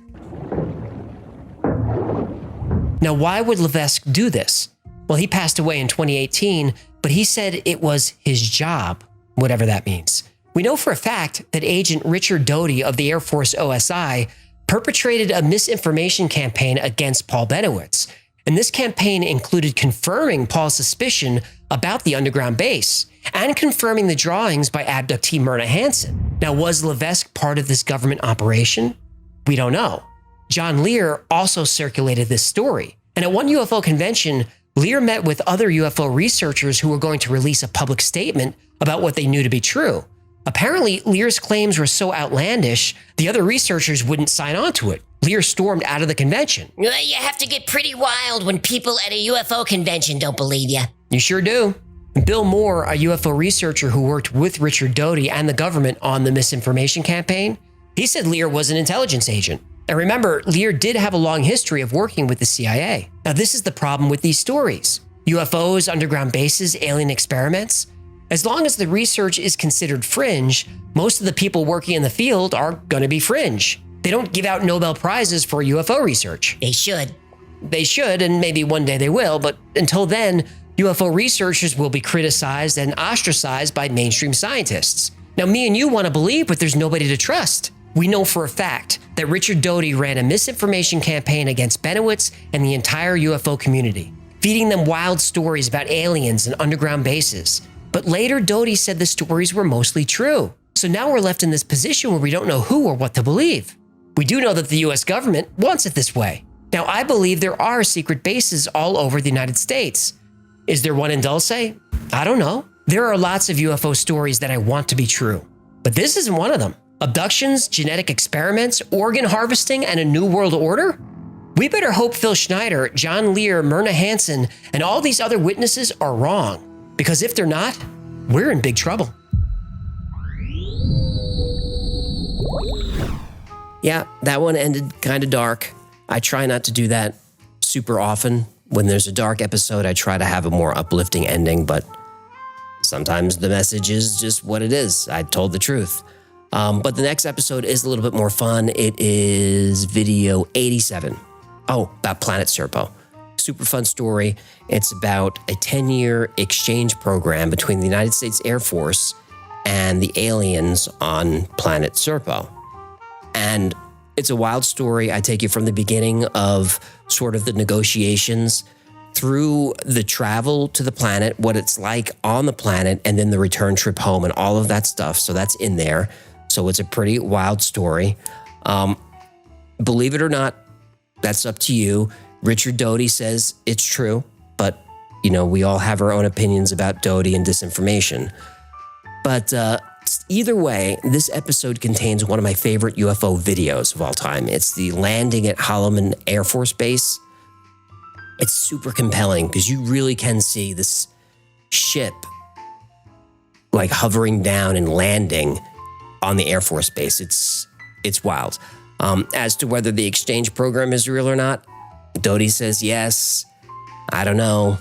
Now, why would Levesque do this? Well, he passed away in 2018, but he said it was his job, whatever that means. We know for a fact that Agent Richard Doty of the Air Force OSI perpetrated a misinformation campaign against Paul Bennewitz. And this campaign included confirming Paul's suspicion about the underground base and confirming the drawings by abductee Myrna Hansen. Now, was Levesque part of this government operation? We don't know. John Lear also circulated this story. And at one UFO convention, Lear met with other UFO researchers who were going to release a public statement about what they knew to be true. Apparently, Lear's claims were so outlandish, the other researchers wouldn't sign on to it. Lear stormed out of the convention. You have to get pretty wild when people at a UFO convention don't believe you. You sure do. Bill Moore, a UFO researcher who worked with Richard Doty and the government on the misinformation campaign, he said Lear was an intelligence agent. And remember, Lear did have a long history of working with the CIA. Now, this is the problem with these stories. UFOs, underground bases, alien experiments. As long as the research is considered fringe, most of the people working in the field are going to be fringe. They don't give out Nobel Prizes for UFO research. They should. They should, and maybe one day they will, but until then, UFO researchers will be criticized and ostracized by mainstream scientists. Now, me and you want to believe, but there's nobody to trust. We know for a fact that Richard Doty ran a misinformation campaign against Bennewitz and the entire UFO community, feeding them wild stories about aliens and underground bases. But later, Doty said the stories were mostly true. So now we're left in this position where we don't know who or what to believe. We do know that the US government wants it this way. Now, I believe there are secret bases all over the United States. Is there one in Dulce? I don't know. There are lots of UFO stories that I want to be true, but this isn't one of them. Abductions, genetic experiments, organ harvesting, and a new world order? We better hope Phil Schneider, John Lear, Myrna Hansen, and all these other witnesses are wrong, because if they're not, we're in big trouble. Yeah, that one ended kind of dark. I try not to do that super often. When there's a dark episode, I try to have a more uplifting ending, but sometimes the message is just what it is. I told the truth. But the next episode is a little bit more fun. It is video 87. Oh, about Planet Serpo. Super fun story. It's about a 10-year exchange program between the United States Air Force and the aliens on Planet Serpo. And It's a wild story. I take you from the beginning of sort of the negotiations through the travel to the planet, what it's like on the planet, and then the return trip home and all of that stuff. So that's in there. So it's a pretty wild story. Believe it or not, that's up to you. Richard Doty says it's true, but we all have our own opinions about Doty and disinformation. But either way, this episode contains one of my favorite UFO videos of all time. It's the landing at Holloman Air Force Base. It's super compelling because you really can see this ship like hovering down and landing on the Air Force Base. It's wild. As to whether the exchange program is real or not, Doty says yes. I don't know,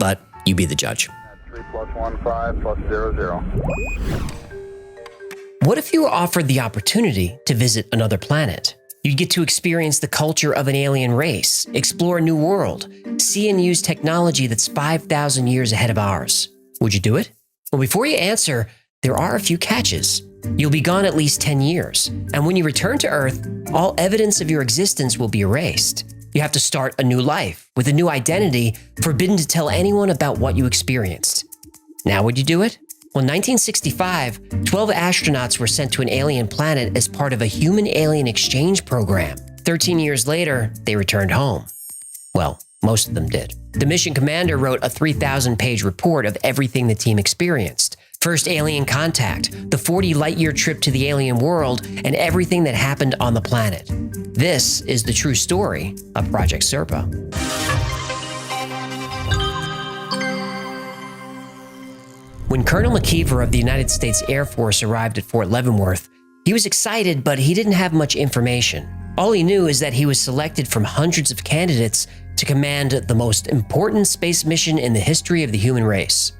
but you be the judge. 3+15+00. What if you were offered the opportunity to visit another planet? You'd get to experience the culture of an alien race, explore a new world, see and use technology that's 5,000 years ahead of ours. Would you do it? Well, before you answer, there are a few catches. You'll be gone at least 10 years, and when you return to Earth, all evidence of your existence will be erased. You have to start a new life with a new identity, forbidden to tell anyone about what you experienced. Now, would you do it? Well, in 1965, 12 astronauts were sent to an alien planet as part of a human-alien exchange program. 13 years later, they returned home. Well, most of them did. The mission commander wrote a 3,000-page report of everything the team experienced. First alien contact, the 40 light-year trip to the alien world, and everything that happened on the planet. This is the true story of Project Serpo. When Colonel McKeever of the United States Air Force arrived at Fort Leavenworth, he was excited, but he didn't have much information. All he knew is that he was selected from hundreds of candidates to command the most important space mission in the history of the human race.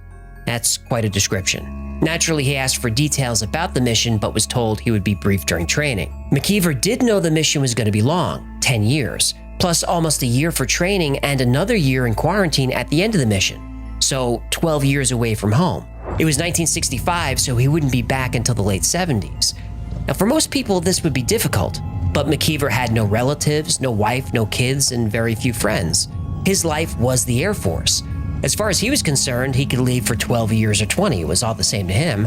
That's quite a description. Naturally, he asked for details about the mission, but was told he would be briefed during training. McKeever did know the mission was going to be long, 10 years, plus almost a year for training and another year in quarantine at the end of the mission. So 12 years away from home. It was 1965, so he wouldn't be back until the late 70s. Now, for most people, this would be difficult, but McKeever had no relatives, no wife, no kids, and very few friends. His life was the Air Force. As far as he was concerned, he could leave for 12 years or 20. It was all the same to him.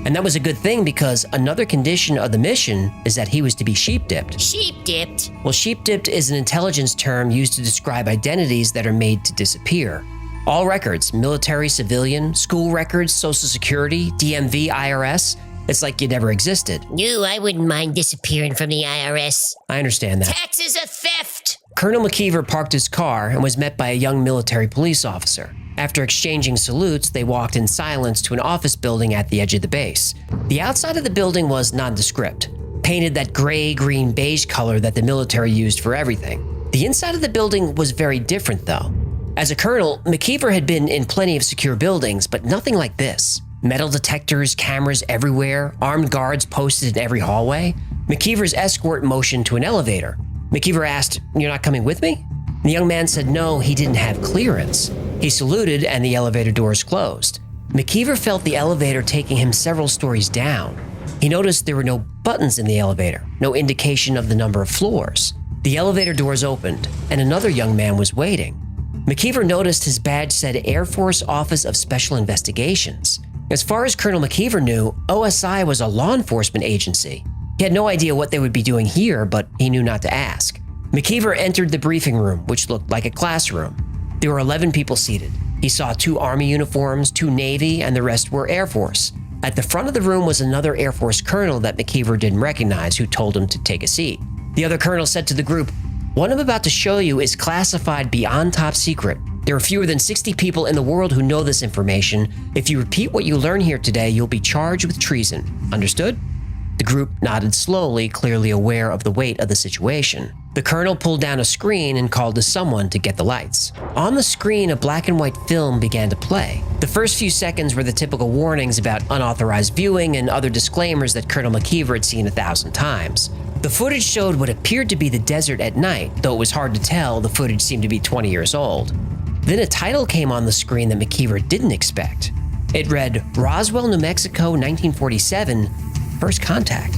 And that was a good thing because another condition of the mission is that he was to be sheep-dipped. Sheep-dipped? Well, sheep-dipped is an intelligence term used to describe identities that are made to disappear. All records, military, civilian, school records, Social Security, DMV, IRS, it's like you never existed. No, I wouldn't mind disappearing from the IRS. I understand that. Taxes are theft! Colonel McKeever parked his car and was met by a young military police officer. After exchanging salutes, they walked in silence to an office building at the edge of the base. The outside of the building was nondescript, painted that gray-green beige color that the military used for everything. The inside of the building was very different, though. As a colonel, McKeever had been in plenty of secure buildings, but nothing like this. Metal detectors, cameras everywhere, armed guards posted in every hallway. McKeever's escort motioned to an elevator. McKeever asked, "You're not coming with me?" The young man said no, he didn't have clearance. He saluted and the elevator doors closed. McKeever felt the elevator taking him several stories down. He noticed there were no buttons in the elevator, no indication of the number of floors. The elevator doors opened, and another young man was waiting. McKeever noticed his badge said Air Force Office of Special Investigations. As far as Colonel McKeever knew, OSI was a law enforcement agency. He had no idea what they would be doing here, but he knew not to ask. McKeever entered the briefing room, which looked like a classroom. There were 11 people seated. He saw 2 Army uniforms, 2 Navy, and the rest were Air Force. At the front of the room was another Air Force colonel that McKeever didn't recognize, who told him to take a seat. The other colonel said to the group, "What I'm about to show you is classified beyond top secret. There are fewer than 60 people in the world who know this information. If you repeat what you learn here today, you'll be charged with treason. Understood?" The group nodded slowly, clearly aware of the weight of the situation. The colonel pulled down a screen and called to someone to get the lights. On the screen, a black and white film began to play. The first few seconds were the typical warnings about unauthorized viewing and other disclaimers that Colonel McKeever had seen 1,000 times. The footage showed what appeared to be the desert at night, though it was hard to tell. The footage seemed to be 20 years old. Then a title came on the screen that McKeever didn't expect. It read, Roswell, New Mexico, 1947, First Contact.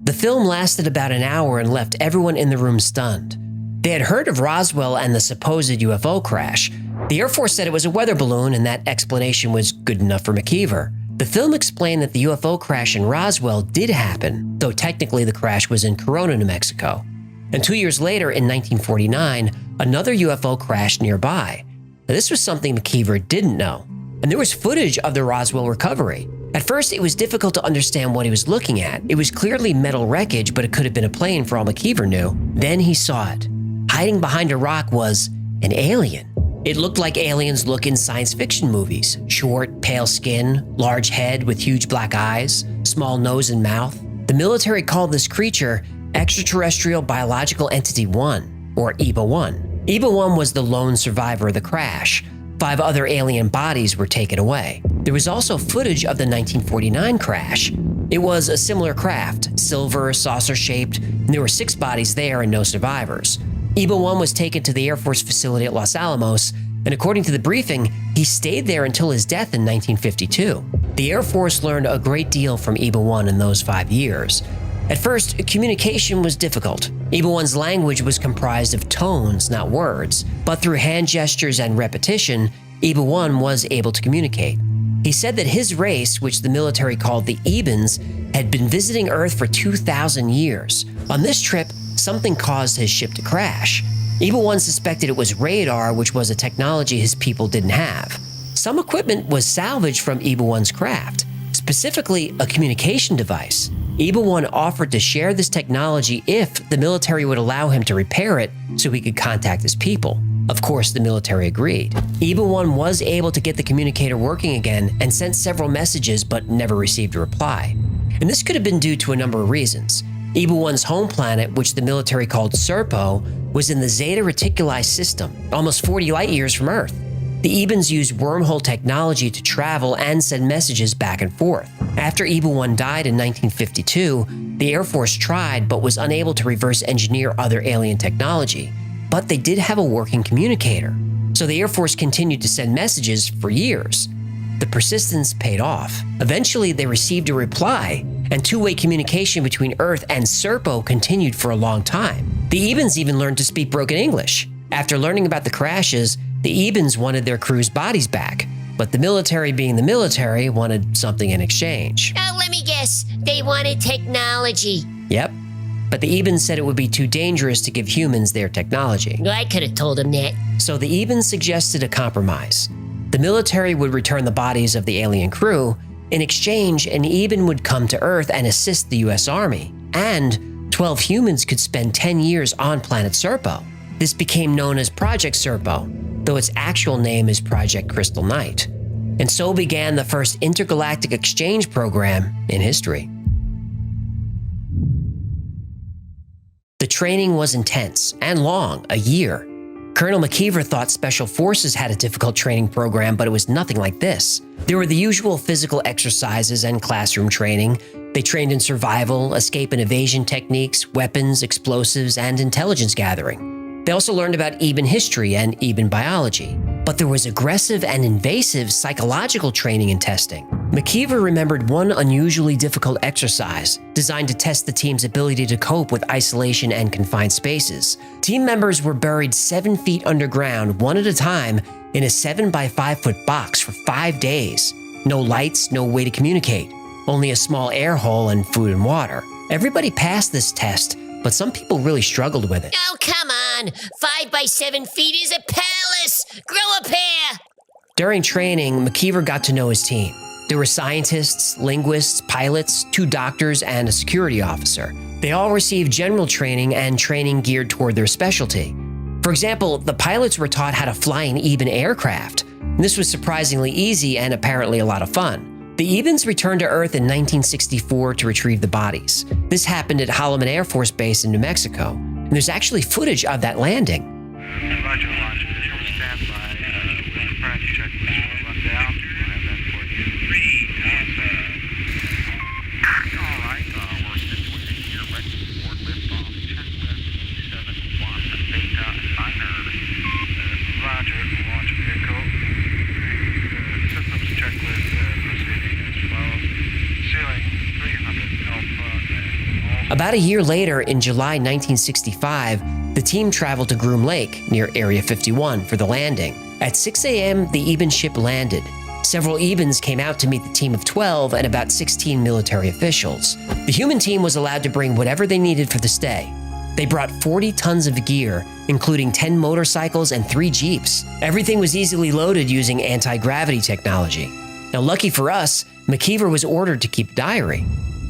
The film lasted about an hour and left everyone in the room stunned. They had heard of Roswell and the supposed UFO crash. The Air Force said it was a weather balloon, and that explanation was good enough for McKeever. The film explained that the UFO crash in Roswell did happen, though technically the crash was in Corona, New Mexico. And 2 years later, in 1949, another UFO crashed nearby. Now, this was something McKeever didn't know. And there was footage of the Roswell recovery. At first, it was difficult to understand what he was looking at. It was clearly metal wreckage, but it could have been a plane for all McKeever knew. Then he saw it. Hiding behind a rock was an alien. It looked like aliens look in science fiction movies. Short, pale skin, large head with huge black eyes, small nose and mouth. The military called this creature Extraterrestrial Biological Entity 1, or EBA-1. EBA-1 was the lone survivor of the crash. 5 other alien bodies were taken away. There was also footage of the 1949 crash. It was a similar craft, silver, saucer-shaped, and there were 6 bodies there and no survivors. EBA-1 was taken to the Air Force facility at Los Alamos, and according to the briefing, he stayed there until his death in 1952. The Air Force learned a great deal from EBA-1 in those 5 years. At first, communication was difficult. EBA-1's language was comprised of tones, not words, but through hand gestures and repetition, EBA-1 was able to communicate. He said that his race, which the military called the Ebens, had been visiting Earth for 2,000 years. On this trip, something caused his ship to crash. EBA-1 suspected it was radar, which was a technology his people didn't have. Some equipment was salvaged from EBA-1's craft, specifically a communication device. EBA-1 offered to share this technology if the military would allow him to repair it so he could contact his people. Of course, the military agreed. EBA-1 was able to get the communicator working again and sent several messages but never received a reply. And this could have been due to a number of reasons. EBA-1's home planet, which the military called Serpo, was in the Zeta Reticuli system, almost 40 light years from Earth. The Ebens used wormhole technology to travel and send messages back and forth. After EBA-1 died in 1952, the Air Force tried but was unable to reverse engineer other alien technology. But they did have a working communicator, so the Air Force continued to send messages for years. The persistence paid off. Eventually, they received a reply, and two-way communication between Earth and Serpo continued for a long time. The Ebens even learned to speak broken English. After learning about the crashes, the Ebens wanted their crew's bodies back, but the military, being the military, wanted something in exchange. Oh, let me guess. They wanted technology. Yep. But the Ebens said it would be too dangerous to give humans their technology. I could have told them that. So the Ebens suggested a compromise. The military would return the bodies of the alien crew. In exchange, an Eben would come to Earth and assist the US Army. And 12 humans could spend 10 years on planet Serpo. This became known as Project Serpo, though its actual name is Project Crystal Knight. And so began the first intergalactic exchange program in history. The training was intense and long, a year. Colonel McKeever thought Special Forces had a difficult training program, but it was nothing like this. There were the usual physical exercises and classroom training. They trained in survival, escape and evasion techniques, weapons, explosives, and intelligence gathering. They also learned about Eben history and Eben biology. But there was aggressive and invasive psychological training and testing. McKeever remembered one unusually difficult exercise designed to test the team's ability to cope with isolation and confined spaces. Team members were buried 7 feet underground, one at a time, in a 7 by 5 foot box for 5 days. No lights, no way to communicate. Only a small air hole and food and water. Everybody passed this test, but some people really struggled with it. Oh, come on. 5 by 7 feet is a palace. Grow a pair. During training, McKeever got to know his team. There were scientists, linguists, pilots, 2 doctors, and a security officer. They all received general training and training geared toward their specialty. For example, the pilots were taught how to fly an Eben aircraft. This was surprisingly easy and apparently a lot of fun. The Ebens returned to Earth in 1964 to retrieve the bodies. This happened at Holloman Air Force Base in New Mexico, and there's actually footage of that landing. Roger, launch visual standby. Practice checklist will run down. We'll have that for you. All right, we're situated here right before liftoff. Checklist 7-1 Beta Niner. Roger, launch vehicle. Systems checklist proceeding as follows. Ceiling 300 Alpha and About a year later, in July 1965, the team traveled to Groom Lake near Area 51 for the landing. At 6 a.m., the Eben ship landed. Several Ebens came out to meet the team of 12 and about 16 military officials. The human team was allowed to bring whatever they needed for the stay. They brought 40 tons of gear, including 10 motorcycles and 3 Jeeps. Everything was easily loaded using anti-gravity technology. Now, lucky for us, McKeever was ordered to keep a diary.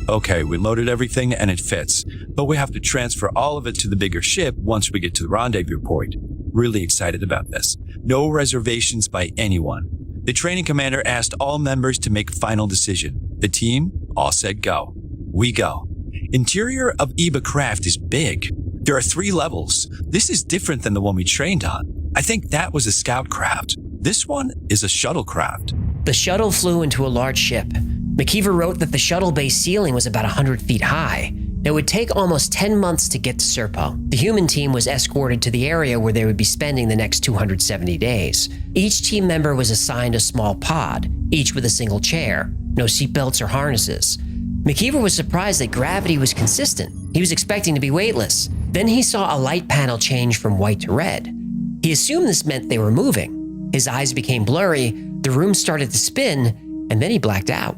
Okay, we loaded everything and it fits, but we have to transfer all of it to the bigger ship once we get to the rendezvous point. Really excited about this. No reservations by anyone. The training commander asked all members to make a final decision. The team all said go. We go. Interior of EBA craft is big. There are 3 levels. This is different than the one we trained on. I think that was a scout craft. This one is a shuttlecraft. The shuttle flew into a large ship. McKeever wrote that the shuttle base ceiling was about 100 feet high. It would take almost 10 months to get to Serpo. The human team was escorted to the area where they would be spending the next 270 days. Each team member was assigned a small pod, each with a single chair, no seatbelts or harnesses. McKeever was surprised that gravity was consistent. He was expecting to be weightless. Then he saw a light panel change from white to red. He assumed this meant they were moving. His eyes became blurry, the room started to spin, and then he blacked out.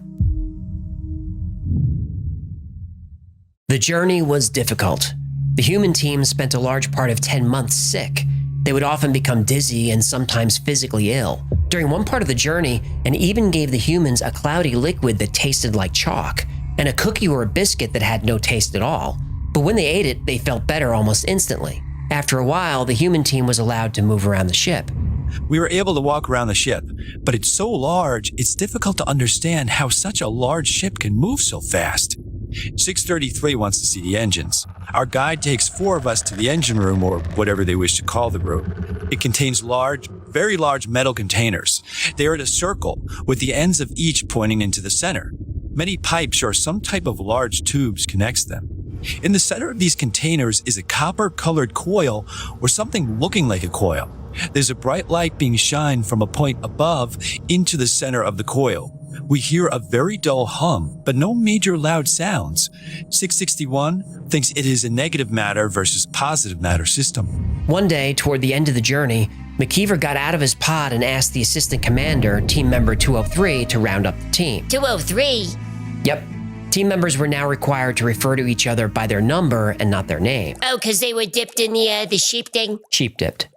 The journey was difficult. The human team spent a large part of 10 months sick. They would often become dizzy and sometimes physically ill. During one part of the journey, an Eben gave the humans a cloudy liquid that tasted like chalk, and a cookie or a biscuit that had no taste at all. But when they ate it, they felt better almost instantly. After a while, the human team was allowed to move around the ship. We were able to walk around the ship, but it's so large, it's difficult to understand how such a large ship can move so fast. 633 wants to see the engines. Our guide takes 4 of us to the engine room, or whatever they wish to call the room. It contains large, very large metal containers. They are in a circle, with the ends of each pointing into the center. Many pipes or some type of large tubes connects them. In the center of these containers is a copper-colored coil, or something looking like a coil. There's a bright light being shined from a point above into the center of the coil. We hear a very dull hum, but no major loud sounds. 661 thinks it is a negative matter versus positive matter system. One day, toward the end of the journey, McKeever got out of his pod and asked the assistant commander, team member 203, to round up the team. 203? Yep. Team members were now required to refer to each other by their number and not their name. Oh, because they were dipped in the sheep thing? Sheep dipped.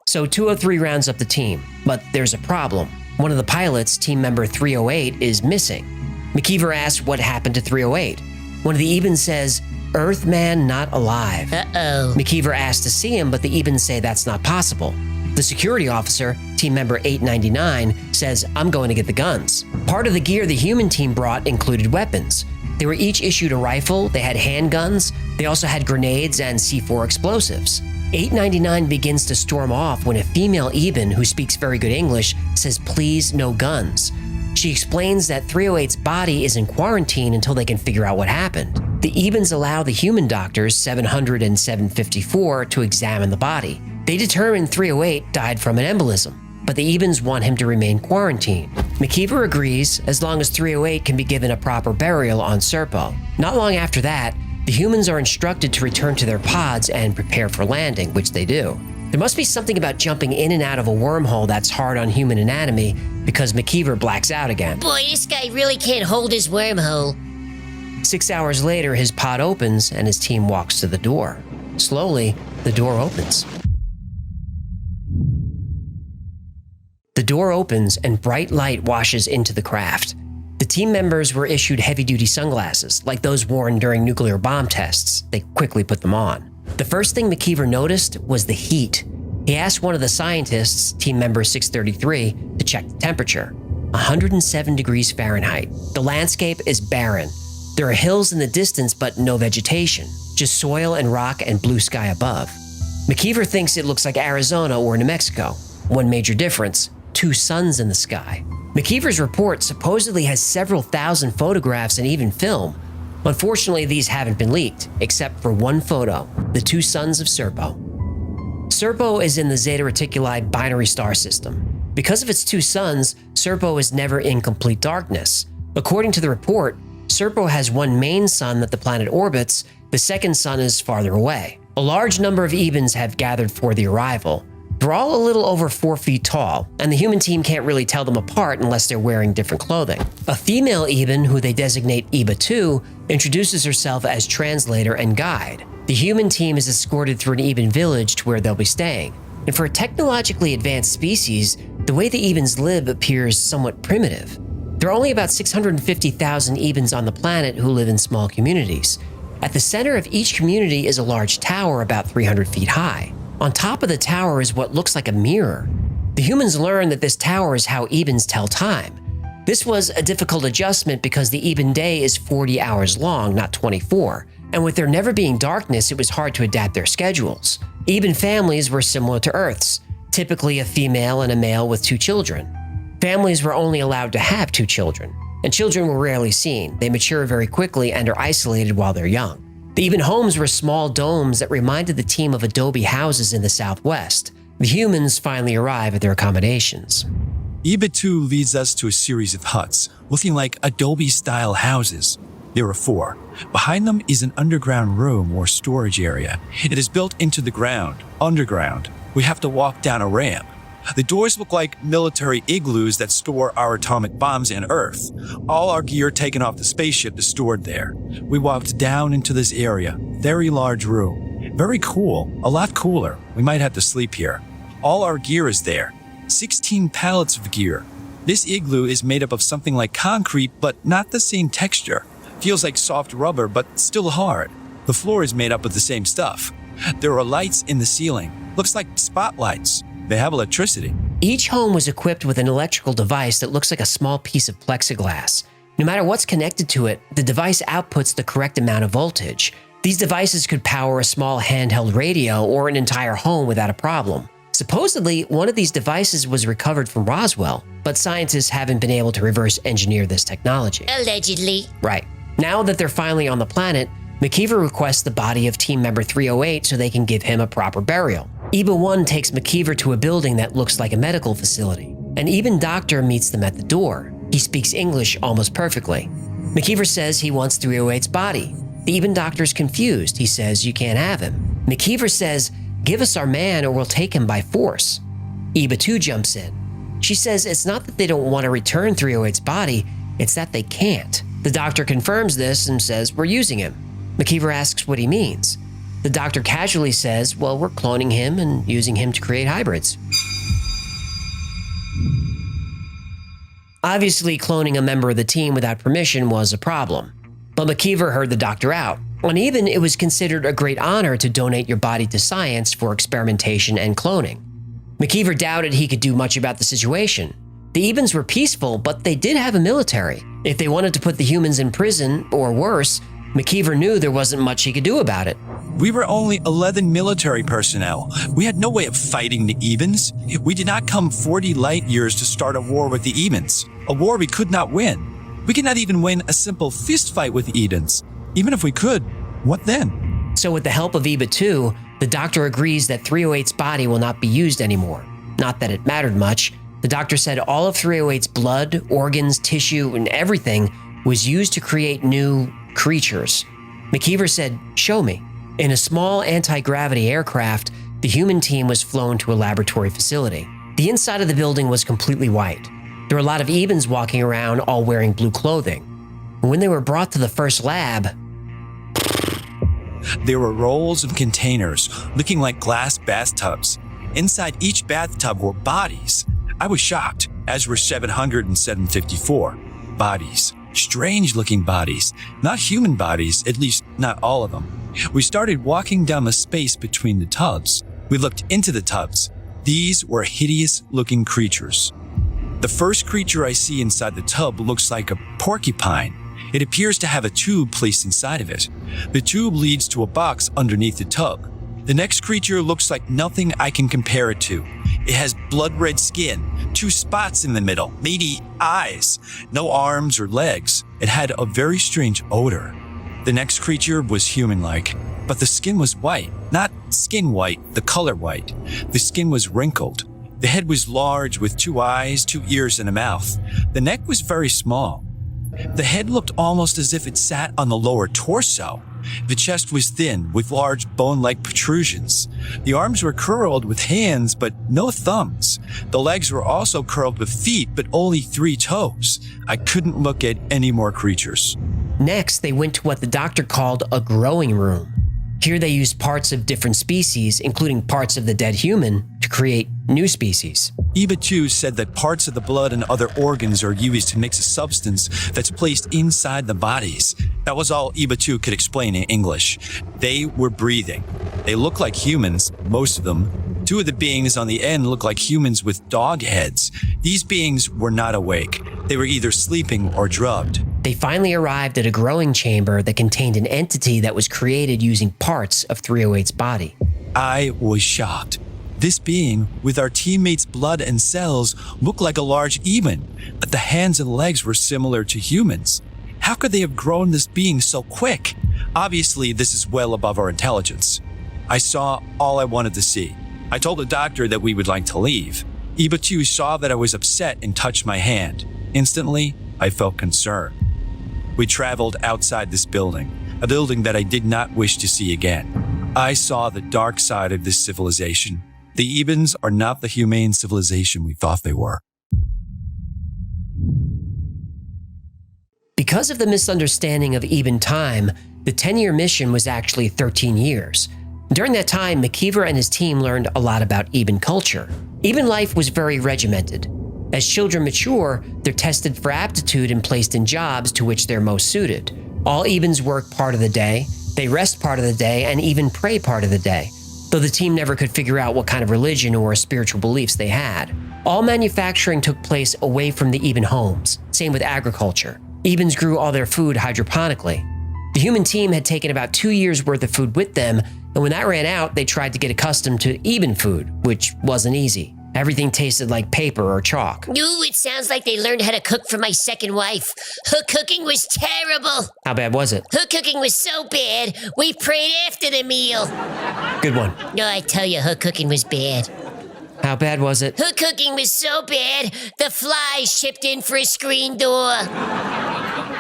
So 203 rounds up the team, but there's a problem. One of the pilots, team member 308, is missing. McKeever asks what happened to 308. One of the Ebens says, "Earthman not alive." Uh-oh. McKeever asks to see him, but the Ebens say that's not possible. The security officer, team member 899, says, "I'm going to get the guns." Part of the gear the human team brought included weapons. They were each issued a rifle, they had handguns, they also had grenades and C4 explosives. 899 begins to storm off when a female Eben, who speaks very good English, says, "Please, no guns." She explains that 308's body is in quarantine until they can figure out what happened. The Ebens allow the human doctors, 700 and 754, to examine the body. They determine 308 died from an embolism, but the Ebens want him to remain quarantined. McKeever agrees as long as 308 can be given a proper burial on Serpo. Not long after that, the humans are instructed to return to their pods and prepare for landing, which they do. There must be something about jumping in and out of a wormhole that's hard on human anatomy, because McKeever blacks out again. Boy, this guy really can't hold his wormhole. 6 hours later, his pod opens and his team walks to the door. Slowly, the door opens. The door opens and bright light washes into the craft. The team members were issued heavy-duty sunglasses, like those worn during nuclear bomb tests. They quickly put them on. The first thing McKeever noticed was the heat. He asked one of the scientists, team member 633, to check the temperature. 107 degrees Fahrenheit. The landscape is barren. There are hills in the distance, but no vegetation. Just soil and rock and blue sky above. McKeever thinks it looks like Arizona or New Mexico. One major difference: 2 suns in the sky. McKeever's report supposedly has several thousand photographs and even film. Unfortunately, these haven't been leaked, except for one photo, the 2 suns of Serpo. Serpo is in the Zeta Reticuli binary star system. Because of its 2 suns, Serpo is never in complete darkness. According to the report, Serpo has one main sun that the planet orbits, the second sun is farther away. A large number of Ebens have gathered for the arrival. They're all a little over 4 feet tall, and the human team can't really tell them apart unless they're wearing different clothing. A female Eben, who they designate Eba 2, introduces herself as translator and guide. The human team is escorted through an Eben village to where they'll be staying. And for a technologically advanced species, the way the Ebens live appears somewhat primitive. There are only about 650,000 Ebens on the planet who live in small communities. At the center of each community is a large tower about 300 feet high. On top of the tower is what looks like a mirror. The humans learn that this tower is how Ebens tell time. This was a difficult adjustment because the Eben day is 40 hours long, not 24. And with there never being darkness, it was hard to adapt their schedules. Eben families were similar to Earth's, typically a female and a male with 2 children. Families were only allowed to have 2 children, and children were rarely seen. They mature very quickly and are isolated while they're young. The Eben homes were small domes that reminded the team of adobe houses in the southwest. The humans finally arrive at their accommodations. Eba 2 leads us to a series of huts, looking like adobe-style houses. There are 4. Behind them is an underground room or storage area. It is built into the ground, underground. We have to walk down a ramp. The doors look like military igloos that store our atomic bombs in Earth. All our gear taken off the spaceship is stored there. We walked down into this area. Very large room. Very cool. A lot cooler. We might have to sleep here. All our gear is there. 16 pallets of gear. This igloo is made up of something like concrete, but not the same texture. Feels like soft rubber, but still hard. The floor is made up of the same stuff. There are lights in the ceiling. Looks like spotlights. They have electricity. Each home was equipped with an electrical device that looks like a small piece of plexiglass. No matter what's connected to it, the device outputs the correct amount of voltage. These devices could power a small handheld radio or an entire home without a problem. Supposedly, one of these devices was recovered from Roswell, but scientists haven't been able to reverse engineer this technology. Allegedly. Right. Now that they're finally on the planet, McKeever requests the body of team member 308 so they can give him a proper burial. Eba 1 takes McKeever to a building that looks like a medical facility. An Eben doctor meets them at the door. He speaks English almost perfectly. McKeever says he wants 308's body. The Eben doctor's confused. He says you can't have him. McKeever says, "Give us our man or we'll take him by force." Eba 2 jumps in. She says it's not that they don't want to return 308's body, it's that they can't. The doctor confirms this and says we're using him. McKeever asks what he means. The doctor casually says, well, we're cloning him and using him to create hybrids. Obviously, cloning a member of the team without permission was a problem. But McKeever heard the doctor out. On Eben, it was considered a great honor to donate your body to science for experimentation and cloning. McKeever doubted he could do much about the situation. The Ebens were peaceful, but they did have a military. If they wanted to put the humans in prison, or worse, McKeever knew there wasn't much he could do about it. We were only 11 military personnel. We had no way of fighting the Ebens. We did not come 40 light years to start a war with the Ebens. A war we could not win. We could not even win a simple fist fight with the Ebens. Even if we could, what then? So with the help of Eba 2, the doctor agrees that 308's body will not be used anymore. Not that it mattered much. The doctor said all of 308's blood, organs, tissue, and everything was used to create new creatures. McKeever said, show me. In a small anti-gravity aircraft, the human team was flown to a laboratory facility. The inside of the building was completely white. There were a lot of Ebens walking around, all wearing blue clothing. When they were brought to the first lab, there were rolls of containers looking like glass bathtubs. Inside each bathtub were bodies. I was shocked, as were 700 and 754. Bodies. Strange-looking bodies. Not human bodies, at least not all of them. We started walking down the space between the tubs. We looked into the tubs. These were hideous-looking creatures. The first creature I see inside the tub looks like a porcupine. It appears to have a tube placed inside of it. The tube leads to a box underneath the tub. The next creature looks like nothing I can compare it to. It has blood-red skin, 2 spots in the middle, maybe eyes, no arms or legs. It had a very strange odor. The next creature was human-like, but the skin was white. Not skin white, the color white. The skin was wrinkled. The head was large with 2 eyes, 2 ears, and a mouth. The neck was very small. The head looked almost as if it sat on the lower torso. The chest was thin, with large bone-like protrusions. The arms were curled with hands, but no thumbs. The legs were also curled with feet, but only 3 toes. I couldn't look at any more creatures. Next, they went to what the doctor called a growing room. Here they used parts of different species, including parts of the dead human, to create new species. Iba-2 said that parts of the blood and other organs are used to mix a substance that's placed inside the bodies. That was all Iba-2 could explain in English. They were breathing. They looked like humans, most of them. 2 of the beings on the end looked like humans with dog heads. These beings were not awake. They were either sleeping or drugged. They finally arrived at a growing chamber that contained an entity that was created using parts of 308's body. I was shocked. This being, with our teammates' blood and cells, looked like a large Eben, but the hands and legs were similar to humans. How could they have grown this being so quick? Obviously, this is well above our intelligence. I saw all I wanted to see. I told the doctor that we would like to leave. Iba-2 saw that I was upset and touched my hand. Instantly, I felt concern. We traveled outside this building, a building that I did not wish to see again. I saw the dark side of this civilization. The Ebens are not the humane civilization we thought they were. Because of the misunderstanding of Eben time, the 10-year mission was actually 13 years. During that time, McKeever and his team learned a lot about Eben culture. Eben life was very regimented. As children mature, they're tested for aptitude and placed in jobs to which they're most suited. All Ebens work part of the day, they rest part of the day, and even pray part of the day, though the team never could figure out what kind of religion or spiritual beliefs they had. All manufacturing took place away from the Eben homes, same with agriculture. Ebens grew all their food hydroponically. The human team had taken about 2 years' worth of food with them, and when that ran out, they tried to get accustomed to Eben food, which wasn't easy. Everything tasted like paper or chalk. Ooh, it sounds like they learned how to cook from my second wife. Her cooking was terrible. How bad was it? Her cooking was so bad, we prayed after the meal. Good one. No, I tell you, her cooking was bad. How bad was it? Her cooking was so bad, the flies chipped in for a screen door.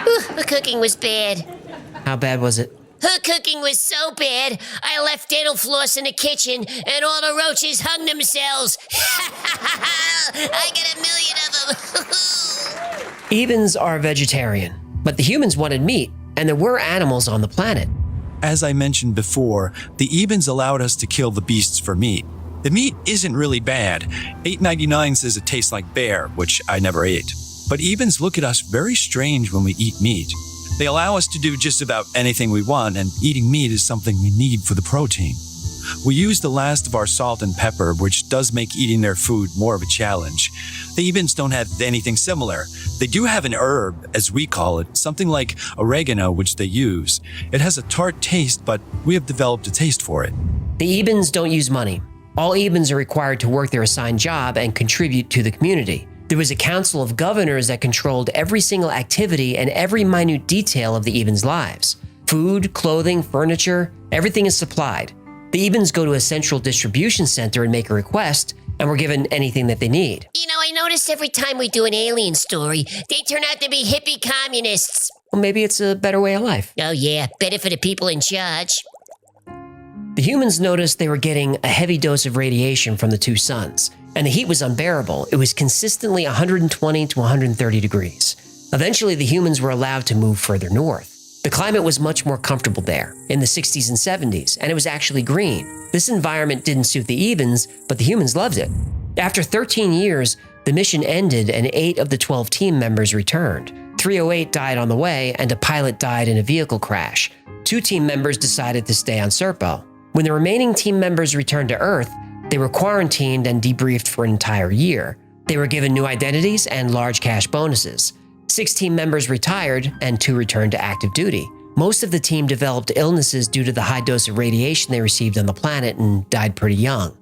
Ooh, her cooking was bad. How bad was it? Her cooking was so bad, I left dental floss in the kitchen and all the roaches hung themselves. I got 1 million of them. Ebens are vegetarian, but the humans wanted meat, and there were animals on the planet. As I mentioned before, the Ebens allowed us to kill the beasts for meat. The meat isn't really bad. $8.99 says it tastes like bear, which I never ate. But Ebens look at us very strange when we eat meat. They allow us to do just about anything we want, and eating meat is something we need for the protein. We use the last of our salt and pepper, which does make eating their food more of a challenge. The Ebens don't have anything similar. They do have an herb, as we call it, something like oregano, which they use. It has a tart taste, but we have developed a taste for it. The Ebens don't use money. All Ebens are required to work their assigned job and contribute to the community. There was a council of governors that controlled every single activity and every minute detail of the Ebens' lives. Food, clothing, furniture, everything is supplied. The Ebens go to a central distribution center and make a request, and we're given anything that they need. You know, I notice every time we do an alien story, they turn out to be hippie communists. Well, maybe it's a better way of life. Oh yeah, better for the people in charge. The humans noticed they were getting a heavy dose of radiation from the 2 suns, and the heat was unbearable. It was consistently 120 to 130 degrees. Eventually, the humans were allowed to move further north. The climate was much more comfortable there, in the 60s and 70s, and it was actually green. This environment didn't suit the Ebens, but the humans loved it. After 13 years, the mission ended and 8 of the 12 team members returned. 308 died on the way, and a pilot died in a vehicle crash. 2 team members decided to stay on Serpo. When the remaining team members returned to Earth, they were quarantined and debriefed for an entire year. They were given new identities and large cash bonuses. 6 team members retired and 2 returned to active duty. Most of the team developed illnesses due to the high dose of radiation they received on the planet and died pretty young.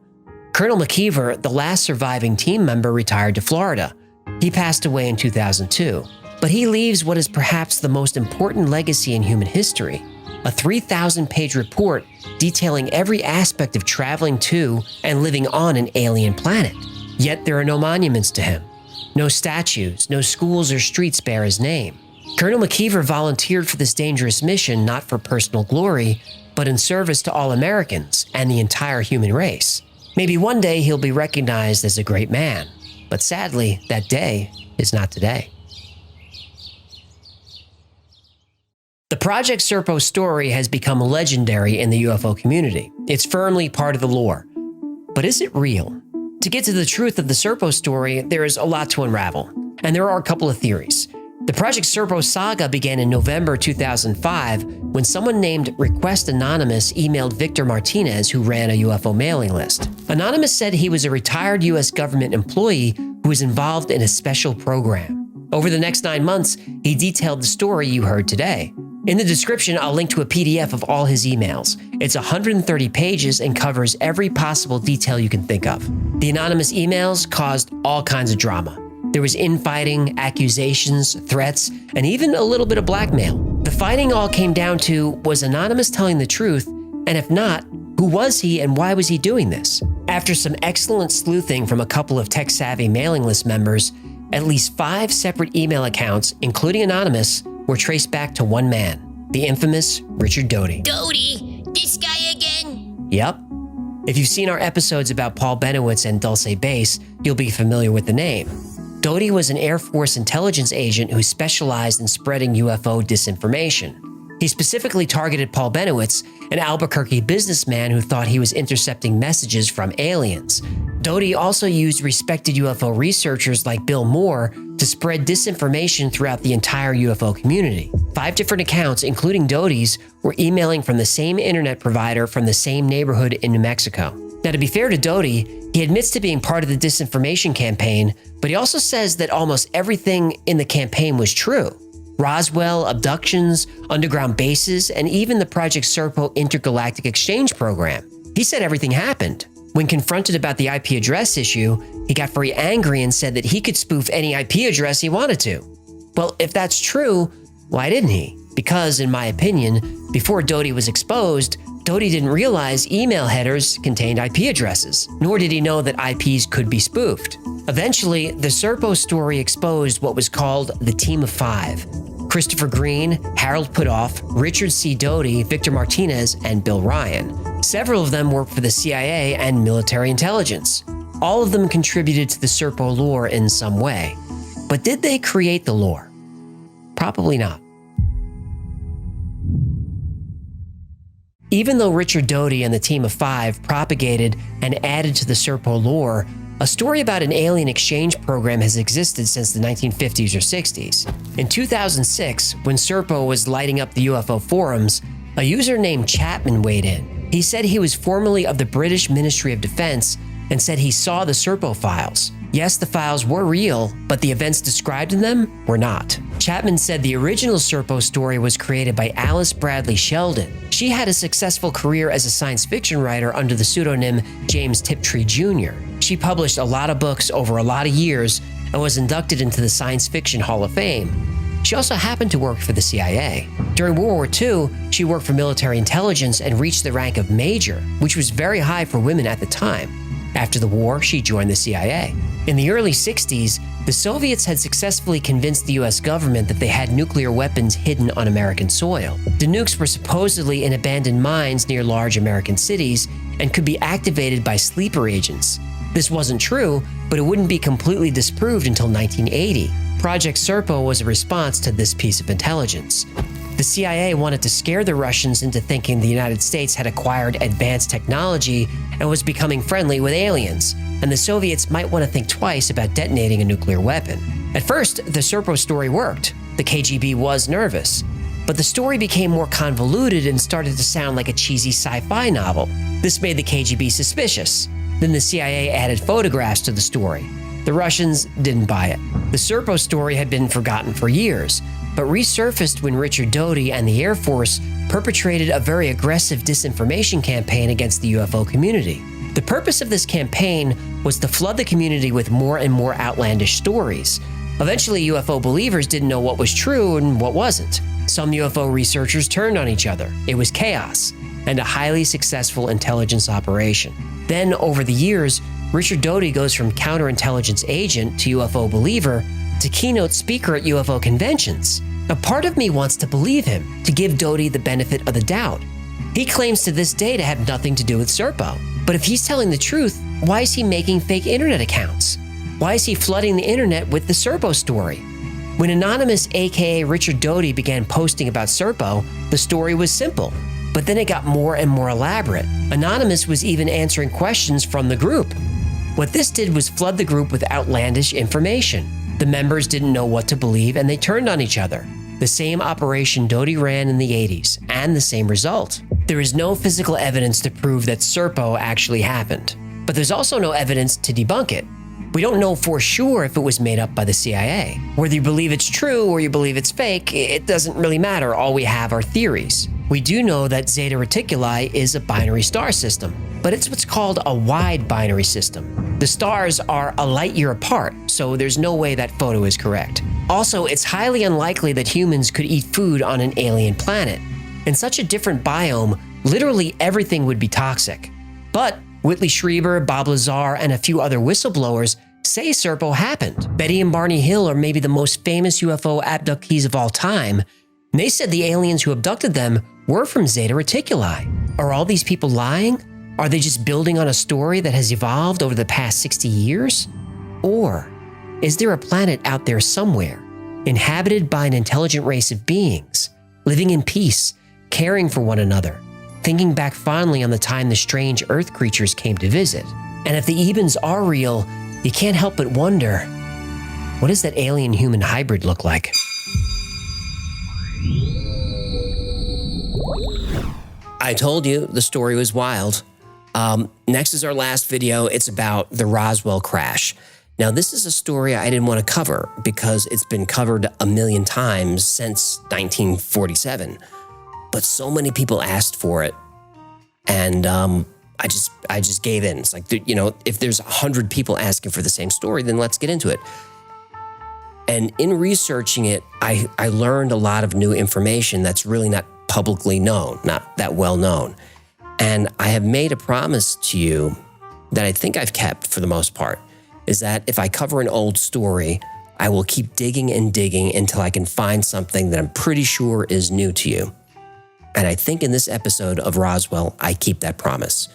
Colonel McKeever, the last surviving team member, retired to Florida. He passed away in 2002, but he leaves what is perhaps the most important legacy in human history: a 3,000-page report detailing every aspect of traveling to and living on an alien planet. Yet there are no monuments to him. No statues, no schools or streets bear his name. Colonel McKeever volunteered for this dangerous mission not for personal glory, but in service to all Americans and the entire human race. Maybe one day he'll be recognized as a great man, but sadly, that day is not today. The Project Serpo story has become legendary in the UFO community. It's firmly part of the lore. But is it real? To get to the truth of the Serpo story, there is a lot to unravel, and there are a couple of theories. The Project Serpo saga began in November 2005 when someone named Request Anonymous emailed Victor Martinez, who ran a UFO mailing list. Anonymous said he was a retired US government employee who was involved in a special program. Over the next 9 months, he detailed the story you heard today. In the description, I'll link to a PDF of all his emails. It's 130 pages and covers every possible detail you can think of. The anonymous emails caused all kinds of drama. There was infighting, accusations, threats, and even a little bit of blackmail. The fighting all came down to, was Anonymous telling the truth? And if not, who was he and why was he doing this? After some excellent sleuthing from a couple of tech-savvy mailing list members, at least 5 separate email accounts, including Anonymous, were traced back to one man, the infamous Richard Doty. Doty? This guy again? Yep. If you've seen our episodes about Paul Benowitz and Dulce Base, you'll be familiar with the name. Doty was an Air Force intelligence agent who specialized in spreading UFO disinformation. He specifically targeted Paul Benowitz, an Albuquerque businessman who thought he was intercepting messages from aliens. Doty also used respected UFO researchers like Bill Moore to spread disinformation throughout the entire UFO community. 5 different accounts, including Doty's, were emailing from the same internet provider from the same neighborhood in New Mexico. Now, to be fair to Doty, he admits to being part of the disinformation campaign, but he also says that almost everything in the campaign was true. Roswell, abductions, underground bases, and even the Project Serpo intergalactic exchange program. He said everything happened. When confronted about the IP address issue, he got very angry and said that he could spoof any IP address he wanted to. Well, if that's true, why didn't he? Because, in my opinion, before Doty was exposed, Doty didn't realize email headers contained IP addresses, nor did he know that IPs could be spoofed. Eventually, the Serpo story exposed what was called the Team of 5. Christopher Green, Harold Putoff, Richard C. Doty, Victor Martinez, and Bill Ryan. Several of them worked for the CIA and military intelligence. All of them contributed to the Serpo lore in some way. But did they create the lore? Probably not. Even though Richard Doty and the Team of 5 propagated and added to the Serpo lore, a story about an alien exchange program has existed since the 1950s or 60s. In 2006, when Serpo was lighting up the UFO forums, a user named Chapman weighed in. He said he was formerly of the British Ministry of Defense and said he saw the Serpo files. Yes, the files were real, but the events described in them were not. Chapman said the original Serpo story was created by Alice Bradley Sheldon. She had a successful career as a science fiction writer under the pseudonym James Tiptree Jr. She published a lot of books over a lot of years and was inducted into the Science Fiction Hall of Fame. She also happened to work for the CIA. During World War II, she worked for military intelligence and reached the rank of major, which was very high for women at the time. After the war, she joined the CIA. In the early 60s, the Soviets had successfully convinced the US government that they had nuclear weapons hidden on American soil. The nukes were supposedly in abandoned mines near large American cities and could be activated by sleeper agents. This wasn't true, but it wouldn't be completely disproved until 1980. Project Serpo was a response to this piece of intelligence. The CIA wanted to scare the Russians into thinking the United States had acquired advanced technology and was becoming friendly with aliens, and the Soviets might want to think twice about detonating a nuclear weapon. At first, the Serpo story worked. The KGB was nervous. But the story became more convoluted and started to sound like a cheesy sci-fi novel. This made the KGB suspicious. Then the CIA added photographs to the story. The Russians didn't buy it. The Serpo story had been forgotten for years, but resurfaced when Richard Doty and the Air Force perpetrated a very aggressive disinformation campaign against the UFO community. The purpose of this campaign was to flood the community with more and more outlandish stories. Eventually, UFO believers didn't know what was true and what wasn't. Some UFO researchers turned on each other. It was chaos and a highly successful intelligence operation. Then, over the years, Richard Doty goes from counterintelligence agent to UFO believer to keynote speaker at UFO conventions. A part of me wants to believe him, to give Doty the benefit of the doubt. He claims to this day to have nothing to do with Serpo. But if he's telling the truth, why is he making fake internet accounts? Why is he flooding the internet with the Serpo story? When Anonymous, aka Richard Doty, began posting about Serpo, the story was simple. But then it got more and more elaborate. Anonymous was even answering questions from the group. What this did was flood the group with outlandish information. The members didn't know what to believe and they turned on each other. The same operation Doty ran in the 80s, and the same result. There is no physical evidence to prove that Serpo actually happened, but there's also no evidence to debunk it. We don't know for sure if it was made up by the CIA. Whether you believe it's true or you believe it's fake, it doesn't really matter. All we have are theories. We do know that Zeta Reticuli is a binary star system, but it's what's called a wide binary system. The stars are a light year apart, so there's no way that photo is correct. Also, it's highly unlikely that humans could eat food on an alien planet. In such a different biome, literally everything would be toxic. But Whitley Schreiber, Bob Lazar, and a few other whistleblowers say Serpo happened. Betty and Barney Hill are maybe the most famous UFO abductees of all time. And they said the aliens who abducted them were from Zeta Reticuli. Are all these people lying? Are they just building on a story that has evolved over the past 60 years? Or is there a planet out there somewhere, inhabited by an intelligent race of beings, living in peace, caring for one another, thinking back fondly on the time the strange Earth creatures came to visit? And if the Ebens are real, you can't help but wonder, what does that alien-human hybrid look like? I told you the story was wild. Next is our last video. It's about the Roswell crash. Now, this is a story I didn't want to cover because it's been covered a million times since 1947. But so many people asked for it, and I just gave in. It's like, you know, if there's 100 people asking for the same story, then let's get into it. And in researching it, I learned a lot of new information that's really not publicly known, not that well known. And I have made a promise to you that I think I've kept for the most part, is that if I cover an old story, I will keep digging and digging until I can find something that I'm pretty sure is new to you. And I think in this episode of Roswell, I keep that promise.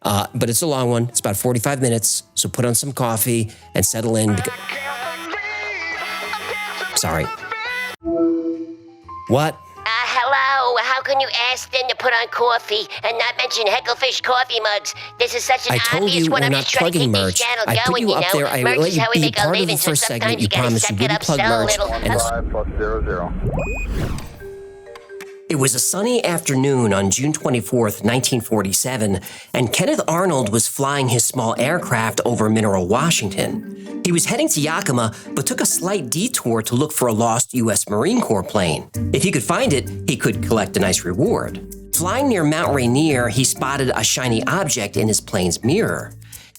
But it's a long one. It's about 45 minutes, so put on some coffee and settle in. Sorry. What? Hello, how can you ask them to put on coffee and not mention Hecklefish coffee mugs? This is such an obvious one. I'm just trying to keep this channel going, you know. Merch is how we make a living, so sometimes you gotta suck it up, sell a little. 5+00. It was a sunny afternoon on June 24th, 1947, and Kenneth Arnold was flying his small aircraft over Mineral, Washington. He was heading to Yakima, but took a slight detour to look for a lost U.S. Marine Corps plane. If he could find it, he could collect a nice reward. Flying near Mount Rainier, he spotted a shiny object in his plane's mirror.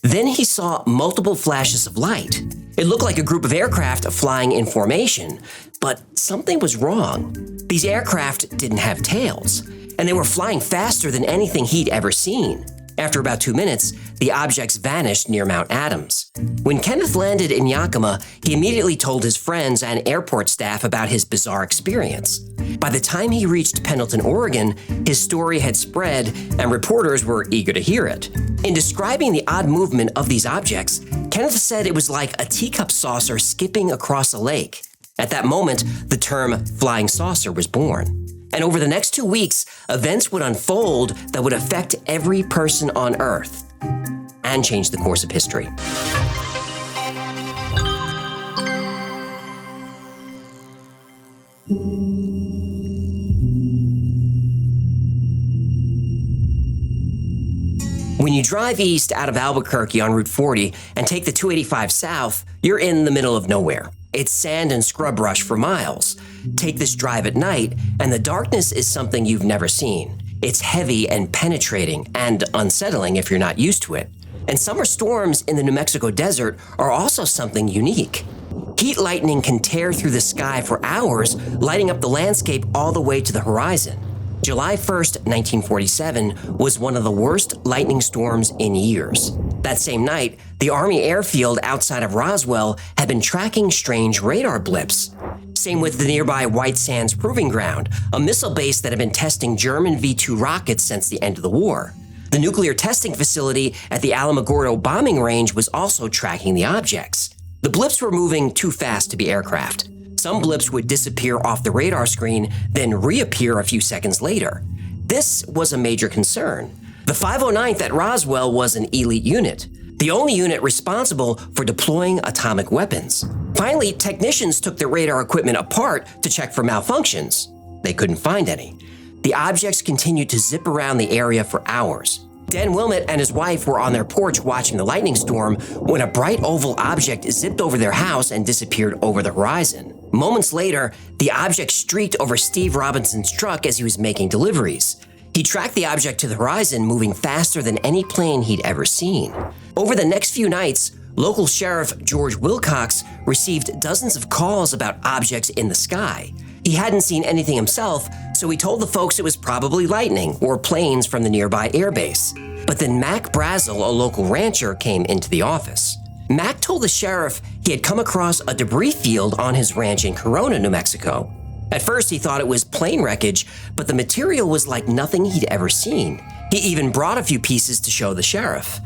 Then he saw multiple flashes of light. It looked like a group of aircraft flying in formation, but something was wrong. These aircraft didn't have tails, and they were flying faster than anything he'd ever seen. After about 2 minutes, the objects vanished near Mount Adams. When Kenneth landed in Yakima, he immediately told his friends and airport staff about his bizarre experience. By the time he reached Pendleton, Oregon, his story had spread, and reporters were eager to hear it. In describing the odd movement of these objects, Kenneth said it was like a teacup saucer skipping across a lake. At that moment, the term flying saucer was born. And over the next 2 weeks, events would unfold that would affect every person on Earth and change the course of history. When you drive east out of Albuquerque on Route 40 and take the 285 south, you're in the middle of nowhere. It's sand and scrub brush for miles. Take this drive at night, and the darkness is something you've never seen. It's heavy and penetrating and unsettling if you're not used to it. And summer storms in the New Mexico desert are also something unique. Heat lightning can tear through the sky for hours, lighting up the landscape all the way to the horizon. July 1st, 1947 was one of the worst lightning storms in years. That same night, the Army airfield outside of Roswell had been tracking strange radar blips. Same with the nearby White Sands Proving Ground, a missile base that had been testing German V-2 rockets since the end of the war. The nuclear testing facility at the Alamogordo bombing range was also tracking the objects. The blips were moving too fast to be aircraft. Some blips would disappear off the radar screen, then reappear a few seconds later. This was a major concern. The 509th at Roswell was an elite unit, the only unit responsible for deploying atomic weapons. Finally, technicians took the radar equipment apart to check for malfunctions. They couldn't find any. The objects continued to zip around the area for hours. Dan Wilmot and his wife were on their porch watching the lightning storm when a bright oval object zipped over their house and disappeared over the horizon. Moments later, the object streaked over Steve Robinson's truck as he was making deliveries. He tracked the object to the horizon, moving faster than any plane he'd ever seen. Over the next few nights, local sheriff George Wilcox received dozens of calls about objects in the sky. He hadn't seen anything himself, so he told the folks it was probably lightning or planes from the nearby airbase. But then Mac Brazel, a local rancher, came into the office. Mac told the sheriff he had come across a debris field on his ranch in Corona, New Mexico. At first, he thought it was plane wreckage, but the material was like nothing he'd ever seen. He even brought a few pieces to show the sheriff.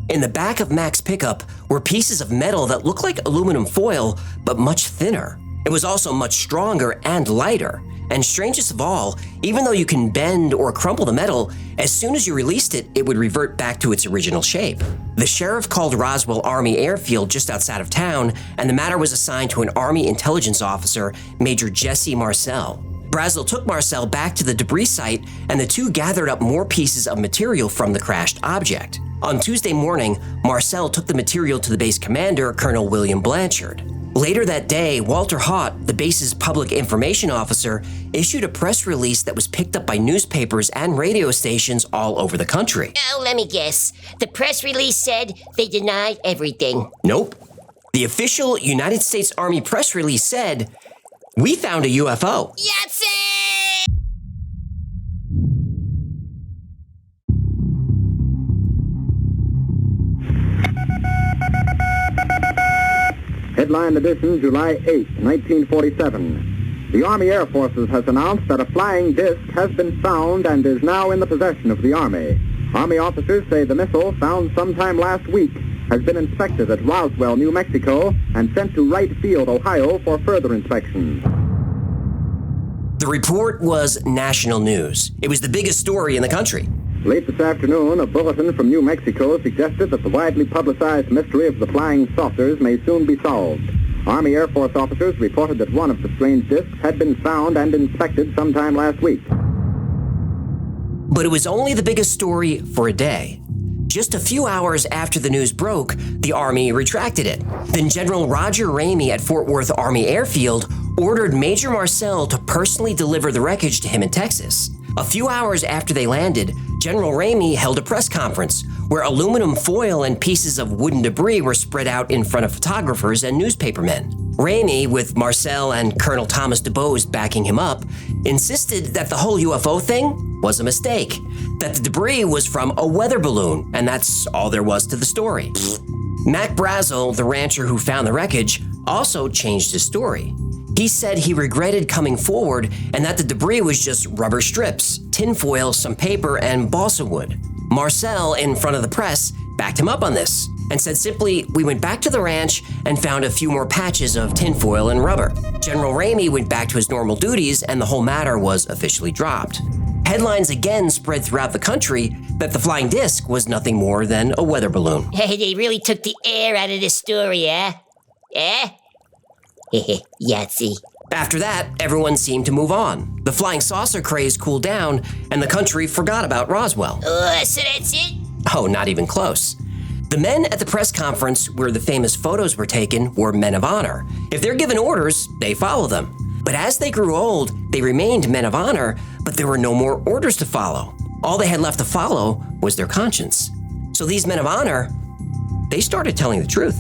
In the back of Mac's pickup were pieces of metal that looked like aluminum foil, but much thinner. It was also much stronger and lighter. And strangest of all, even though you can bend or crumple the metal, as soon as you released it, it would revert back to its original shape. The sheriff called Roswell Army Airfield just outside of town, and the matter was assigned to an Army intelligence officer, Major Jesse Marcel. Brazel took Marcel back to the debris site, and the two gathered up more pieces of material from the crashed object. On Tuesday morning, Marcel took the material to the base commander, Colonel William Blanchard. Later that day, Walter Haught, the base's public information officer, issued a press release that was picked up by newspapers and radio stations all over the country. Oh, let me guess. The press release said they denied everything. Nope. The official United States Army press release said, "We found a UFO." Yahtzee! Headline edition, July 8, 1947. The Army Air Forces has announced that a flying disc has been found and is now in the possession of the Army. Army officers say the missile, found sometime last week, has been inspected at Roswell, New Mexico, and sent to Wright Field, Ohio, for further inspection. The report was national news. It was the biggest story in the country. Late this afternoon, a bulletin from New Mexico suggested that the widely publicized mystery of the flying saucers may soon be solved. Army Air Force officers reported that one of the strange discs had been found and inspected sometime last week. But it was only the biggest story for a day. Just a few hours after the news broke, the Army retracted it. Then General Roger Ramey at Fort Worth Army Airfield ordered Major Marcel to personally deliver the wreckage to him in Texas. A few hours after they landed, General Ramey held a press conference where aluminum foil and pieces of wooden debris were spread out in front of photographers and newspapermen. Ramey, with Marcel and Colonel Thomas DuBose backing him up, insisted that the whole UFO thing was a mistake, that the debris was from a weather balloon, and that's all there was to the story. Mac Brazel, the rancher who found the wreckage, also changed his story. He said he regretted coming forward and that the debris was just rubber strips, tinfoil, some paper, and balsa wood. Marcel, in front of the press, backed him up on this and said simply, "We went back to the ranch and found a few more patches of tinfoil and rubber." General Ramey went back to his normal duties and the whole matter was officially dropped. Headlines again spread throughout the country that the flying disc was nothing more than a weather balloon. Hey, they really took the air out of the story, eh? Eh? Yahtzee. After that, everyone seemed to move on. The flying saucer craze cooled down, and the country forgot about Roswell. So that's it? Oh, not even close. The men at the press conference where the famous photos were taken were men of honor. If they're given orders, they follow them. But as they grew old, they remained men of honor, but there were no more orders to follow. All they had left to follow was their conscience. So these men of honor, they started telling the truth.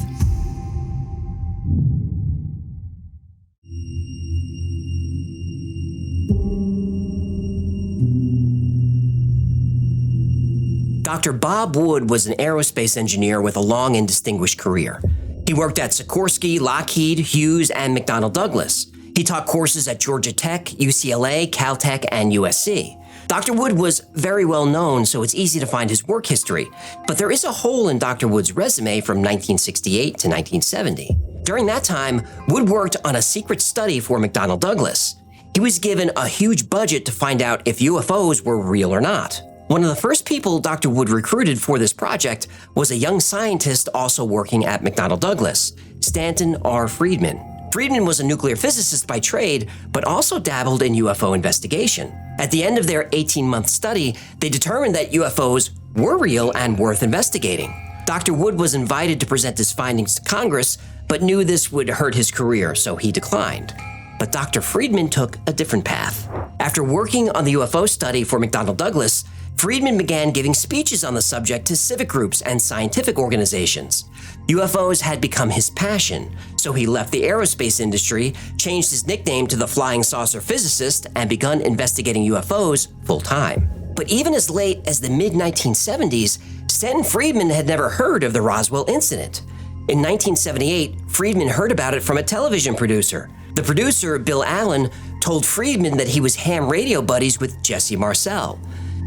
Dr. Bob Wood was an aerospace engineer with a long and distinguished career. He worked at Sikorsky, Lockheed, Hughes, and McDonnell Douglas. He taught courses at Georgia Tech, UCLA, Caltech, and USC. Dr. Wood was very well known, so it's easy to find his work history. But there is a hole in Dr. Wood's resume from 1968 to 1970. During that time, Wood worked on a secret study for McDonnell Douglas. He was given a huge budget to find out if UFOs were real or not. One of the first people Dr. Wood recruited for this project was a young scientist also working at McDonnell Douglas, Stanton R. Friedman. Friedman was a nuclear physicist by trade, but also dabbled in UFO investigation. At the end of their 18-month study, they determined that UFOs were real and worth investigating. Dr. Wood was invited to present his findings to Congress, but knew this would hurt his career, so he declined. But Dr. Friedman took a different path. After working on the UFO study for McDonnell Douglas, Friedman began giving speeches on the subject to civic groups and scientific organizations. UFOs had become his passion, so he left the aerospace industry, changed his nickname to the Flying Saucer Physicist, and begun investigating UFOs full-time. But even as late as the mid-1970s, Stanton Friedman had never heard of the Roswell incident. In 1978, Friedman heard about it from a television producer. The producer, Bill Allen, told Friedman that he was ham radio buddies with Jesse Marcel.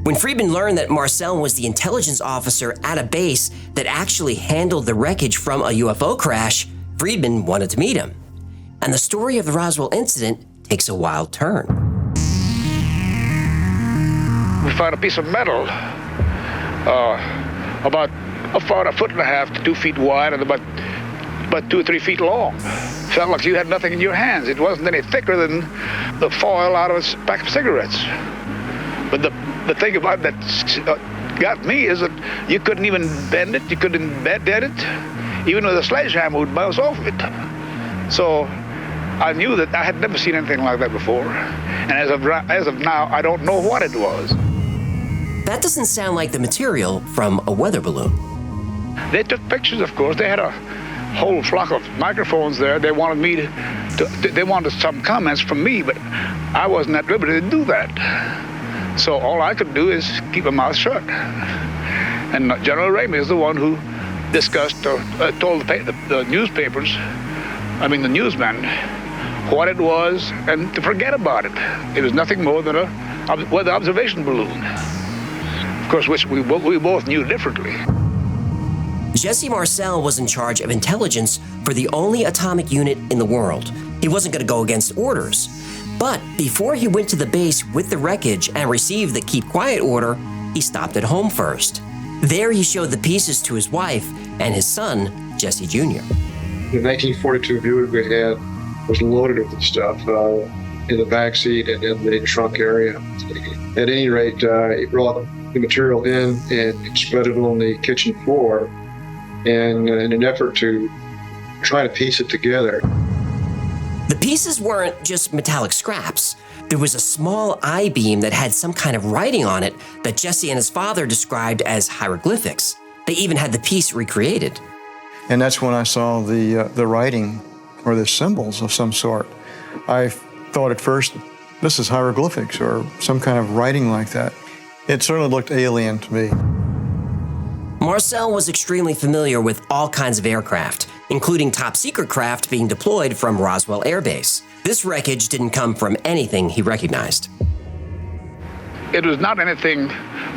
When Friedman learned that Marcel was the intelligence officer at a base that actually handled the wreckage from a UFO crash, Friedman wanted to meet him. And the story of the Roswell incident takes a wild turn. We found a piece of metal about a foot and a half to 2 feet wide and about 2 or 3 feet long. Felt like you had nothing in your hands. It wasn't any thicker than the foil out of a pack of cigarettes. But the thing about that got me is that you couldn't even bend it, you couldn't bend it. Even with a sledgehammer would bounce off of it. So I knew that I had never seen anything like that before. And as of now, I don't know what it was. That doesn't sound like the material from a weather balloon. They took pictures, of course. They had a whole flock of microphones there. They wanted me they wanted some comments from me, but I wasn't at liberty to do that. So all I could do is keep my mouth shut. And General Ramey is the one who discussed or told the newspapers, the newsmen, what it was and to forget about it. It was nothing more than a weather observation balloon. Of course, which we both knew differently. Jesse Marcel was in charge of intelligence for the only atomic unit in the world. He wasn't going to go against orders. But before he went to the base with the wreckage and received the keep quiet order, he stopped at home first. There he showed the pieces to his wife and his son, Jesse Jr. The 1942 Buick we had was loaded with the stuff in the back seat and in the trunk area. At any rate, he brought the material in and spread it on the kitchen floor and in an effort to try to piece it together. The pieces weren't just metallic scraps. There was a small I-beam that had some kind of writing on it that Jesse and his father described as hieroglyphics. They even had the piece recreated. And that's when I saw the writing or the symbols of some sort. I thought at first, this is hieroglyphics or some kind of writing like that. It certainly looked alien to me. Marcel was extremely familiar with all kinds of aircraft, including top-secret craft being deployed from Roswell Air Base. This wreckage didn't come from anything he recognized. It was not anything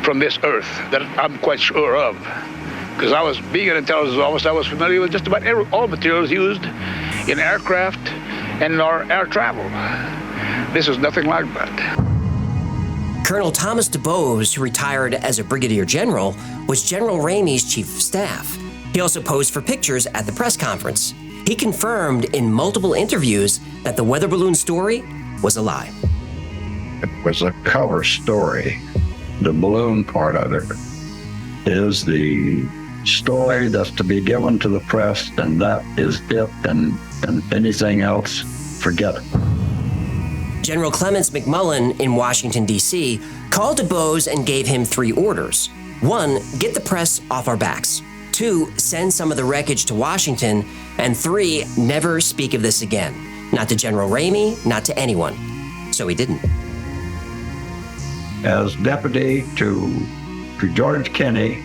from this earth that I'm quite sure of, because being an intelligence officer, I was familiar with just about all materials used in aircraft and in our air travel. This is nothing like that. Colonel Thomas DuBose, who retired as a brigadier general, was General Ramey's chief of staff. He also posed for pictures at the press conference. He confirmed in multiple interviews that the weather balloon story was a lie. It was a cover story. The balloon part of it is the story that's to be given to the press, and that is it, and anything else, forget it. General Clements McMullen in Washington, D.C., called DuBose and gave him 3 orders. 1, get the press off our backs. 2, send some of the wreckage to Washington. And 3, never speak of this again. Not to General Ramey, not to anyone. So he didn't. As deputy to George Kenney,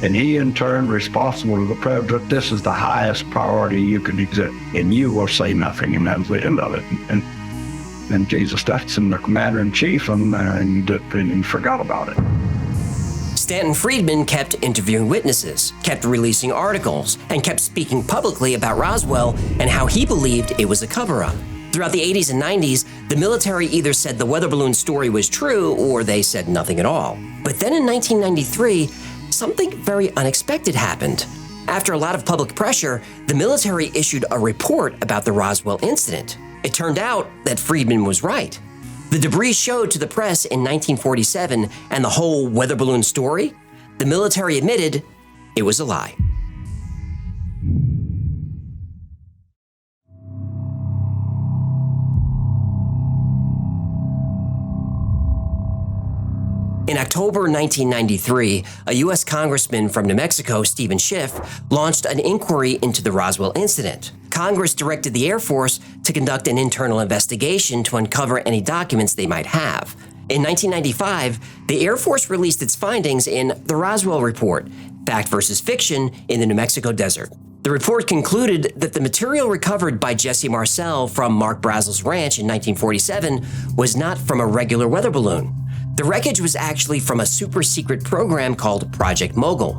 and he in turn responsible to the president, this is the highest priority you can exist, and you will say nothing, and that's the end of it. And and Jesus, that's in the commander-in-chief, and forgot about it. Stanton Friedman kept interviewing witnesses, kept releasing articles, and kept speaking publicly about Roswell and how he believed it was a cover-up. Throughout the 80s and 90s, the military either said the weather balloon story was true or they said nothing at all. But then in 1993, something very unexpected happened. After a lot of public pressure, the military issued a report about the Roswell incident. It turned out that Friedman was right. The debris showed to the press in 1947, and the whole weather balloon story, the military admitted it was a lie. In October 1993, a U.S. congressman from New Mexico, Stephen Schiff, launched an inquiry into the Roswell incident. Congress directed the Air Force to conduct an internal investigation to uncover any documents they might have. In 1995, the Air Force released its findings in the Roswell Report, Fact versus Fiction in the New Mexico Desert. The report concluded that the material recovered by Jesse Marcel from Mark Brazel's ranch in 1947 was not from a regular weather balloon. The wreckage was actually from a super-secret program called Project Mogul.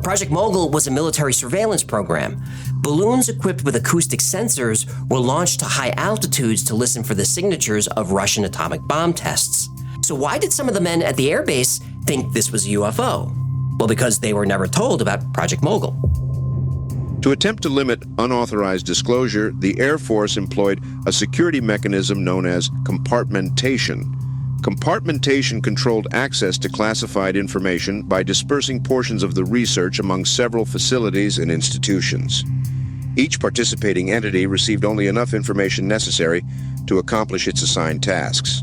Project Mogul was a military surveillance program. Balloons equipped with acoustic sensors were launched to high altitudes to listen for the signatures of Russian atomic bomb tests. So why did some of the men at the airbase think this was a UFO? Well, because they were never told about Project Mogul. To attempt to limit unauthorized disclosure, the Air Force employed a security mechanism known as compartmentation. Compartmentation controlled access to classified information by dispersing portions of the research among several facilities and institutions. Each participating entity received only enough information necessary to accomplish its assigned tasks.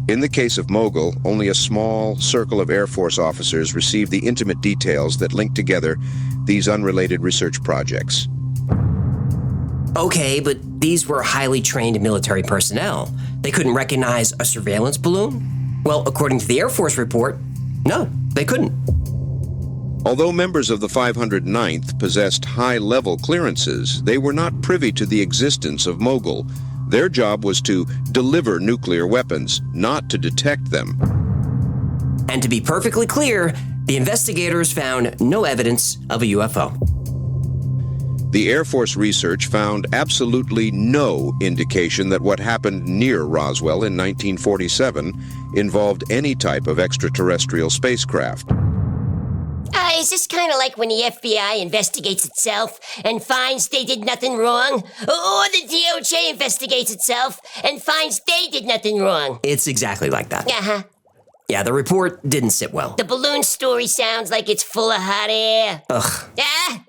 In the case of Mogul, only a small circle of Air Force officers received the intimate details that linked together these unrelated research projects. Okay, but these were highly trained military personnel. They couldn't recognize a surveillance balloon? Well, according to the Air Force report, no, they couldn't. Although members of the 509th possessed high-level clearances, they were not privy to the existence of Mogul. Their job was to deliver nuclear weapons, not to detect them. And to be perfectly clear, the investigators found no evidence of a UFO. The Air Force research found absolutely no indication that what happened near Roswell in 1947 involved any type of extraterrestrial spacecraft. Is this kind of like when the FBI investigates itself and finds they did nothing wrong? Or the DOJ investigates itself and finds they did nothing wrong? It's exactly like that. Uh-huh. Yeah, the report didn't sit well. The balloon story sounds like it's full of hot air. Ugh. Yeah!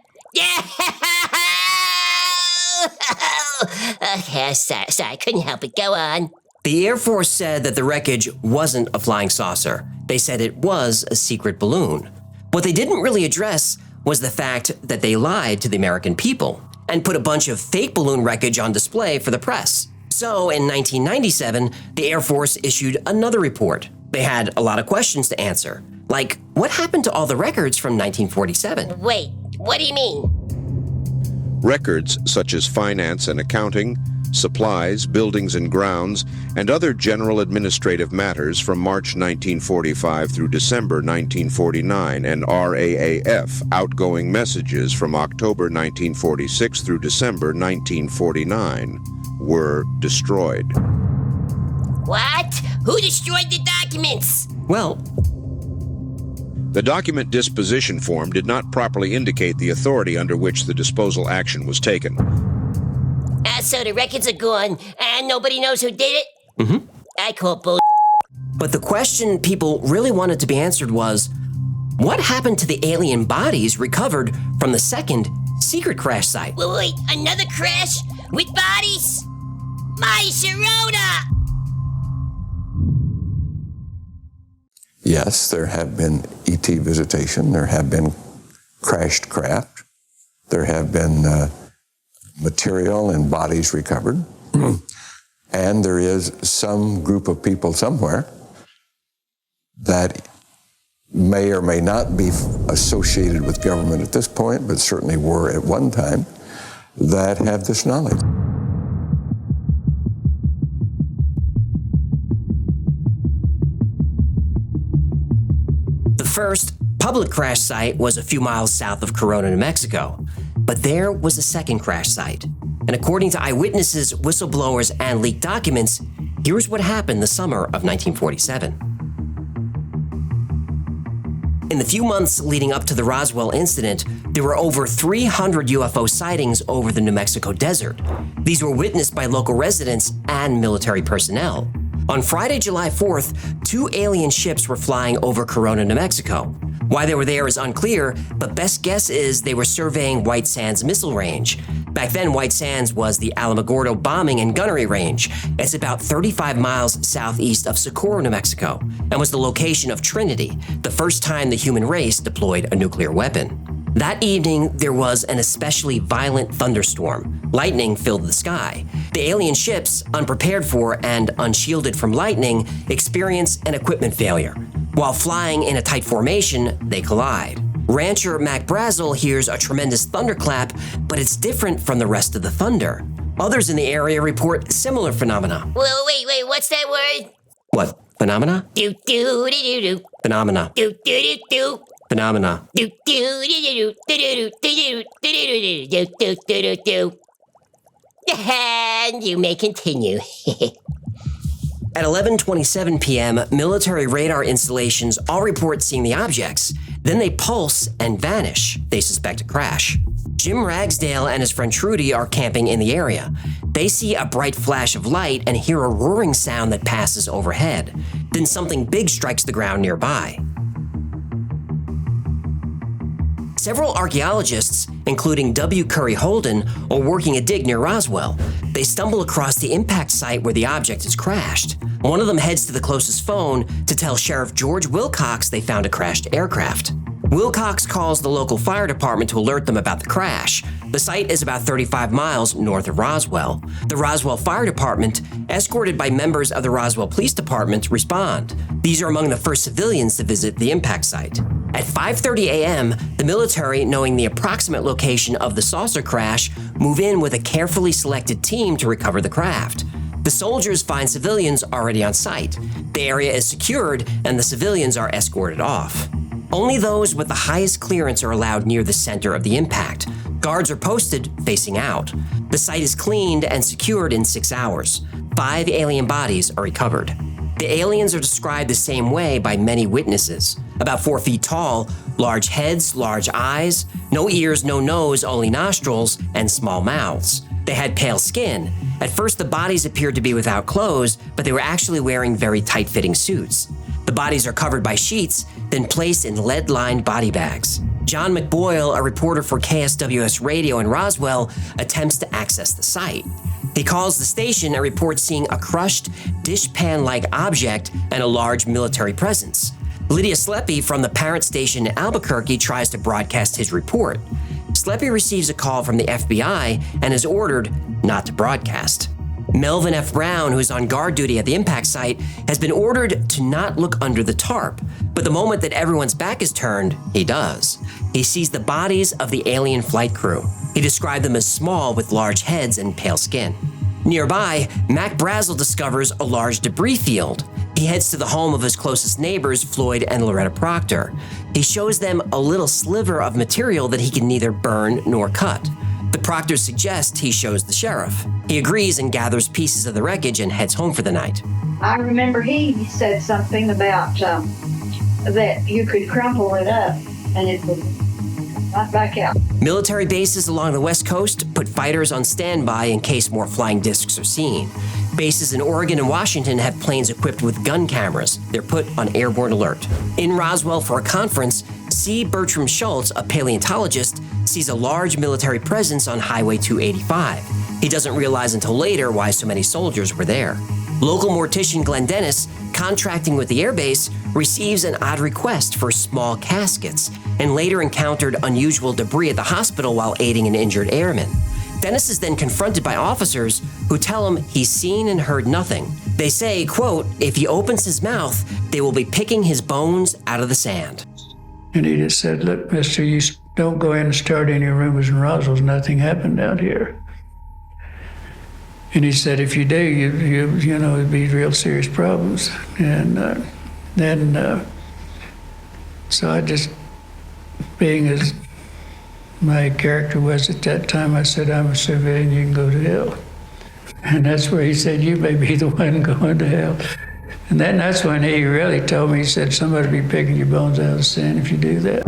Okay, sorry, I couldn't help it. Go on. The Air Force said that the wreckage wasn't a flying saucer. They said it was a secret balloon. What they didn't really address was the fact that they lied to the American people and put a bunch of fake balloon wreckage on display for the press. So in 1997, the Air Force issued another report. They had a lot of questions to answer, like what happened to all the records from 1947? Wait, what do you mean? Records such as finance and accounting, supplies, buildings and grounds, and other general administrative matters from March 1945 through December 1949, and RAAF outgoing messages from October 1946 through December 1949 were destroyed. What? Who destroyed the documents? Well, the document disposition form did not properly indicate the authority under which the disposal action was taken. So the records are gone, and nobody knows who did it? Mm-hmm. I call bull. But the question people really wanted to be answered was, what happened to the alien bodies recovered from the second secret crash site? Wait, another crash? With bodies? My Sharona! Yes, there have been ET visitation. There have been crashed craft. There have been material and bodies recovered. And there is some group of people somewhere that may or may not be associated with government at this point, but certainly were at one time, that have this knowledge. first public crash site was a few miles south of Corona, New Mexico. But there was a second crash site. And according to eyewitnesses, whistleblowers, and leaked documents, here's what happened the summer of 1947. In the few months leading up to the Roswell incident, there were over 300 UFO sightings over the New Mexico desert. These were witnessed by local residents and military personnel. On Friday, July 4th, 2 alien ships were flying over Corona, New Mexico. Why they were there is unclear, but best guess is they were surveying White Sands missile range. Back then, White Sands was the Alamogordo bombing and gunnery range. It's about 35 miles southeast of Socorro, New Mexico, and was the location of Trinity, the first time the human race deployed a nuclear weapon. That evening, there was an especially violent thunderstorm. Lightning filled the sky. The alien ships, unprepared for and unshielded from lightning, experience an equipment failure. While flying in a tight formation, they collide. Rancher Mac Brazel hears a tremendous thunderclap, but it's different from the rest of the thunder. Others in the area report similar phenomena. Whoa, wait, what's that word? What? Phenomena? Do-do-do-do-do. Phenomena. Do-do-do-do. Phenomena. Do-do-do-do-do-do-do-do-do-do-do-do-do. And you may continue. At 11:27 p.m., military radar installations all report seeing the objects. Then they pulse and vanish. They suspect a crash. Jim Ragsdale and his friend Trudy are camping in the area. They see a bright flash of light and hear a roaring sound that passes overhead. Then something big strikes the ground nearby. Several archaeologists, including W. Curry Holden, are working a dig near Roswell. They stumble across the impact site where the object has crashed. One of them heads to the closest phone to tell Sheriff George Wilcox they found a crashed aircraft. Wilcox calls the local fire department to alert them about the crash. The site is about 35 miles north of Roswell. The Roswell Fire Department, escorted by members of the Roswell Police Department, respond. These are among the first civilians to visit the impact site. At 5:30 a.m., the military, knowing the approximate location of the saucer crash, move in with a carefully selected team to recover the craft. The soldiers find civilians already on site. The area is secured, and the civilians are escorted off. Only those with the highest clearance are allowed near the center of the impact. Guards are posted facing out. The site is cleaned and secured in 6 hours. 5 alien bodies are recovered. The aliens are described the same way by many witnesses. About 4 feet tall, large heads, large eyes, no ears, no nose, only nostrils, and small mouths. They had pale skin. At first, the bodies appeared to be without clothes, but they were actually wearing very tight-fitting suits. The bodies are covered by sheets, then placed in lead-lined body bags. John McBoyle, a reporter for KSWS Radio in Roswell, attempts to access the site. He calls the station and reports seeing a crushed, dishpan-like object and a large military presence. Lydia Sleppy from the parent station in Albuquerque tries to broadcast his report. Sleppy receives a call from the FBI and is ordered not to broadcast. Melvin F. Brown, who is on guard duty at the impact site, has been ordered to not look under the tarp. But the moment that everyone's back is turned, he does. He sees the bodies of the alien flight crew. He described them as small with large heads and pale skin. Nearby, Mac Brazel discovers a large debris field. He heads to the home of his closest neighbors, Floyd and Loretta Proctor. He shows them a little sliver of material that he can neither burn nor cut. The Proctors suggest he shows the sheriff. He agrees and gathers pieces of the wreckage and heads home for the night. I remember he said something about that you could crumple it up and it would not back out. Military bases along the West Coast put fighters on standby in case more flying discs are seen. Bases in Oregon and Washington have planes equipped with gun cameras. They're put on airborne alert. In Roswell for a conference, C. Bertram Schultz, a paleontologist, sees a large military presence on Highway 285. He doesn't realize until later why so many soldiers were there. Local mortician Glenn Dennis, contracting with the airbase, receives an odd request for small caskets and later encountered unusual debris at the hospital while aiding an injured airman. Dennis is then confronted by officers who tell him he's seen and heard nothing. They say, quote, if he opens his mouth, they will be picking his bones out of the sand. And he just said, look, mister, you don't go in and start any rumors in Roswell. Nothing happened out here. And he said, if you do, you know, it'd be real serious problems. And then So I just, being as my character was at that time, I said, I'm a civilian, you can go to hell. And that's where he said, you may be the one going to hell. And then that's when he really told me, he said, somebody will be picking your bones out of the sand if you do that.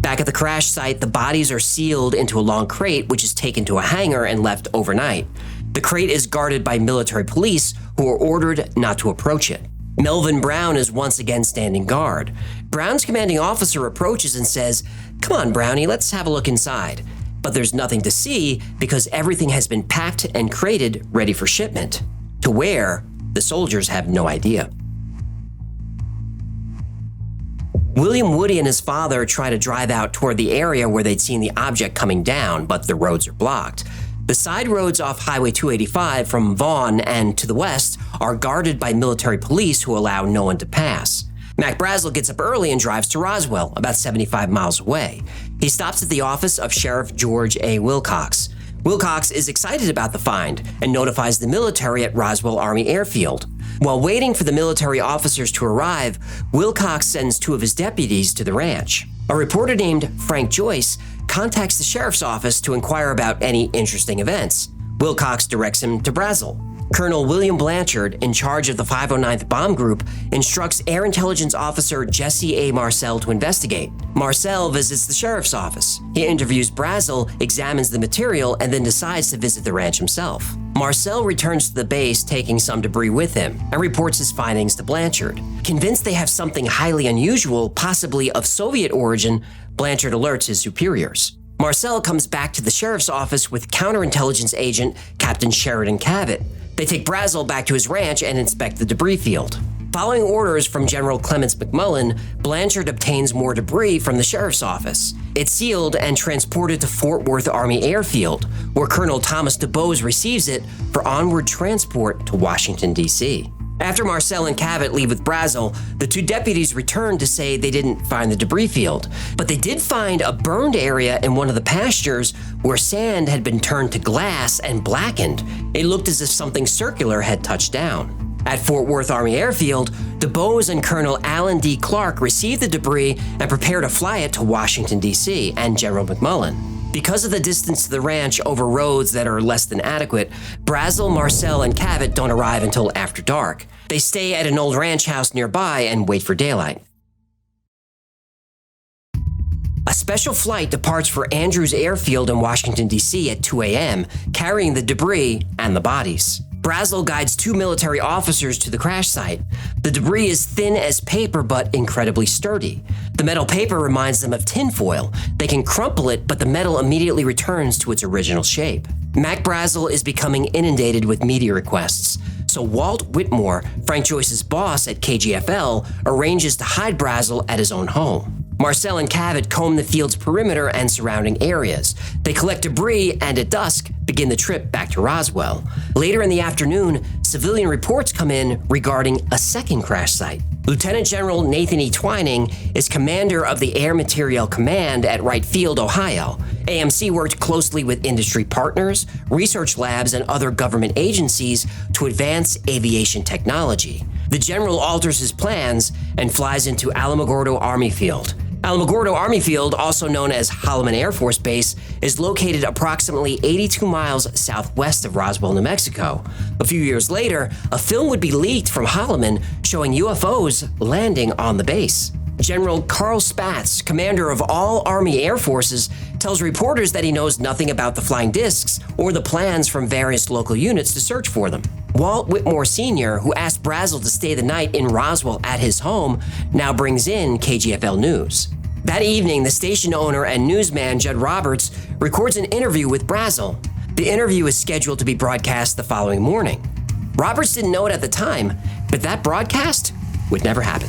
Back at the crash site, the bodies are sealed into a long crate, which is taken to a hangar and left overnight. The crate is guarded by military police who are ordered not to approach it. Melvin Brown is once again standing guard. Brown's commanding officer approaches and says, "Come on, Brownie, let's have a look inside." But there's nothing to see because everything has been packed and crated ready for shipment. To where, the soldiers have no idea. William Woody and his father try to drive out toward the area where they'd seen the object coming down, but the roads are blocked. The side roads off Highway 285 from Vaughan and to the west are guarded by military police who allow no one to pass. Mac Brazel gets up early and drives to Roswell, about 75 miles away. He stops at the office of Sheriff George A. Wilcox. Wilcox is excited about the find and notifies the military at Roswell Army Airfield. While waiting for the military officers to arrive, Wilcox sends 2 of his deputies to the ranch. A reporter named Frank Joyce contacts the sheriff's office to inquire about any interesting events. Wilcox directs him to Brazel. Colonel William Blanchard, in charge of the 509th Bomb Group, instructs Air Intelligence Officer Jesse A. Marcel to investigate. Marcel visits the sheriff's office. He interviews Brazel, examines the material, and then decides to visit the ranch himself. Marcel returns to the base, taking some debris with him, and reports his findings to Blanchard. Convinced they have something highly unusual, possibly of Soviet origin, Blanchard alerts his superiors. Marcel comes back to the sheriff's office with counterintelligence agent Captain Sheridan Cabot. They take Brazel back to his ranch and inspect the debris field. Following orders from General Clements McMullen, Blanchard obtains more debris from the sheriff's office. It's sealed and transported to Fort Worth Army Airfield, where Colonel Thomas DuBose receives it for onward transport to Washington, D.C. After Marcel and Cabot leave with Brazel, the 2 deputies return to say they didn't find the debris field, but they did find a burned area in one of the pastures where sand had been turned to glass and blackened. It looked as if something circular had touched down. At Fort Worth Army Airfield, DuBose and Colonel Alan D. Clark received the debris and prepare to fly it to Washington, D.C. and General McMullen. Because of the distance to the ranch over roads that are less than adequate, Brazel, Marcel, and Cabot don't arrive until after dark. They stay at an old ranch house nearby and wait for daylight. A special flight departs for Andrews Airfield in Washington, D.C. at 2 a.m., carrying the debris and the bodies. Brazel guides 2 military officers to the crash site. The debris is thin as paper but incredibly sturdy. The metal paper reminds them of tinfoil. They can crumple it, but the metal immediately returns to its original shape. Mac Brazel is becoming inundated with media requests, so Walt Whitmore, Frank Joyce's boss at KGFL, arranges to hide Brazel at his own home. Marcel and Cabot comb the field's perimeter and surrounding areas. They collect debris and at dusk begin the trip back to Roswell. Later in the afternoon, civilian reports come in regarding a second crash site. Lieutenant General Nathan E. Twining is commander of the Air Materiel Command at Wright Field, Ohio. AMC worked closely with industry partners, research labs, and other government agencies to advance aviation technology. The general alters his plans and flies into Alamogordo Army Field. Alamogordo Army Field, also known as Holloman Air Force Base, is located approximately 82 miles southwest of Roswell, New Mexico. A few years later, a film would be leaked from Holloman showing UFOs landing on the base. General Carl Spaatz, commander of all Army Air Forces, tells reporters that he knows nothing about the flying discs or the plans from various local units to search for them. Walt Whitmore Sr., who asked Brazel to stay the night in Roswell at his home, now brings in KGFL News. That evening, the station owner and newsman Judd Roberts records an interview with Brazel. The interview is scheduled to be broadcast the following morning. Roberts didn't know it at the time, but that broadcast would never happen.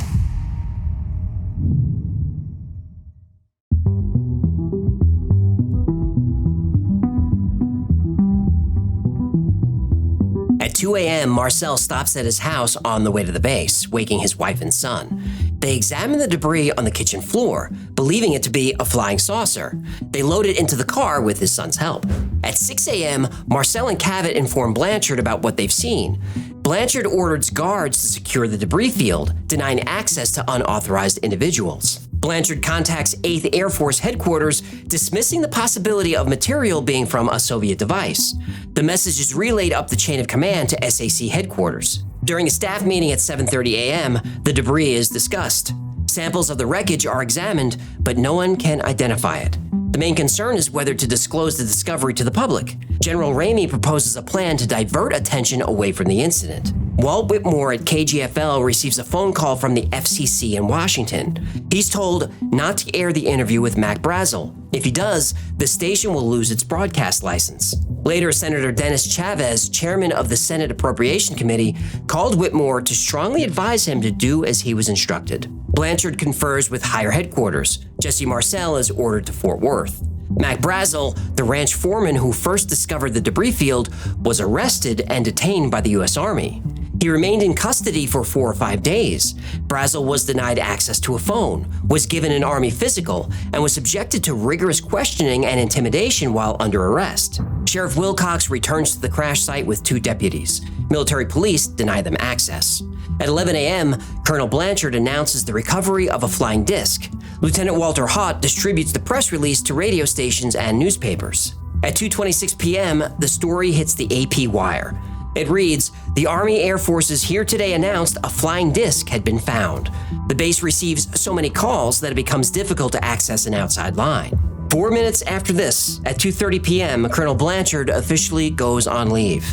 At 2 a.m., Marcel stops at his house on the way to the base, waking his wife and son. They examine the debris on the kitchen floor, believing it to be a flying saucer. They load it into the car with his son's help. At 6 a.m., Marcel and Cavett inform Blanchard about what they've seen. Blanchard orders guards to secure the debris field, denying access to unauthorized individuals. Blanchard contacts 8th Air Force headquarters, dismissing the possibility of material being from a Soviet device. The message is relayed up the chain of command to SAC headquarters. During a staff meeting at 7:30 a.m., the debris is discussed. Samples of the wreckage are examined, but no one can identify it. The main concern is whether to disclose the discovery to the public. General Ramey proposes a plan to divert attention away from the incident. Walt Whitmore at KGFL receives a phone call from the FCC in Washington. He's told not to air the interview with Mac Brazel. If he does, the station will lose its broadcast license. Later, Senator Dennis Chavez, chairman of the Senate Appropriation Committee, called Whitmore to strongly advise him to do as he was instructed. Blanchard confers with higher headquarters. Jesse Marcel is ordered to Fort Worth. Mac Brazel, the ranch foreman who first discovered the debris field, was arrested and detained by the U.S. Army. He remained in custody for 4 or 5 days. Brazel was denied access to a phone, was given an Army physical, and was subjected to rigorous questioning and intimidation while under arrest. Sheriff Wilcox returns to the crash site with 2 deputies. Military police deny them access. At 11 a.m., Colonel Blanchard announces the recovery of a flying disc. Lieutenant Walter Haut distributes the press release to radio stations and newspapers. At 2:26 p.m., the story hits the AP wire. It reads, "The Army Air Forces here today announced a flying disc had been found. The base receives so many calls that it becomes difficult to access an outside line." 4 minutes after this, at 2:30 p.m., Colonel Blanchard officially goes on leave,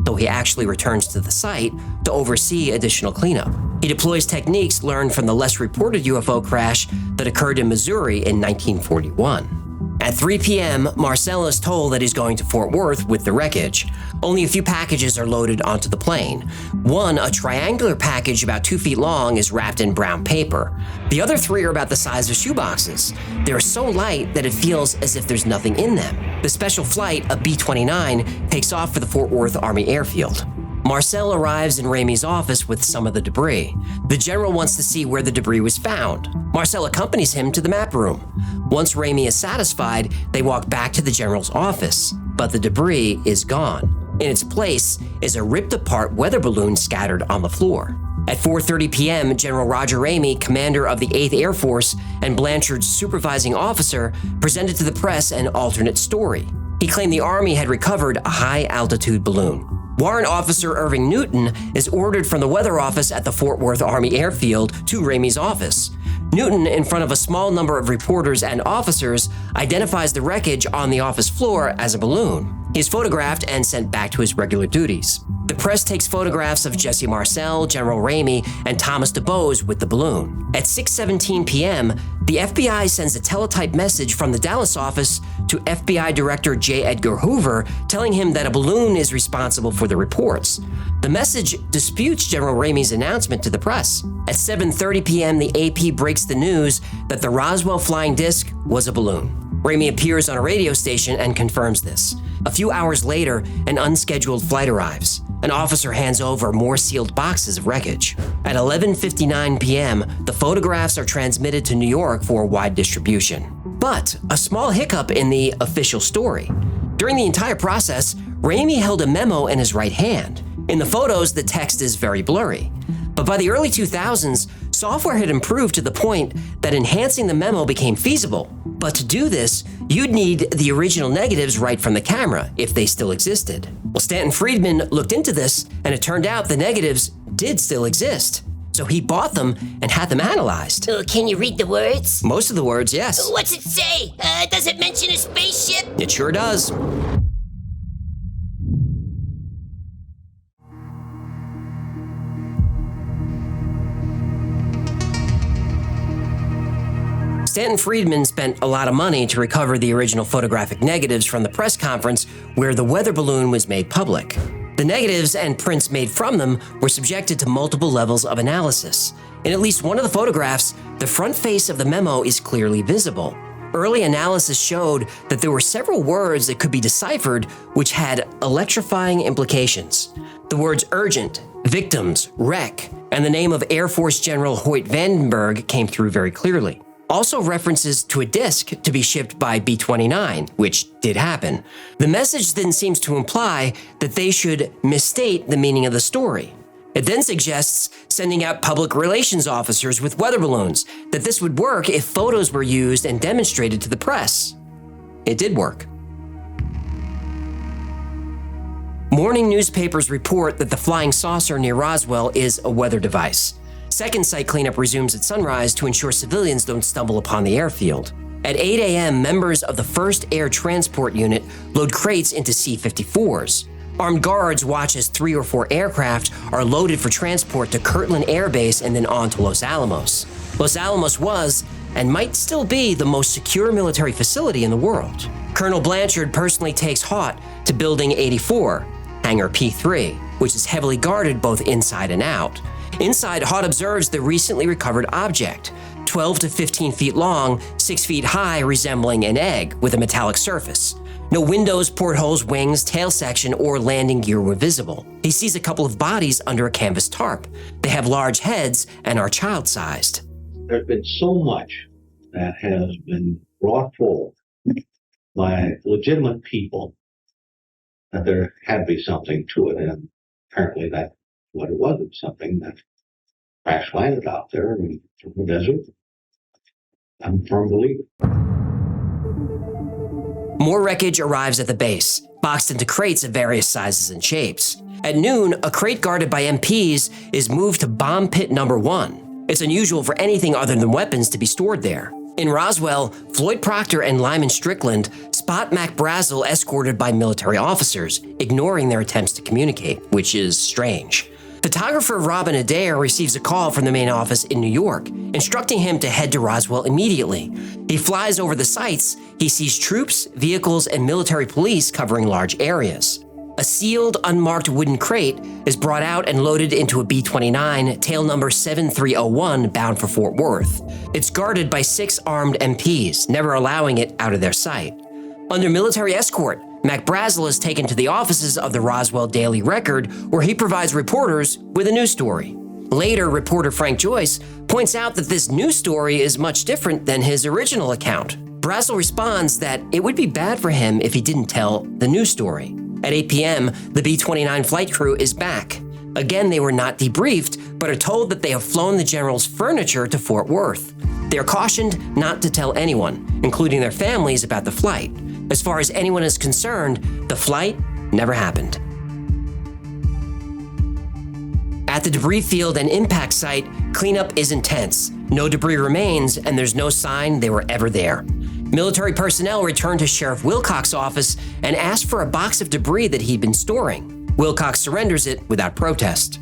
though he actually returns to the site to oversee additional cleanup. He deploys techniques learned from the less reported UFO crash that occurred in Missouri in 1941. At 3 p.m., Marcel is told that he's going to Fort Worth with the wreckage. Only a few packages are loaded onto the plane. One, a triangular package about 2 feet long, is wrapped in brown paper. The other 3 are about the size of shoeboxes. They're so light that it feels as if there's nothing in them. The special flight, a B-29, takes off for the Fort Worth Army Airfield. Marcel arrives in Ramey's office with some of the debris. The general wants to see where the debris was found. Marcel accompanies him to the map room. Once Ramey is satisfied, they walk back to the general's office, but the debris is gone. In its place is a ripped-apart weather balloon scattered on the floor. At 4:30 p.m., General Roger Ramey, commander of the 8th Air Force and Blanchard's supervising officer, presented to the press an alternate story. He claimed the Army had recovered a high-altitude balloon. Warrant Officer Irving Newton is ordered from the weather office at the Fort Worth Army Airfield to Ramey's office. Newton, in front of a small number of reporters and officers, identifies the wreckage on the office floor as a balloon. He is photographed and sent back to his regular duties. The press takes photographs of Jesse Marcel, General Ramey, and Thomas DuBose with the balloon. At 6:17 p.m., the FBI sends a teletype message from the Dallas office to FBI Director J. Edgar Hoover, telling him that a balloon is responsible for the reports. The message disputes General Ramey's announcement to the press. At 7:30 p.m., the AP breaks the news that the Roswell flying disc was a balloon. Ramey appears on a radio station and confirms this. A few hours later, an unscheduled flight arrives. An officer hands over more sealed boxes of wreckage. At 11:59 p.m., the photographs are transmitted to New York for wide distribution. But a small hiccup in the official story. During the entire process, Ramey held a memo in his right hand. In the photos, the text is very blurry. But by the early 2000s, software had improved to the point that enhancing the memo became feasible. But to do this, you'd need the original negatives right from the camera, if they still existed. Well, Stanton Friedman looked into this, and it turned out the negatives did still exist. So he bought them and had them analyzed. Can you read the words? Most of the words, yes. What's it say? Does it mention a spaceship? It sure does. Stanton Friedman spent a lot of money to recover the original photographic negatives from the press conference where the weather balloon was made public. The negatives and prints made from them were subjected to multiple levels of analysis. In at least one of the photographs, the front face of the memo is clearly visible. Early analysis showed that there were several words that could be deciphered which had electrifying implications. The words urgent, victims, wreck, and the name of Air Force General Hoyt Vandenberg came through very clearly. also references to a disc to be shipped by B-29, which did happen. The message then seems to imply that they should misstate the meaning of the story. It then suggests sending out public relations officers with weather balloons, that this would work if photos were used and demonstrated to the press. It did work. Morning newspapers report that the flying saucer near Roswell is a weather device. Second site cleanup resumes at sunrise to ensure civilians don't stumble upon the airfield. At 8 a.m., members of the 1st Air Transport Unit load crates into C-54s. Armed guards watch as 3 or 4 aircraft are loaded for transport to Kirtland Air Base and then on to Los Alamos. Los Alamos was, and might still be, the most secure military facility in the world. Colonel Blanchard personally takes Haut to Building 84, Hangar P3, which is heavily guarded both inside and out. Inside, Haut observes the recently recovered object, 12 to 15 feet long, 6 feet high, resembling an egg with a metallic surface. No windows, portholes, wings, tail section, or landing gear were visible. He sees a couple of bodies under a canvas tarp. They have large heads and are child-sized. There's been so much that has been brought forward by legitimate people that there had to be something to it, and apparently that's what it was. It's something that crash landed out there in the desert. I'm a firm believer. More wreckage arrives at the base, boxed into crates of various sizes and shapes. At noon, a crate guarded by MPs is moved to Bomb Pit Number 1. It's unusual for anything other than weapons to be stored there. In Roswell, Floyd Proctor and Lyman Strickland spot Mac Brazel escorted by military officers, ignoring their attempts to communicate, which is strange. Photographer Robin Adair receives a call from the main office in New York, instructing him to head to Roswell immediately. He flies over the sites. He sees troops, vehicles, and military police covering large areas. A sealed, unmarked wooden crate is brought out and loaded into a B-29, tail number 7301, bound for Fort Worth. It's guarded by 6 armed MPs, never allowing it out of their sight. Under military escort, Mac Brazel is taken to the offices of the Roswell Daily Record, where he provides reporters with a news story. Later, reporter Frank Joyce points out that this news story is much different than his original account. Brazel responds that it would be bad for him if he didn't tell the news story. At 8 p.m., the B-29 flight crew is back. Again, they were not debriefed, but are told that they have flown the general's furniture to Fort Worth. They are cautioned not to tell anyone, including their families, about the flight. As far as anyone is concerned, the flight never happened. At the debris field and impact site, cleanup is intense. No debris remains, and there's no sign they were ever there. Military personnel return to Sheriff Wilcox's office and ask for a box of debris that he'd been storing. Wilcox surrenders it without protest.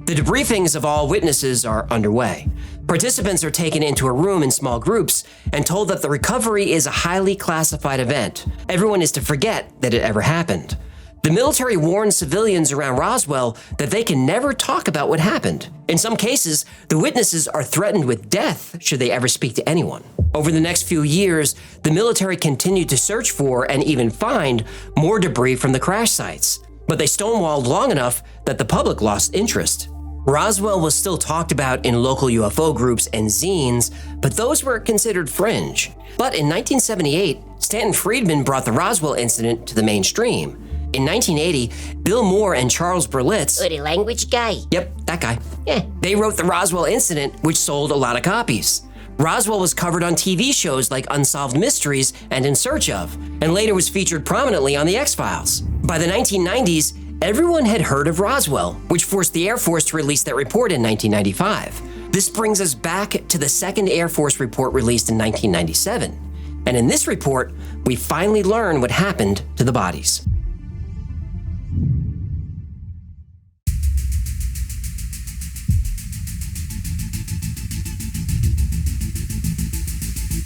The debriefings of all witnesses are underway. Participants are taken into a room in small groups and told that the recovery is a highly classified event. Everyone is to forget that it ever happened. The military warns civilians around Roswell that they can never talk about what happened. In some cases, the witnesses are threatened with death should they ever speak to anyone. Over the next few years, the military continued to search for and even find more debris from the crash sites, but they stonewalled long enough that the public lost interest. Roswell was still talked about in local UFO groups and zines, but those were considered fringe. But in 1978, Stanton Friedman brought the Roswell incident to the mainstream. In 1980, Bill Moore and Charles Berlitz— the language guy? Yep, that guy. Yeah. They wrote the Roswell incident, which sold a lot of copies. Roswell was covered on TV shows like Unsolved Mysteries and In Search Of, and later was featured prominently on The X-Files. By the 1990s, everyone had heard of Roswell, which forced the Air Force to release that report in 1995. This brings us back to the second Air Force report released in 1997. And in this report, we finally learn what happened to the bodies.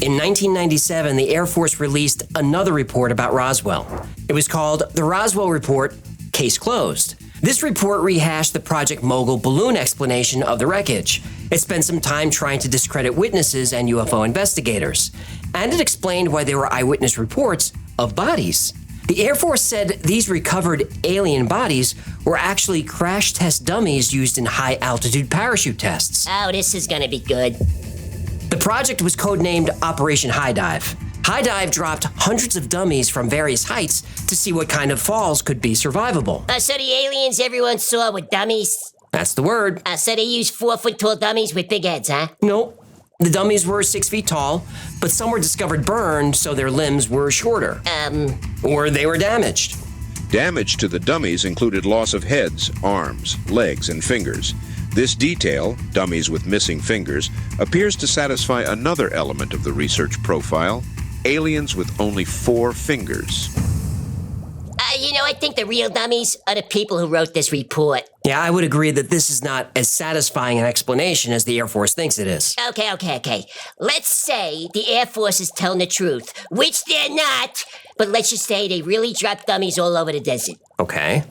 In 1997, the Air Force released another report about Roswell. It was called the Roswell Report, Case Closed. This report rehashed the Project Mogul balloon explanation of the wreckage. It spent some time trying to discredit witnesses and UFO investigators. And it explained why there were eyewitness reports of bodies. The Air Force said these recovered alien bodies were actually crash test dummies used in high-altitude parachute tests. Oh, this is gonna be good. The project was codenamed Operation High Dive. High Dive dropped hundreds of dummies from various heights to see what kind of falls could be survivable. So the aliens everyone saw were dummies? That's the word. So they used 4-foot-tall dummies with big heads, huh? Nope. The dummies were 6 feet tall, but some were discovered burned, so their limbs were shorter. Or they were damaged. Damage to the dummies included loss of heads, arms, legs, and fingers. This detail, dummies with missing fingers, appears to satisfy another element of the research profile: aliens with only 4 fingers. I think the real dummies are the people who wrote this report. Yeah, I would agree that this is not as satisfying an explanation as the Air Force thinks it is. Okay. Let's say the Air Force is telling the truth, which they're not, but let's just say they really dropped dummies all over the desert. Okay.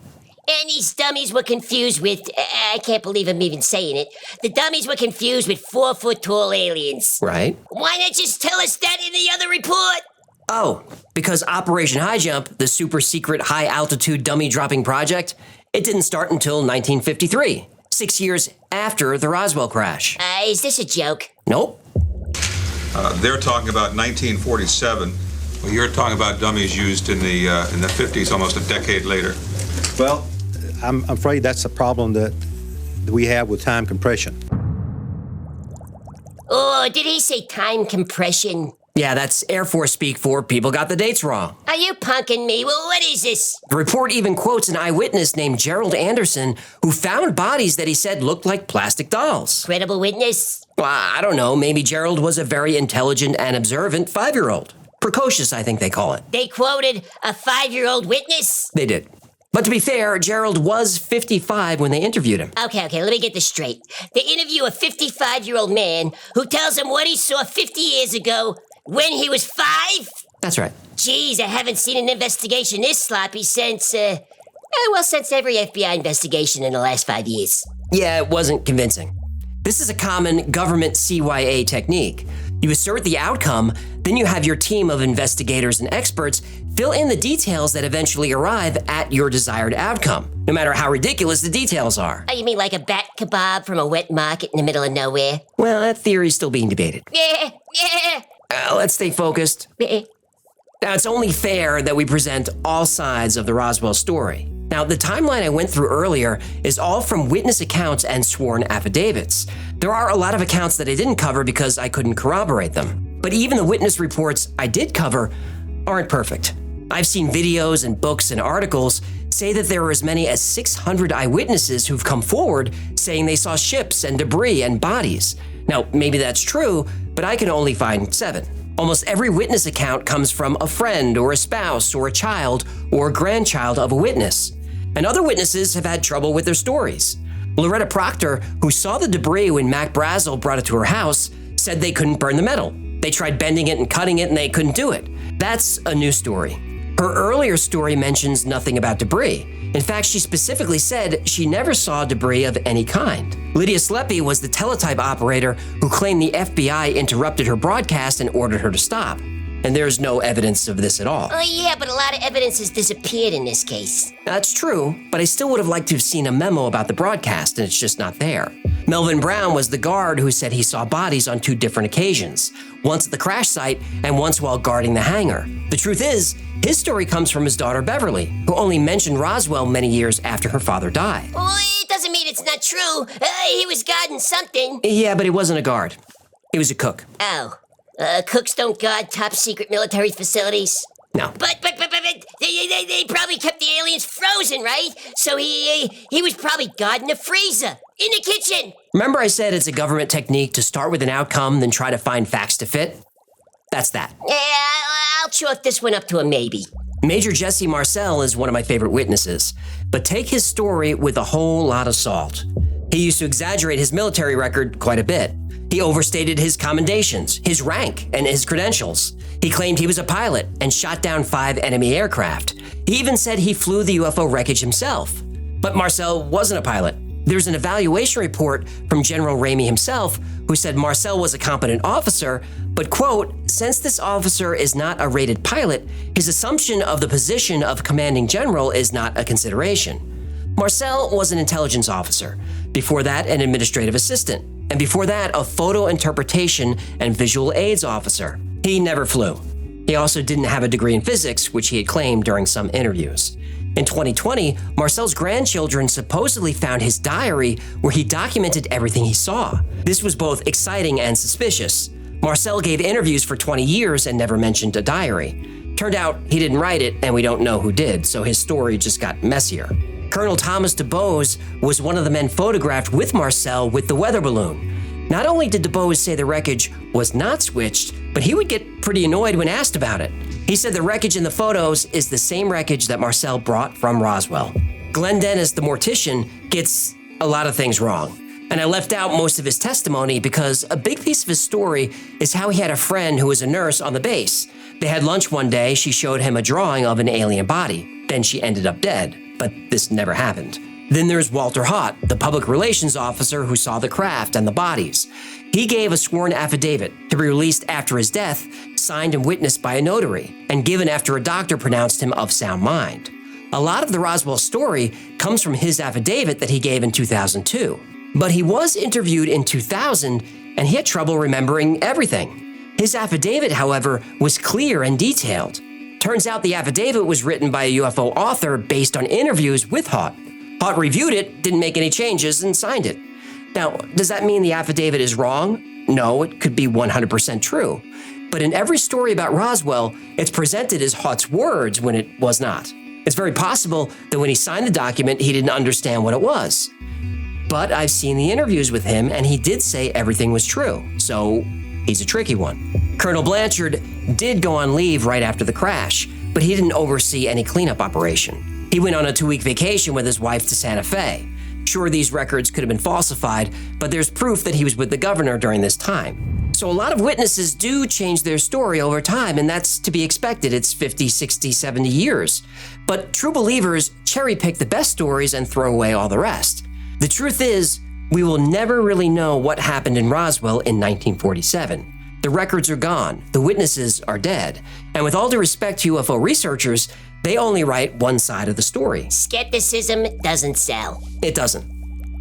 And these dummies were confused with, I can't believe I'm even saying it, the dummies were confused with 4-foot-tall aliens. Right. Why not just tell us that in the other report? Oh, because Operation High Jump, the super secret high-altitude dummy dropping project, it didn't start until 1953, 6 years after the Roswell crash. Is this a joke? Nope. They're talking about 1947. Well, you're talking about dummies used in the 50s, almost a decade later. Well, I'm afraid that's a problem that we have with time compression. Oh, did he say time compression? Yeah, that's Air Force speak for people got the dates wrong. Are you punking me? Well, what is this? The report even quotes an eyewitness named Gerald Anderson who found bodies that he said looked like plastic dolls. Credible witness? Well, I don't know. Maybe Gerald was a very intelligent and observant 5-year-old. Precocious, I think they call it. They quoted a 5-year-old witness? They did. But to be fair, Gerald was 55 when they interviewed him. Okay, let me get this straight. They interview a 55-year-old man who tells them what he saw 50 years ago when he was 5? That's right. Geez, I haven't seen an investigation this sloppy since, since every FBI investigation in the last 5 years. Yeah, it wasn't convincing. This is a common government CYA technique. You assert the outcome, then you have your team of investigators and experts fill in the details that eventually arrive at your desired outcome, no matter how ridiculous the details are. Oh, you mean like a bat kebab from a wet market in the middle of nowhere? Well, that theory's still being debated. Yeah. Let's stay focused. Now, it's only fair that we present all sides of the Roswell story. Now, the timeline I went through earlier is all from witness accounts and sworn affidavits. There are a lot of accounts that I didn't cover because I couldn't corroborate them. But even the witness reports I did cover aren't perfect. I've seen videos and books and articles say that there are as many as 600 eyewitnesses who've come forward saying they saw ships and debris and bodies. Now, maybe that's true, but I can only find 7. Almost every witness account comes from a friend or a spouse or a child or grandchild of a witness. And other witnesses have had trouble with their stories. Loretta Proctor, who saw the debris when Mac Brazel brought it to her house, said they couldn't burn the metal. They tried bending it and cutting it and they couldn't do it. That's a new story. Her earlier story mentions nothing about debris. In fact, she specifically said she never saw debris of any kind. Lydia Sleppy was the teletype operator who claimed the FBI interrupted her broadcast and ordered her to stop. And there's no evidence of this at all. Oh, yeah, but a lot of evidence has disappeared in this case. That's true, but I still would have liked to have seen a memo about the broadcast, and it's just not there. Melvin Brown was the guard who said he saw bodies on 2 different occasions, once at the crash site and once while guarding the hangar. The truth is, his story comes from his daughter Beverly, who only mentioned Roswell many years after her father died. Well, it doesn't mean it's not true. He was guarding something. Yeah, but he wasn't a guard. He was a cook. Oh. Cooks don't guard top secret military facilities? No. But they probably kept the aliens frozen, right? So he was probably guarding the freezer in the kitchen. Remember I said it's a government technique to start with an outcome, then try to find facts to fit? That's that. Yeah, I'll chalk this one up to a maybe. Major Jesse Marcel is one of my favorite witnesses, but take his story with a whole lot of salt. He used to exaggerate his military record quite a bit. He overstated his commendations, his rank, and his credentials. He claimed he was a pilot and shot down 5 enemy aircraft. He even said he flew the UFO wreckage himself. But Marcel wasn't a pilot. There's an evaluation report from General Ramey himself who said Marcel was a competent officer, but, quote, since this officer is not a rated pilot, his assumption of the position of commanding general is not a consideration. Marcel was an intelligence officer, before that an administrative assistant, and before that a photo interpretation and visual aids officer. He never flew. He also didn't have a degree in physics, which he had claimed during some interviews. In 2020, Marcel's grandchildren supposedly found his diary where he documented everything he saw. This was both exciting and suspicious. Marcel gave interviews for 20 years and never mentioned a diary. Turned out he didn't write it, and we don't know who did, so his story just got messier. Colonel Thomas DuBose was one of the men photographed with Marcel with the weather balloon. Not only did DuBose say the wreckage was not switched, but he would get pretty annoyed when asked about it. He said the wreckage in the photos is the same wreckage that Marcel brought from Roswell. Glenn Dennis, the mortician, gets a lot of things wrong. And I left out most of his testimony because a big piece of his story is how he had a friend who was a nurse on the base. They had lunch one day, she showed him a drawing of an alien body. Then she ended up dead, but this never happened. Then there's Walter Hott, the public relations officer who saw the craft and the bodies. He gave a sworn affidavit to be released after his death, signed and witnessed by a notary, and given after a doctor pronounced him of sound mind. A lot of the Roswell story comes from his affidavit that he gave in 2002. But he was interviewed in 2000, and he had trouble remembering everything. His affidavit, however, was clear and detailed. Turns out the affidavit was written by a UFO author based on interviews with Hott. Hott reviewed it, didn't make any changes, and signed it. Now, does that mean the affidavit is wrong? No, it could be 100% true. But in every story about Roswell, it's presented as Hott's words when it was not. It's very possible that when he signed the document, he didn't understand what it was. But I've seen the interviews with him, and he did say everything was true, so he's a tricky one. Colonel Blanchard did go on leave right after the crash, but he didn't oversee any cleanup operation. He went on a 2-week vacation with his wife to Santa Fe. Sure, these records could have been falsified, but there's proof that he was with the governor during this time. So a lot of witnesses do change their story over time, and that's to be expected. It's 50, 60, 70 years. But true believers cherry-pick the best stories and throw away all the rest. The truth is, we will never really know what happened in Roswell in 1947. The records are gone, the witnesses are dead, and with all due respect to UFO researchers, they only write one side of the story. Skepticism doesn't sell. It doesn't.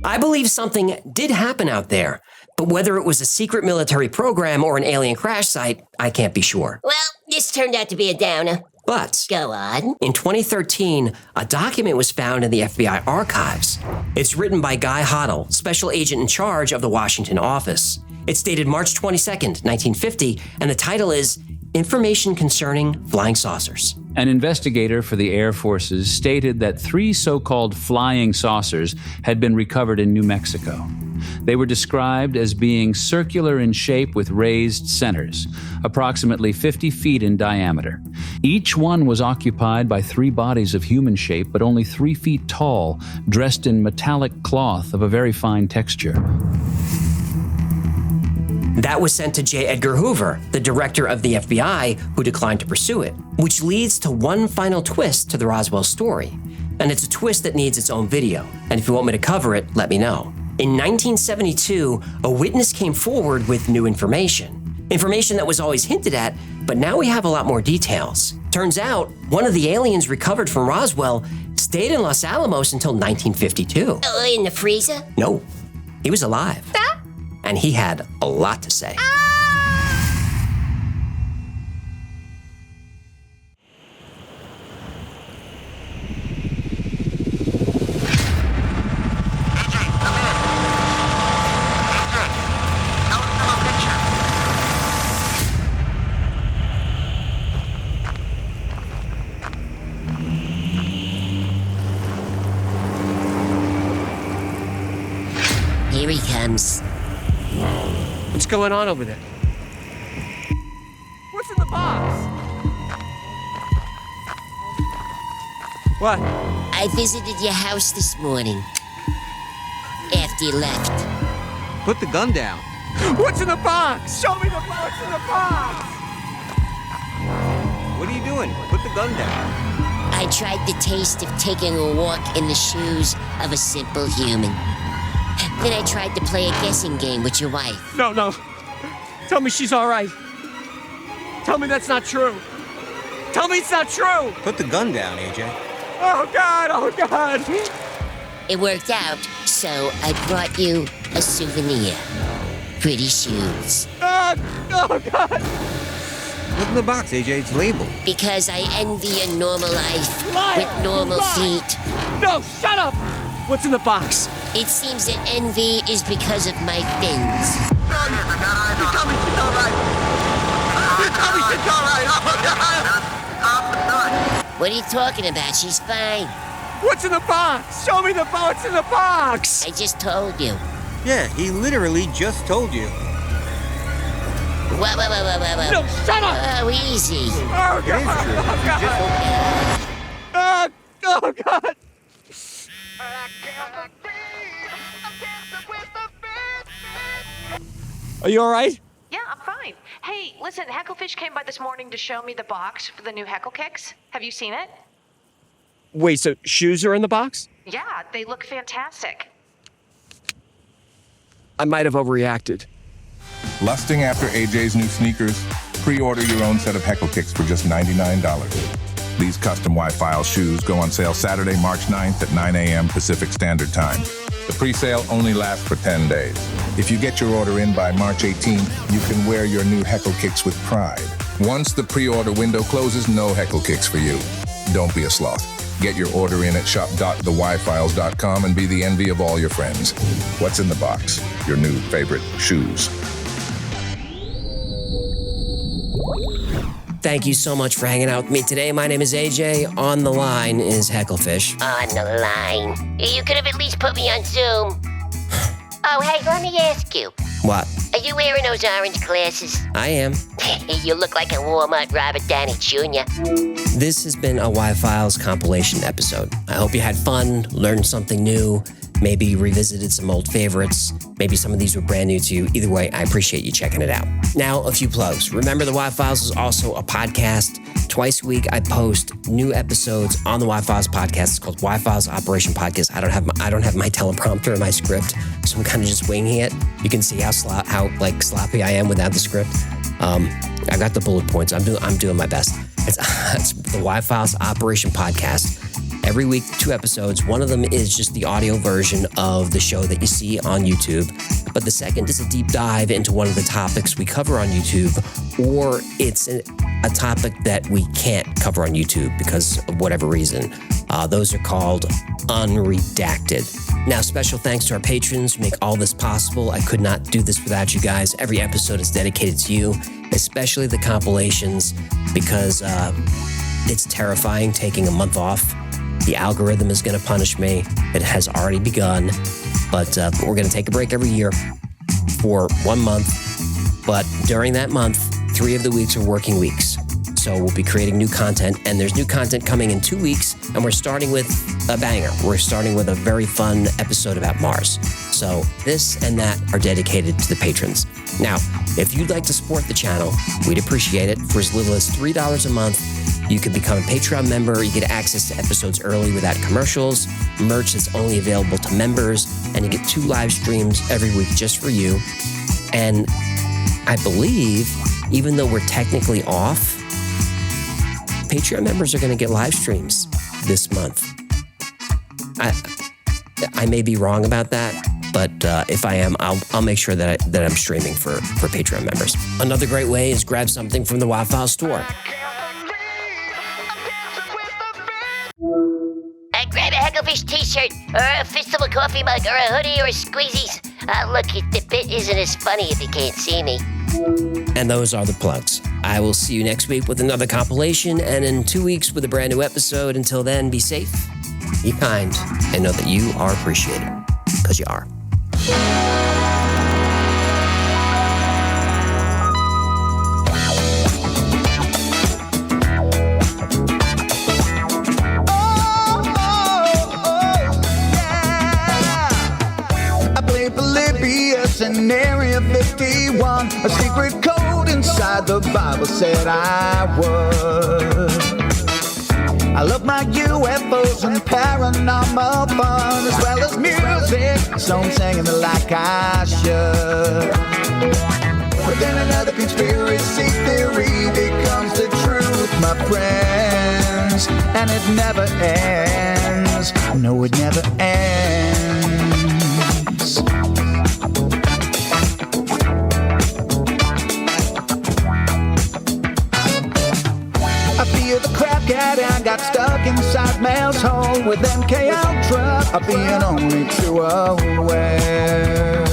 I believe something did happen out there, but whether it was a secret military program or an alien crash site, I can't be sure. Well, this turned out to be a downer. But go on. In 2013, a document was found in the FBI archives. It's written by Guy Hoddle, special agent in charge of the Washington office. It's dated March 22nd, 1950, and the title is Information Concerning Flying Saucers. An investigator for the Air Forces stated that 3 so-called flying saucers had been recovered in New Mexico. They were described as being circular in shape with raised centers, approximately 50 feet in diameter. Each one was occupied by 3 bodies of human shape, but only 3 feet tall, dressed in metallic cloth of a very fine texture. That was sent to J. Edgar Hoover, the director of the FBI, who declined to pursue it, which leads to one final twist to the Roswell story. And it's a twist that needs its own video. And if you want me to cover it, let me know. In 1972, a witness came forward with new information. Information that was always hinted at, but now we have a lot more details. Turns out, one of the aliens recovered from Roswell stayed in Los Alamos until 1952. In the freezer? No, he was alive. And he had a lot to say. Here he comes. What's going on over there? What's in the box? What? I visited your house this morning. After you left. Put the gun down. What's in the box? Show me the box in the box! What are you doing? Put the gun down. I tried the taste of taking a walk in the shoes of a simple human. Then I tried to play a guessing game with your wife. No. Tell me she's all right. Tell me that's not true. Tell me it's not true. Put the gun down, AJ. Oh, God. It worked out, so I brought you a souvenir. Pretty shoes. Oh, God. Look in the box, AJ. It's labeled. Because I envy a normal life with normal feet. No, shut up. What's in the box? It seems that envy is because of my fins. You tell me she's all right. What are you talking about? She's fine. What's in the box? Show me what's in the box. I just told you. Yeah, he literally just told you. Whoa. No, shut up. Oh, easy. Oh, God. Oh, God. Are you all right? Yeah, I'm fine. Hey, listen, Hecklefish came by this morning to show me the box for the new Heckle Kicks. Have you seen it? Wait, so shoes are in the box? Yeah, they look fantastic. I might have overreacted. Lusting after AJ's new sneakers? Pre-order your own set of Heckle Kicks for just $99. These custom Wi-Fi shoes go on sale Saturday, March 9th at 9 a.m. Pacific Standard Time. The pre-sale only lasts for 10 days. If you get your order in by March 18th, you can wear your new Heckle Kicks with pride. Once the pre-order window closes, no Heckle Kicks for you. Don't be a sloth. Get your order in at shop.thewifiles.com and be the envy of all your friends. What's in the box? Your new favorite shoes. Thank you so much for hanging out with me today. My name is AJ. On the line is Hecklefish. On the line. You could have at least put me on Zoom. Oh, hey, let me ask you. What? Are you wearing those orange glasses? I am. You look like a Walmart Robert Downey Jr. This has been a Y-Files compilation episode. I hope you had fun, learned something new, maybe revisited some old favorites. Maybe some of these were brand new to you. Either way, I appreciate you checking it out. Now, a few plugs. Remember, the Y-Files is also a podcast. Twice a week, I post new episodes on the Y-Files podcast. It's called Y-Files Operation Podcast. I don't have my teleprompter or my script, so I'm kind of just winging it. You can see how sloppy I am without the script. I got the bullet points. I'm doing my best. It's the Y-Files Operation Podcast. Every week, 2 episodes. One of them is just the audio version of the show that you see on YouTube. But the second is a deep dive into one of the topics we cover on YouTube, or it's a topic that we can't cover on YouTube because of whatever reason. Those are called Unredacted. Now, special thanks to our patrons who make all this possible. I could not do this without you guys. Every episode is dedicated to you, especially the compilations, because it's terrifying taking a month off. The algorithm is going to punish me. It has already begun, but we're going to take a break every year for 1 month. But during that month, 3 of the weeks are working weeks. So we'll be creating new content, and there's new content coming in 2 weeks, and we're starting with a banger. We're starting with a very fun episode about Mars. So this and that are dedicated to the patrons. Now, if you'd like to support the channel, we'd appreciate it. For as little as $3 a month, you can become a Patreon member. You get access to episodes early without commercials, merch that's only available to members, and you get 2 live streams every week just for you. And I believe, even though we're technically off, Patreon members are going to get live streams this month. I may be wrong about that, but if I am, I'll make sure that I'm streaming for Patreon members. Another great way is grab something from the Y-Files store. Grab a Hecklefish t-shirt, or a Fistful of coffee mug, or a hoodie, or squeezies. Look, the bit isn't as funny if you can't see me. And those are the plugs. I will see you next week with another compilation, and in 2 weeks with a brand new episode. Until then, be safe, be kind, and know that you are appreciated, because you are. In Area 51, a secret code inside the Bible said I would. I love my UFOs and paranormal fun, as well as music so I'm singing it like I should. But then another conspiracy theory becomes the truth, my friends, and it never ends. No, it never ends. I feel the crap cat and got stuck inside Mel's hole with MK Ultra, being only too aware.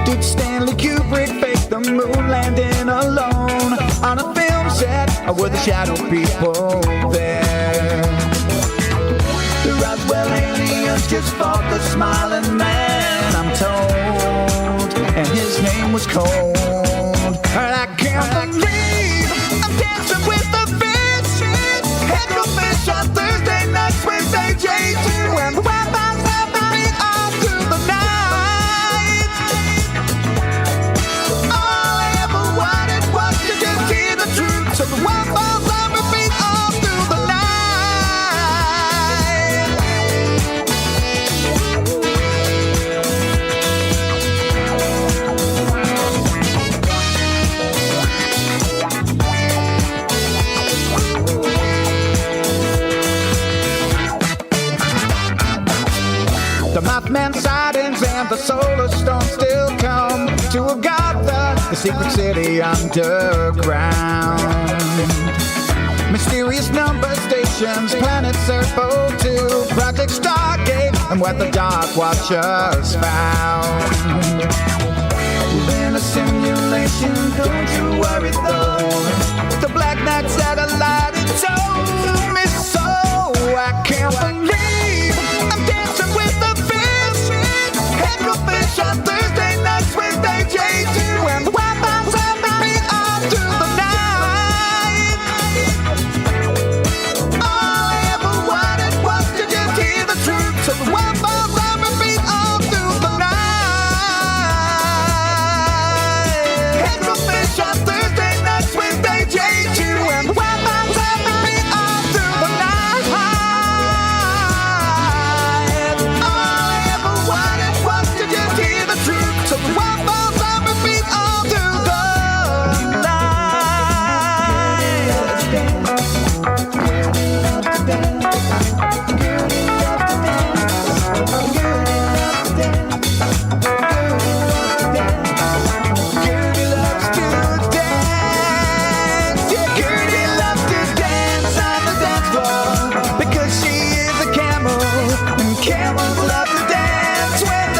Did Stanley Kubrick fake the moon landing alone on a film set, or were the shadow people there? The Roswell aliens just fought the smiling man, I'm told, and his name was Cold. And I can't believe I'm dancing with the fish. Head fish on Thursday nights with AJ2, and the Wi-Fi's happening all through the night. All I ever wanted was to just hear the truth, so the Wi-Fi's on repeat all through the night. The Mothman sightings and the solar storm still come to Agatha, the secret city underground. Mysterious number stations, planet Serpo 2, Project Stargate, and what the Dark Watchers found. In a simulation, don't you worry though. The Black Knight satellite, it told me so. I can't believe I'm dancing with the fish. Head fish on Thursday nights with AJ2, and the Wi-Fi's happening all through the night. All I ever wanted was to just hear the truth, so the Wi-Fi's on repeat all through the night. Head fish on Thursday nights with AJ2, and the Wi-Fi's happening all through the night. So the Wi-Fi's on repeat all through the Gertie loves to dance. Yeah, Gertie loves to dance on the dance floor because she is a camel, and camels love to dance when